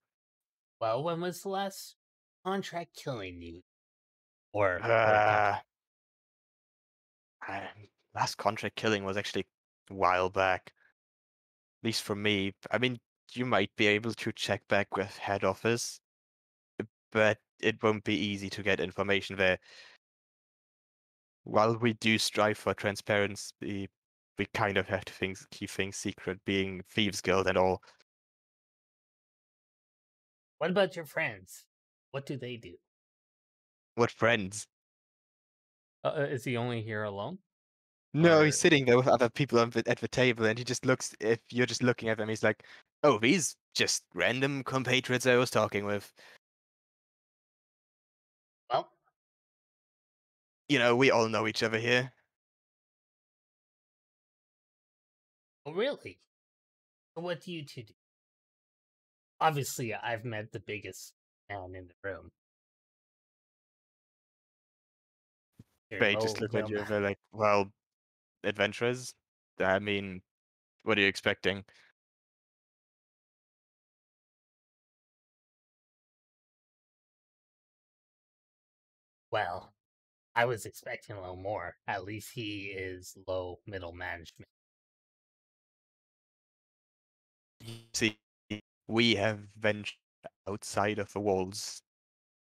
Well, when was the last contract killing you? Or Uh, last contract killing was actually a while back. At least for me. I mean, you might be able to check back with head office, but it won't be easy to get information there. While we do strive for transparency, we kind of have to keep things secret, being Thieves Guild and all. what about your friends? What do they do? What friends? Is he only here alone? No, he's Or- sitting there with other people at the table, and he just looks. If you're just looking at them, he's like, "Oh, these just random compatriots I was talking with. Well, You know, we all know each other here." oh, really? So what do you two do? Obviously, I've met the biggest man in the room. You're They just low look at middle you. They're like, "Well, adventurers. I mean, what are you expecting?" Well, I was expecting a little more. At least he is low middle management. See, we have ventured outside of the walls.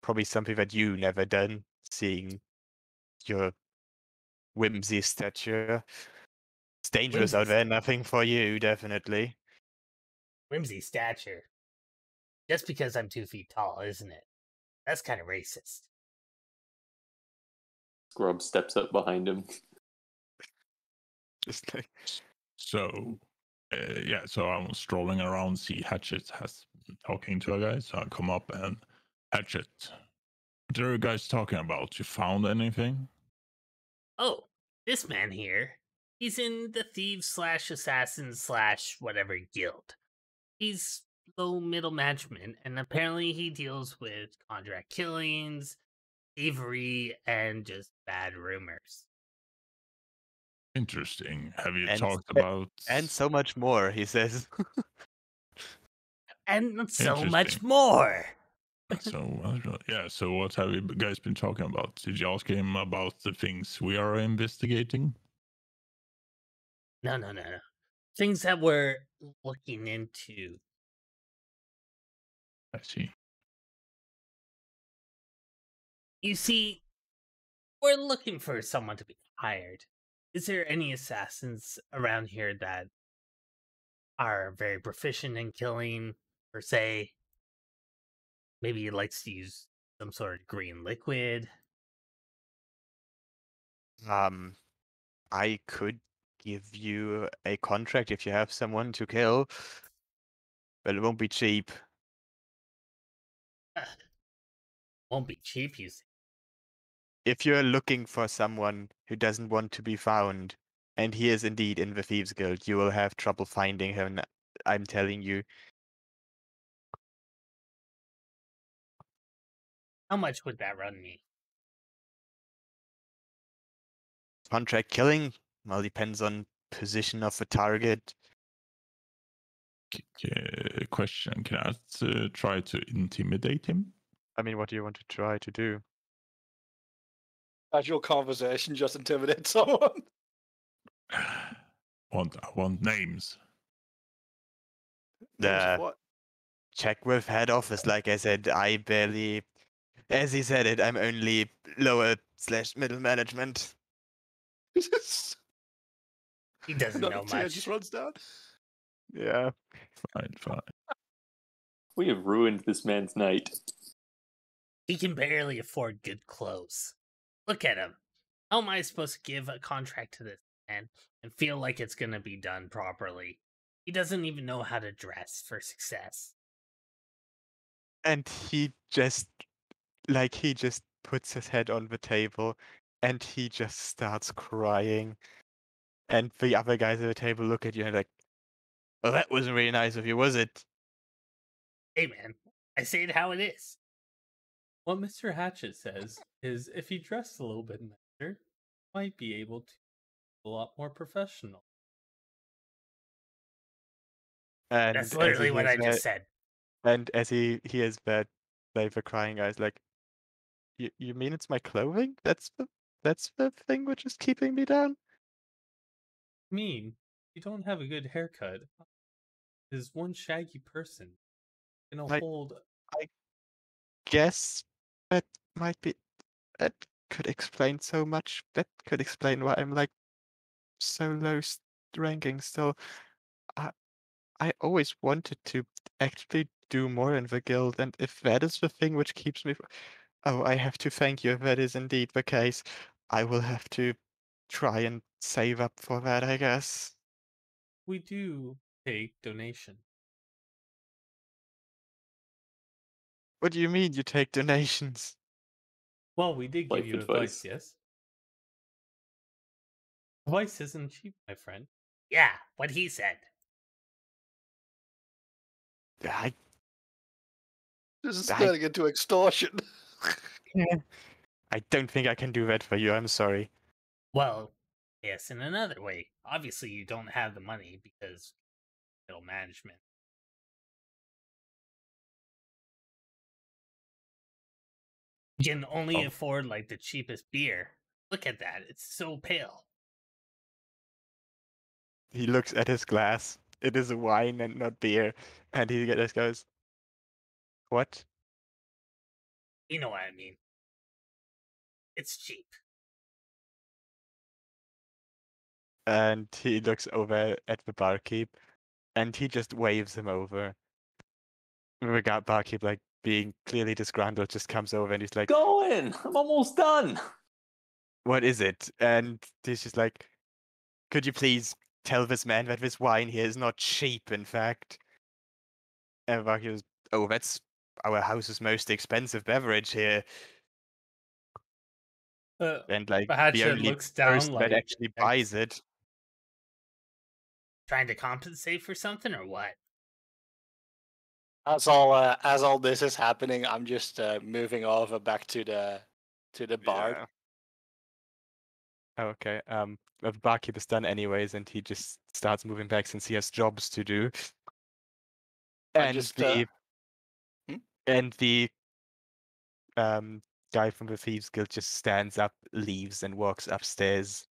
Probably something that you never done, seeing your whimsy stature. It's dangerous out Whimsy, there, nothing for you, definitely. whimsy stature. Just because I'm 2 feet tall, isn't it? That's kind of racist. Scrub steps up behind him. Just like, So, yeah, so I'm strolling around, see Hatchet has been talking to a guy, so I come up and, Hatchet, what are you guys talking about? You found anything? Oh, this man here. He's in the thieves / assassins / whatever guild. He's low middle management, and apparently he deals with contract killings, thievery, and just bad rumors. Interesting. Have you and talked about... and so much more, he says. And so much Interesting. more. So, yeah, so what have you guys been talking about? Did you ask him about the things we are investigating? No. Things that we're looking into. I see. You see, we're looking for someone to be hired. Is there any assassins around here that are very proficient in killing, per se? Maybe he likes to use some sort of green liquid. I could give you a contract if you have someone to kill, but it won't be cheap. Won't be cheap, you see. If you're looking for someone who doesn't want to be found, and he is indeed in the Thieves Guild, you will have trouble finding him, I'm telling you. How much would that run me? Contract killing? Well, depends on position of the target. Question, can I try to intimidate him? I mean, what do you want to try to do? Casual conversation just intimidate someone. I want names. Names of The what? check with head office, like I said, I barely, as he said it, I'm only lower/middle management. He doesn't Another know tear just much. runs down. Yeah. Fine. We have ruined this man's night. He can barely afford good clothes. Look at him. How am I supposed to give a contract to this man and feel like it's going to be done properly? He doesn't even know how to dress for success. And he just puts his head on the table and he just starts crying. And the other guys at the table look at you and like, well, that wasn't really nice of you, was it? Hey, man, I say it how it is. What Mr. Hatchet says is if he dressed a little bit nicer, might be able to be a lot more professional. And That's as literally he what hears I that, just said. and as he hears that, like the crying guy's like, you mean it's my clothing? That's the thing which is keeping me down? I mean, you don't have a good haircut. Is one shaggy person gonna Like, hold? I guess that might be that could explain so much. That could explain why I'm like so ranking still. I always wanted to actually do more in the guild, and if that is the thing which keeps me, oh, I have to thank you if that is indeed the case. I will have to try and save up for that, I guess. We do take donation. What do you mean you take donations? Well, we did give Life you advice. advice, yes? Advice isn't cheap, my friend. Yeah, what he said. I, This is I, turning into extortion. I don't think I can do that for you. I'm sorry. Well, yes, in another way. Obviously, you don't have the money because middle management. You can only Oh. afford like the cheapest beer. Look at that; it's so pale. He looks at his glass. It is a wine and not beer, and he just goes, "What?" You know what I mean? It's cheap. And he looks over at the barkeep, and he just waves him over. The barkeep, like being clearly disgruntled, just comes over and he's like, Go in! I'm almost done! "What is it?" And he's just like, "Could you please tell this man that this wine here is not cheap, in fact?" And the barkeep goes, "Oh, that's our house's most expensive beverage here." And like the Hatchet only looks down person that like, actually buys it. Trying to compensate for something or what? As all this is happening, I'm just moving over back to the bar. Yeah. Oh, okay. The barkeep is done anyways, and he just starts moving back since he has jobs to do. I And just the hmm? and the um guy from the Thieves Guild just stands up, leaves, and walks upstairs.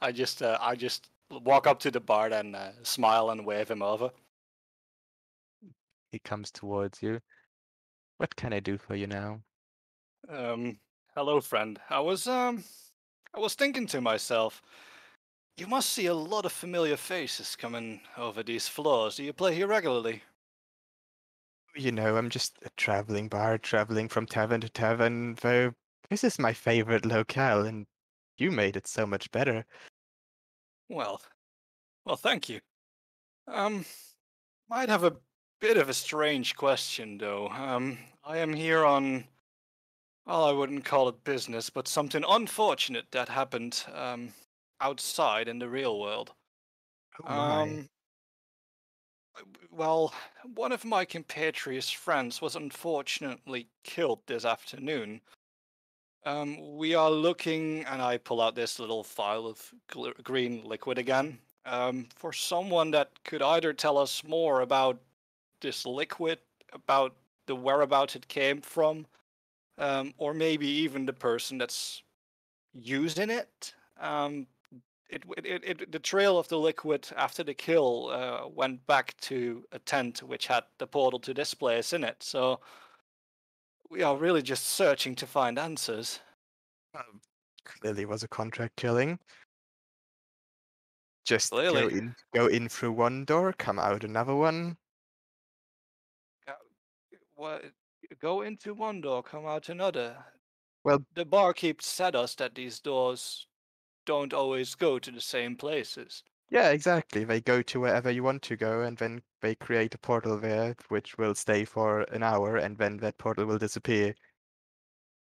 I just walk up to the bar and smile and wave him over. He comes towards you. What can I do for you now? Hello, friend. I was thinking to myself, you must see a lot of familiar faces coming over these floors. Do you play here regularly? You know, I'm just a traveling bard, traveling from tavern to tavern, though this is my favorite locale, and you made it so much better. Well, thank you. Um, might have a bit of a strange question though. I am here on, well, I wouldn't call it business, but something unfortunate that happened outside in the real world. Oh my. Um, well, one of my compatriots' friends was unfortunately killed this afternoon. We are looking, and I pull out this little vial of green liquid again, for someone that could either tell us more about this liquid, about the whereabouts it came from, or maybe even the person that's using it. the trail of the liquid after the kill went back to a tent which had the portal to this place in it. So we are really just searching to find answers. Clearly was a contract killing. Just Clearly. go in through one door, come out another one. What? Go into one door, come out another. Well, The barkeep said us that these doors don't always go to the same places. yeah, exactly. They go to wherever you want to go, and then they create a portal there, which will stay for an hour, and then that portal will disappear.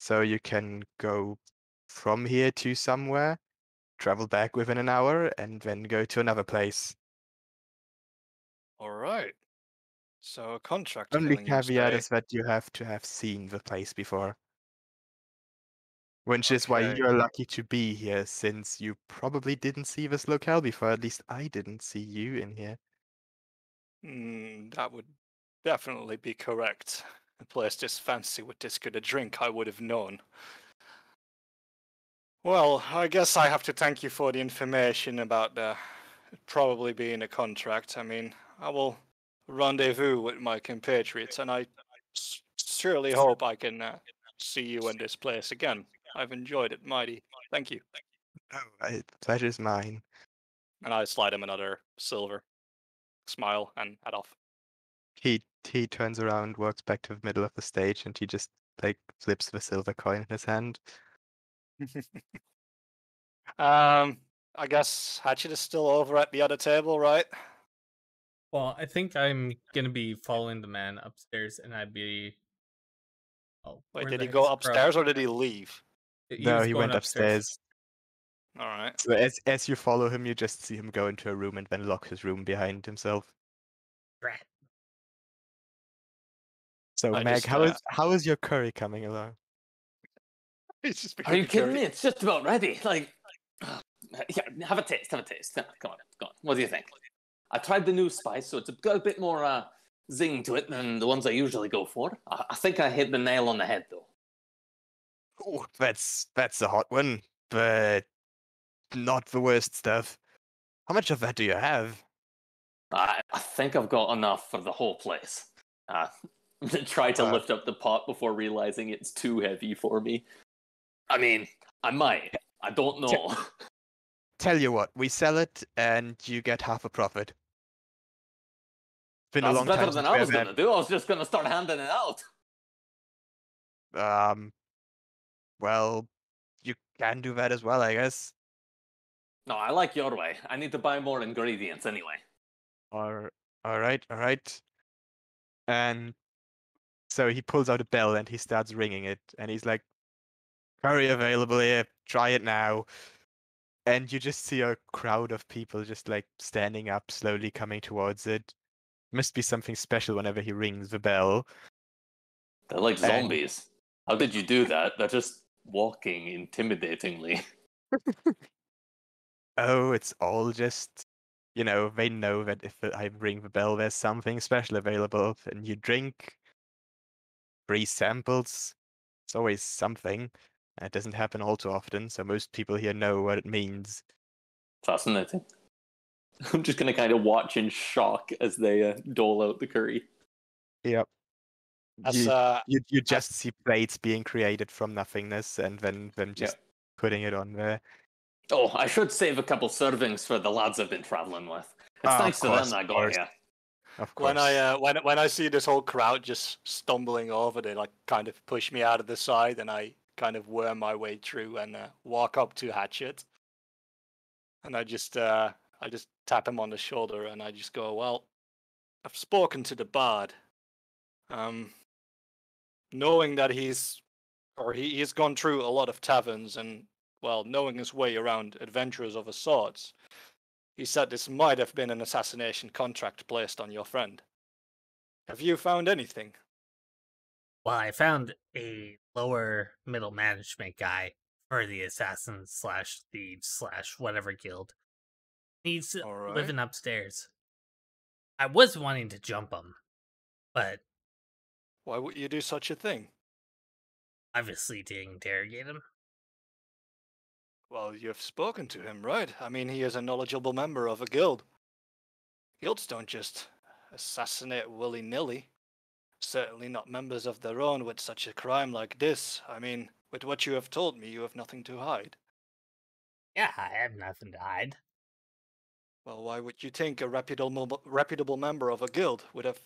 So you can go from here to somewhere, travel back within an hour, and then go to another place. All right. So a contract Only killing, you caveat say? is that you have to have seen the place before. Which is why Okay. you're lucky to be here, since you probably didn't see this locale before. At least I didn't see you in here. That would definitely be correct. A place this fancy with this good a drink, I would have known. Well, I guess I have to thank you for the information about it probably being a contract. I mean, I will rendezvous with my compatriots, and I surely hope I can see you in this place again. I've enjoyed it mighty. Thank you. Oh, pleasure's mine. And I slide him another silver, smile, and head off. He turns around, walks back to the middle of the stage, and he just like flips the silver coin in his hand. I guess Hatchet is still over at the other table, right? Well, I think I'm gonna be following the man upstairs, and I'd be. Oh, Wait, where did the he go heck's Crow? upstairs or did he leave? He No, was he going went upstairs. All right. So as you follow him, you just see him go into a room and then lock his room behind himself. Rat. So I Meg, just, how is your curry coming along? He's just Are you being kidding me? curious. It's just about ready. Like, yeah, have a taste. Have a taste. Come on. What do you think? I tried the new spice, so it's got a bit more zing to it than the ones I usually go for. I think I hit the nail on the head, though. Oh, that's a hot one, but not the worst stuff. How much of that do you have? I think I've got enough for the whole place. Try to lift up the pot before realizing it's too heavy for me. I mean, I might. I don't know. Tell you what, we sell it and you get half a profit. Been a That's long better time than since I we was have going to do. I was just going to start handing it out. Well, you can do that as well, I guess. No, I like your way. I need to buy more ingredients anyway. All right. And so he pulls out a bell and he starts ringing it, and he's like, "Curry available here. Try it now." And you just see a crowd of people just like standing up, slowly coming towards it. Must be something special whenever he rings the bell. They're like And zombies. How did you do that? They're just walking intimidatingly. oh, it's all just, they know that if I ring the bell, there's something special available, and you drink free samples. It's always something. It doesn't happen all too often, so most people here know what it means. Fascinating. I'm just going to kind of watch in shock as they dole out the curry. Yep. As, You just see plates being created from nothingness, and then them just putting it on there. Oh, I should save a couple servings for the lads I've been traveling with. It's thanks to them that I got here. Of course. When I see this whole crowd just stumbling over, they like kind of push me out of the side, and I kind of worm my way through and walk up to Hatchet, and I just tap him on the shoulder, and I just go, "Well, I've spoken to the bard, knowing that he's gone through a lot of taverns and, well, knowing his way around adventurers of a sorts. He said this might have been an assassination contract placed on your friend. Have you found anything?" Well, I found a lower middle management guy for the assassins slash thieves slash whatever guild. He's living upstairs. I was wanting to jump him, but why would you do such a thing? obviously to interrogate him. Well, you've spoken to him, right? I mean, he is a knowledgeable member of a guild. Guilds don't just assassinate willy-nilly. Certainly not members of their own with such a crime like this. I mean, with what you have told me, you have nothing to hide. Yeah, I have nothing to hide. Well, why would you think a reputable member of a guild would have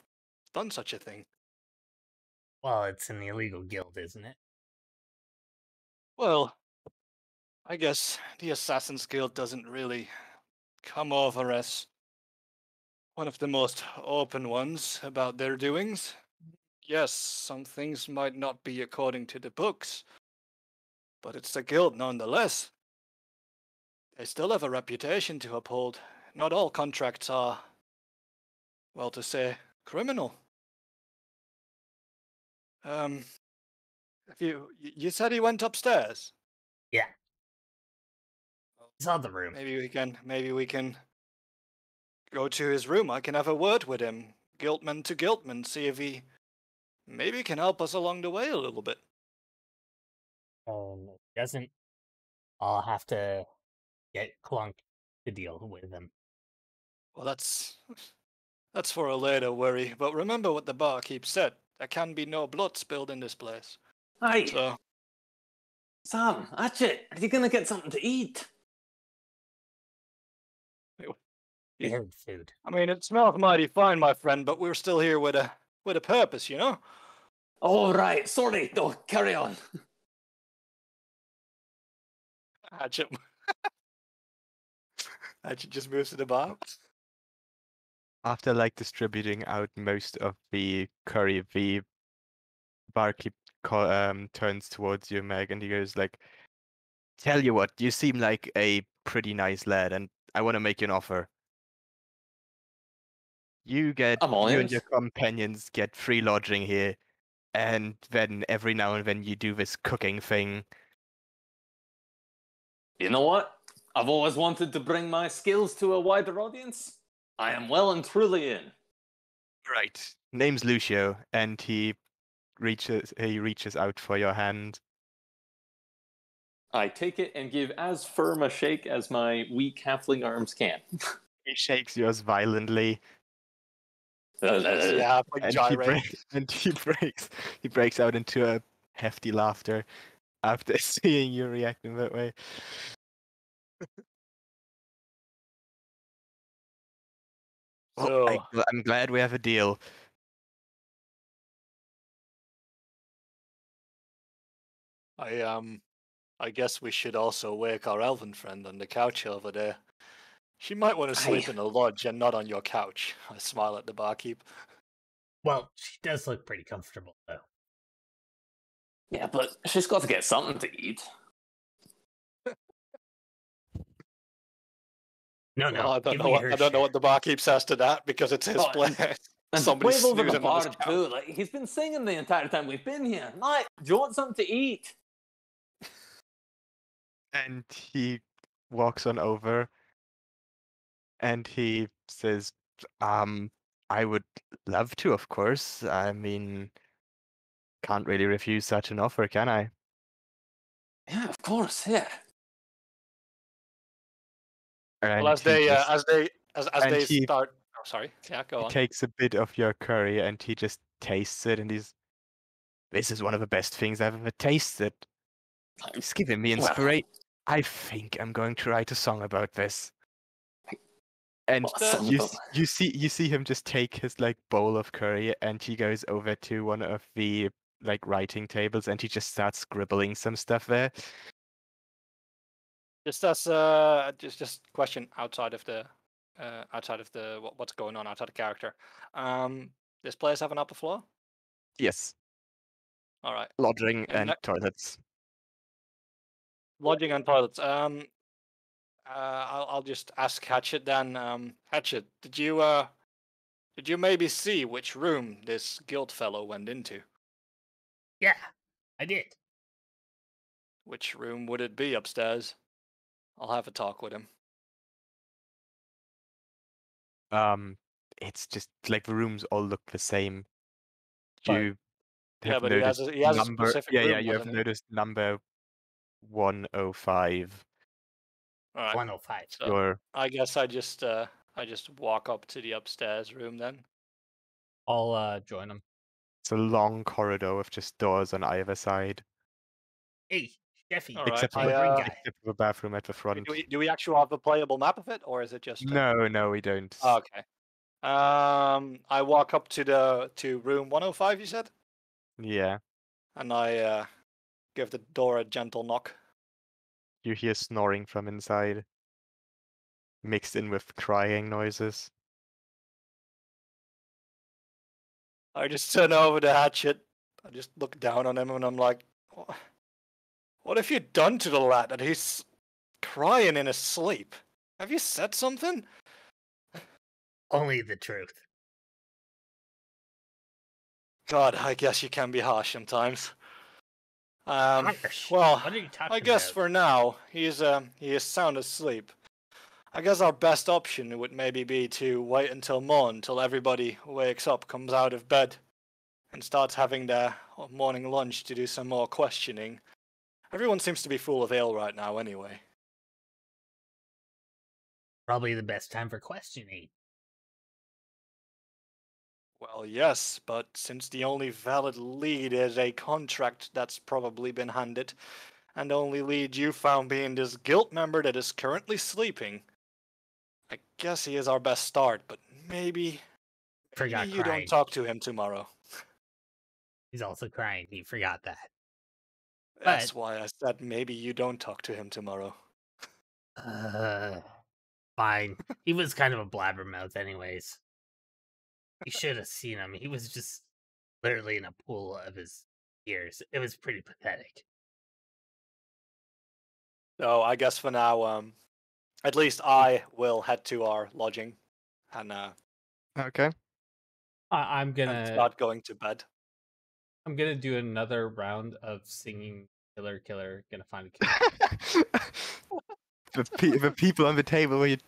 done such a thing? Well, it's an illegal guild, isn't it? Well, I guess the Assassin's Guild doesn't really come over as one of the most open ones about their doings. Yes, some things might not be according to the books, but it's a guild nonetheless. They still have a reputation to uphold. Not all contracts are, well to say, criminal. If you said he went upstairs? Yeah. It's on the room. Maybe we can go to his room. I can have a word with him, guiltman to guiltman, see if he maybe can help us along the way a little bit. Doesn't. I'll have to get Clunk to deal with him. Well, that's for a later worry. But remember what the barkeep said. There can be no blood spilled in this place. Aye, So, Sam, Hatchet, are you gonna get something to eat? Weird food. I mean, it smells mighty fine, my friend, but we're still here with a purpose, you know? Oh, right, sorry, no, carry on. Hatchet. Hatchet just moves to the bar. After like distributing out most of the curry, the barkeep turns towards you, Meg, and he goes like, "Tell you what, you seem like a pretty nice lad, and I want to make you an offer. I'm all You and ears. your companions get free lodging here, and then every now and then you do this cooking thing." You know what? I've always wanted to bring my skills to a wider audience. I am well and truly in. Right. Name's Lucio, and he reaches out for your hand. I take it and give as firm a shake as my weak halfling arms can. He shakes yours violently, Yeah, like and gyrate. he breaks out into a hefty laughter after seeing you reacting that way. So, I'm glad we have a deal. I guess we should also wake our elven friend on the couch over there. She might want to sleep in a lodge and not on your couch. I smile at the barkeep. Well, she does look pretty comfortable, though. Yeah, but she's got to get something to eat. No, Well, I don't give know me what her I don't know share. what the barkeep says to that because it's his Oh, place. And Somebody's wave over the snoozing on his bard couch. too. Like he's been singing the entire time we've been here. Mate, do you want something to eat? And he walks on over, and he says, I would love to, of course. I mean, can't really refuse such an offer, can I?" Yeah, of course. Yeah. And Well, as he they just as and they he start. Oh, sorry. Yeah, go he on. takes a bit of your curry and he just tastes it, and this is one of the best things I've ever tasted. It's giving me Well, inspiration. I think I'm going to write a song about this. And well, son you of a- you see him just take his like bowl of curry, and he goes over to one of the like writing tables, and he just starts scribbling some stuff there. Just as just question outside of the what's going on outside the character. This place have an upper floor? Yes, All right. lodging And and toilets. lodging and toilets. I'll just ask Hatchet then. Hatchet, did you maybe see which room this guild fellow went into? Yeah, I did. Which room would it be upstairs? I'll have a talk with him. It's just like the rooms all look the same. But- You Yeah, have but he has noticed a number. specific Yeah, room, you have doesn't he? noticed number 105. All right. 105. So Your I guess I just walk up to the upstairs room then. I'll join them. it's a long corridor with just doors on either side, Hey, Jeffy, All right. except I'm for a green guy. except for the bathroom at the front. Do we actually have a playable map of it, or is it just? No, we don't. Oh, okay. I walk up to room 105. You said, Yeah, and I give the door a gentle knock. you hear snoring from inside, mixed in with crying noises. I just turn over the hatchet. I just look down on him, and I'm like, "What have you done to the lad that he's crying in his sleep? Have you said something?" Only the truth. God, I guess you can be harsh sometimes. Harsh. Well, What are you talking I guess about? for now he is sound asleep. I guess our best option would maybe be to wait until morn, till everybody wakes up, comes out of bed, and starts having their morning lunch to do some more questioning. Everyone seems to be full of ale right now, anyway. Probably the best time for questioning. Well, yes, but since the only valid lead is a contract that's probably been handed, and the only lead you found being this guild member that is currently sleeping, I guess he is our best start, but maybe Forgot you crying. don't talk to him tomorrow. He's also crying. He forgot that. That's why I said maybe you don't talk to him tomorrow. Fine. He was kind of a blabbermouth, anyways. You should have seen him. He was just literally in a pool of his tears. It was pretty pathetic. So I guess for now, at least I will head to our lodging and Okay. I'm and gonna start going to bed. I'm gonna do another round of singing "Killer, Killer, Gonna Find a Killer." The people on the table where you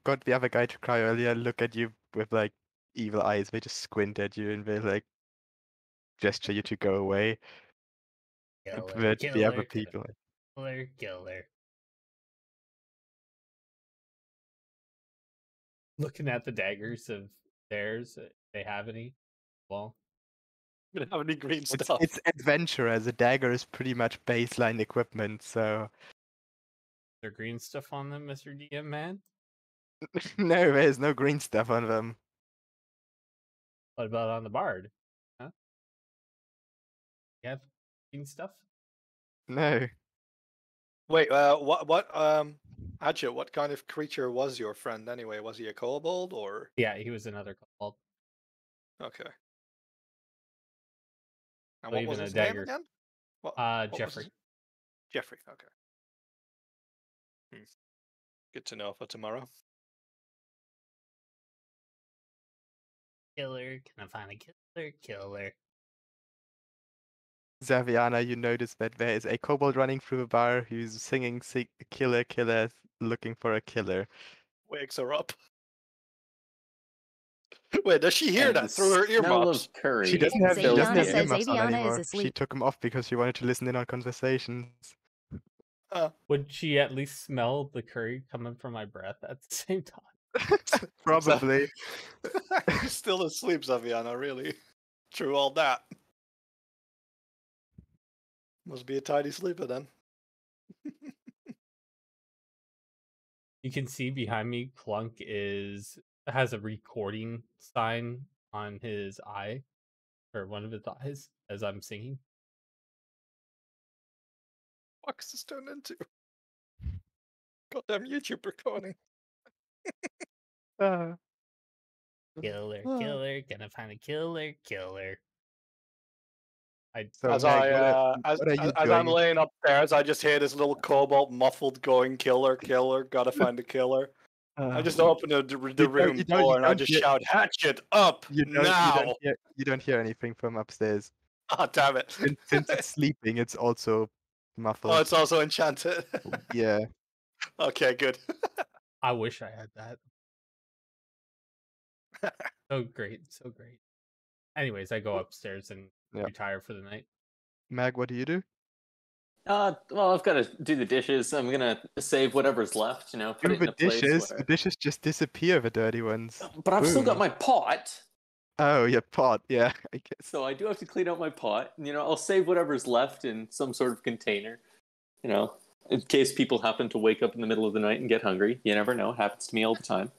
got the other guy to cry earlier look at you with like evil eyes. They just squint at you and they like gesture you to go away. Killer, But the killer, other people, killer, killer. Looking at the daggers of theirs, they have any? Well, We don't have any green it's stuff. it's adventurers. A dagger is pretty much baseline equipment. So their green stuff on them, Mr. DM man. no, there's no green stuff on them. What about on the bard? Huh? You have green stuff? No. Wait, Hatchet, what kind of creature was your friend anyway? Was he a kobold or? Yeah, he was another kobold. Okay. And Or what was even a his name dagger. again? What was Jeffrey. his- Jeffrey, okay. Good to know for tomorrow. Killer, can I find a killer? Killer. Zaviana, you notice that there is a kobold running through a bar who's singing "Killer, Killer," looking for a killer. Wakes her up. Wait, does she hear And that through her smell earmuffs? of curry. She doesn't have fills Zaviana the says earmuffs on Zaviana is anymore. She asleep. took them off because she wanted to listen in on conversations. Would she at least smell the curry coming from my breath at the same time? Probably. You're still asleep, Zaviana, really? Through all that. Must be a tidy sleeper then. You can see behind me, Clunk has a recording sign on his eye, or one of his eyes, as I'm singing. What's this turned into? Goddamn YouTube recording. Uh, Killer, Ah. killer, gonna find a killer, killer. so As Meg, as what are you as I'm doing? laying upstairs, I just hear this little cobalt muffled going, "Killer, killer, gotta find a killer." I just open the room door and I just shout, "Hatchet up now!" You don't hear anything from upstairs. Oh, damn it! Since it's sleeping, it's also muffled. Oh, it's also enchanted. Yeah. Okay, good. I wish I had that. So great, so great. Anyways, I go upstairs and Yeah. retire for the night. Mag, what do you do? Well, I've got to do the dishes. I'm gonna save whatever's left. You know, put Do it in the a place dishes. where. The dishes just disappear, the dirty ones. But I've still got Boom. my pot, Oh, your pot. Yeah, I guess. so I do have to clean out my pot. And, you know, I'll save whatever's left in some sort of container. You know, in case people happen to wake up in the middle of the night and get hungry. You never know. It happens to me all the time.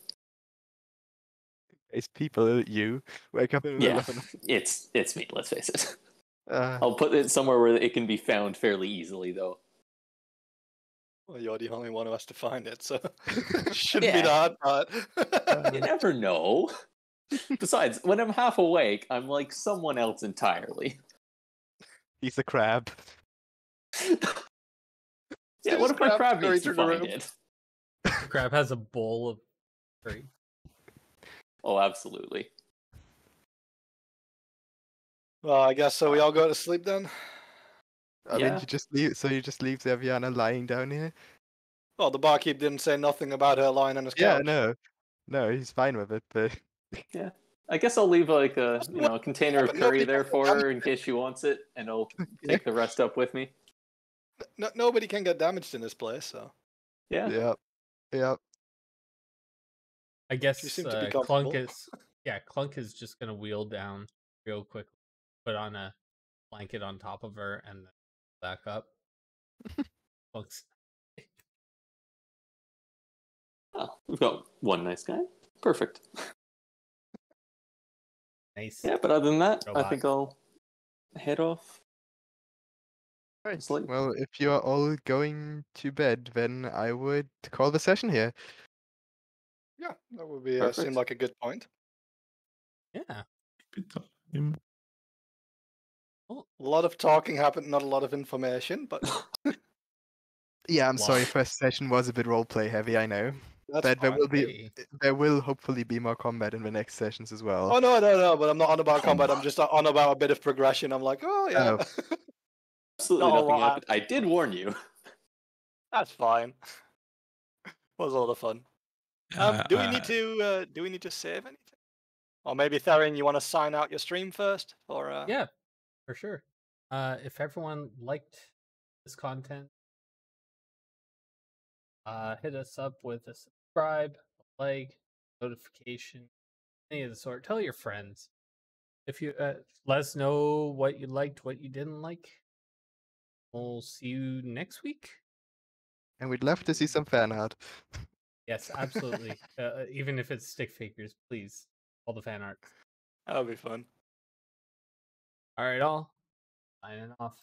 It's people, you wake up in the middle Yeah, of the night. it's me. Let's face it. Uh, I'll put it somewhere where it can be found fairly easily, though. Well, you're the only one who has to find it, so shouldn't be Yeah. the hard part. You never know. Besides, when I'm half awake, I'm like someone else entirely. he's a crab. Yeah, what if my crab Curry needs to through the find room. it? Crab has a bowl of curry. Oh, absolutely. Well, I guess so. We all go to sleep then. I Yeah. mean, you just leave. So you just leave Zeviana lying down here. Well, the barkeep didn't say nothing about her lying on his Yeah, couch. no, he's fine with it. But Yeah. I guess I'll leave like a a container of but curry nobody there can for get her in case she wants it, and I'll Yeah. take the rest up with me. Nobody can get damaged in this place, so Yeah. yeah. I guess you seem to be Clunk comfortable. Clunk is just gonna wheel down real quick, put on a blanket on top of her, and then back up. Clunk's Oh, we've got one nice guy. Perfect. nice. Yeah, but other than that, I Robot. think I'll head off. Right. Sleep. Well, if you are all going to bed, then I would call the session here. Yeah, that would be seem Perfect. like a good point. Yeah. Good time. A lot of talking happened, not a lot of information, but Yeah, I'm sorry. Wow. First session was a bit roleplay heavy. I know. that's But fine. there will hopefully be more combat in the next sessions as well. Oh no! But I'm not on about combat. I'm just on about a bit of progression. I'm like, oh yeah, Absolutely Not a nothing lot happened. I did warn you. that's fine. Was all the fun. Do we need to save anything? Or maybe Therian, you want to sign out your stream first, or Yeah, for sure. If everyone liked this content, hit us up with a subscribe, a like, notification, any of the sort. Tell your friends. If you let us know what you liked, what you didn't like. We'll see you next week. And we'd love to see some fan art. Yes, absolutely. Even if it's stick figures, please. All the fan art. that'll be fun. All right, all. Signing off.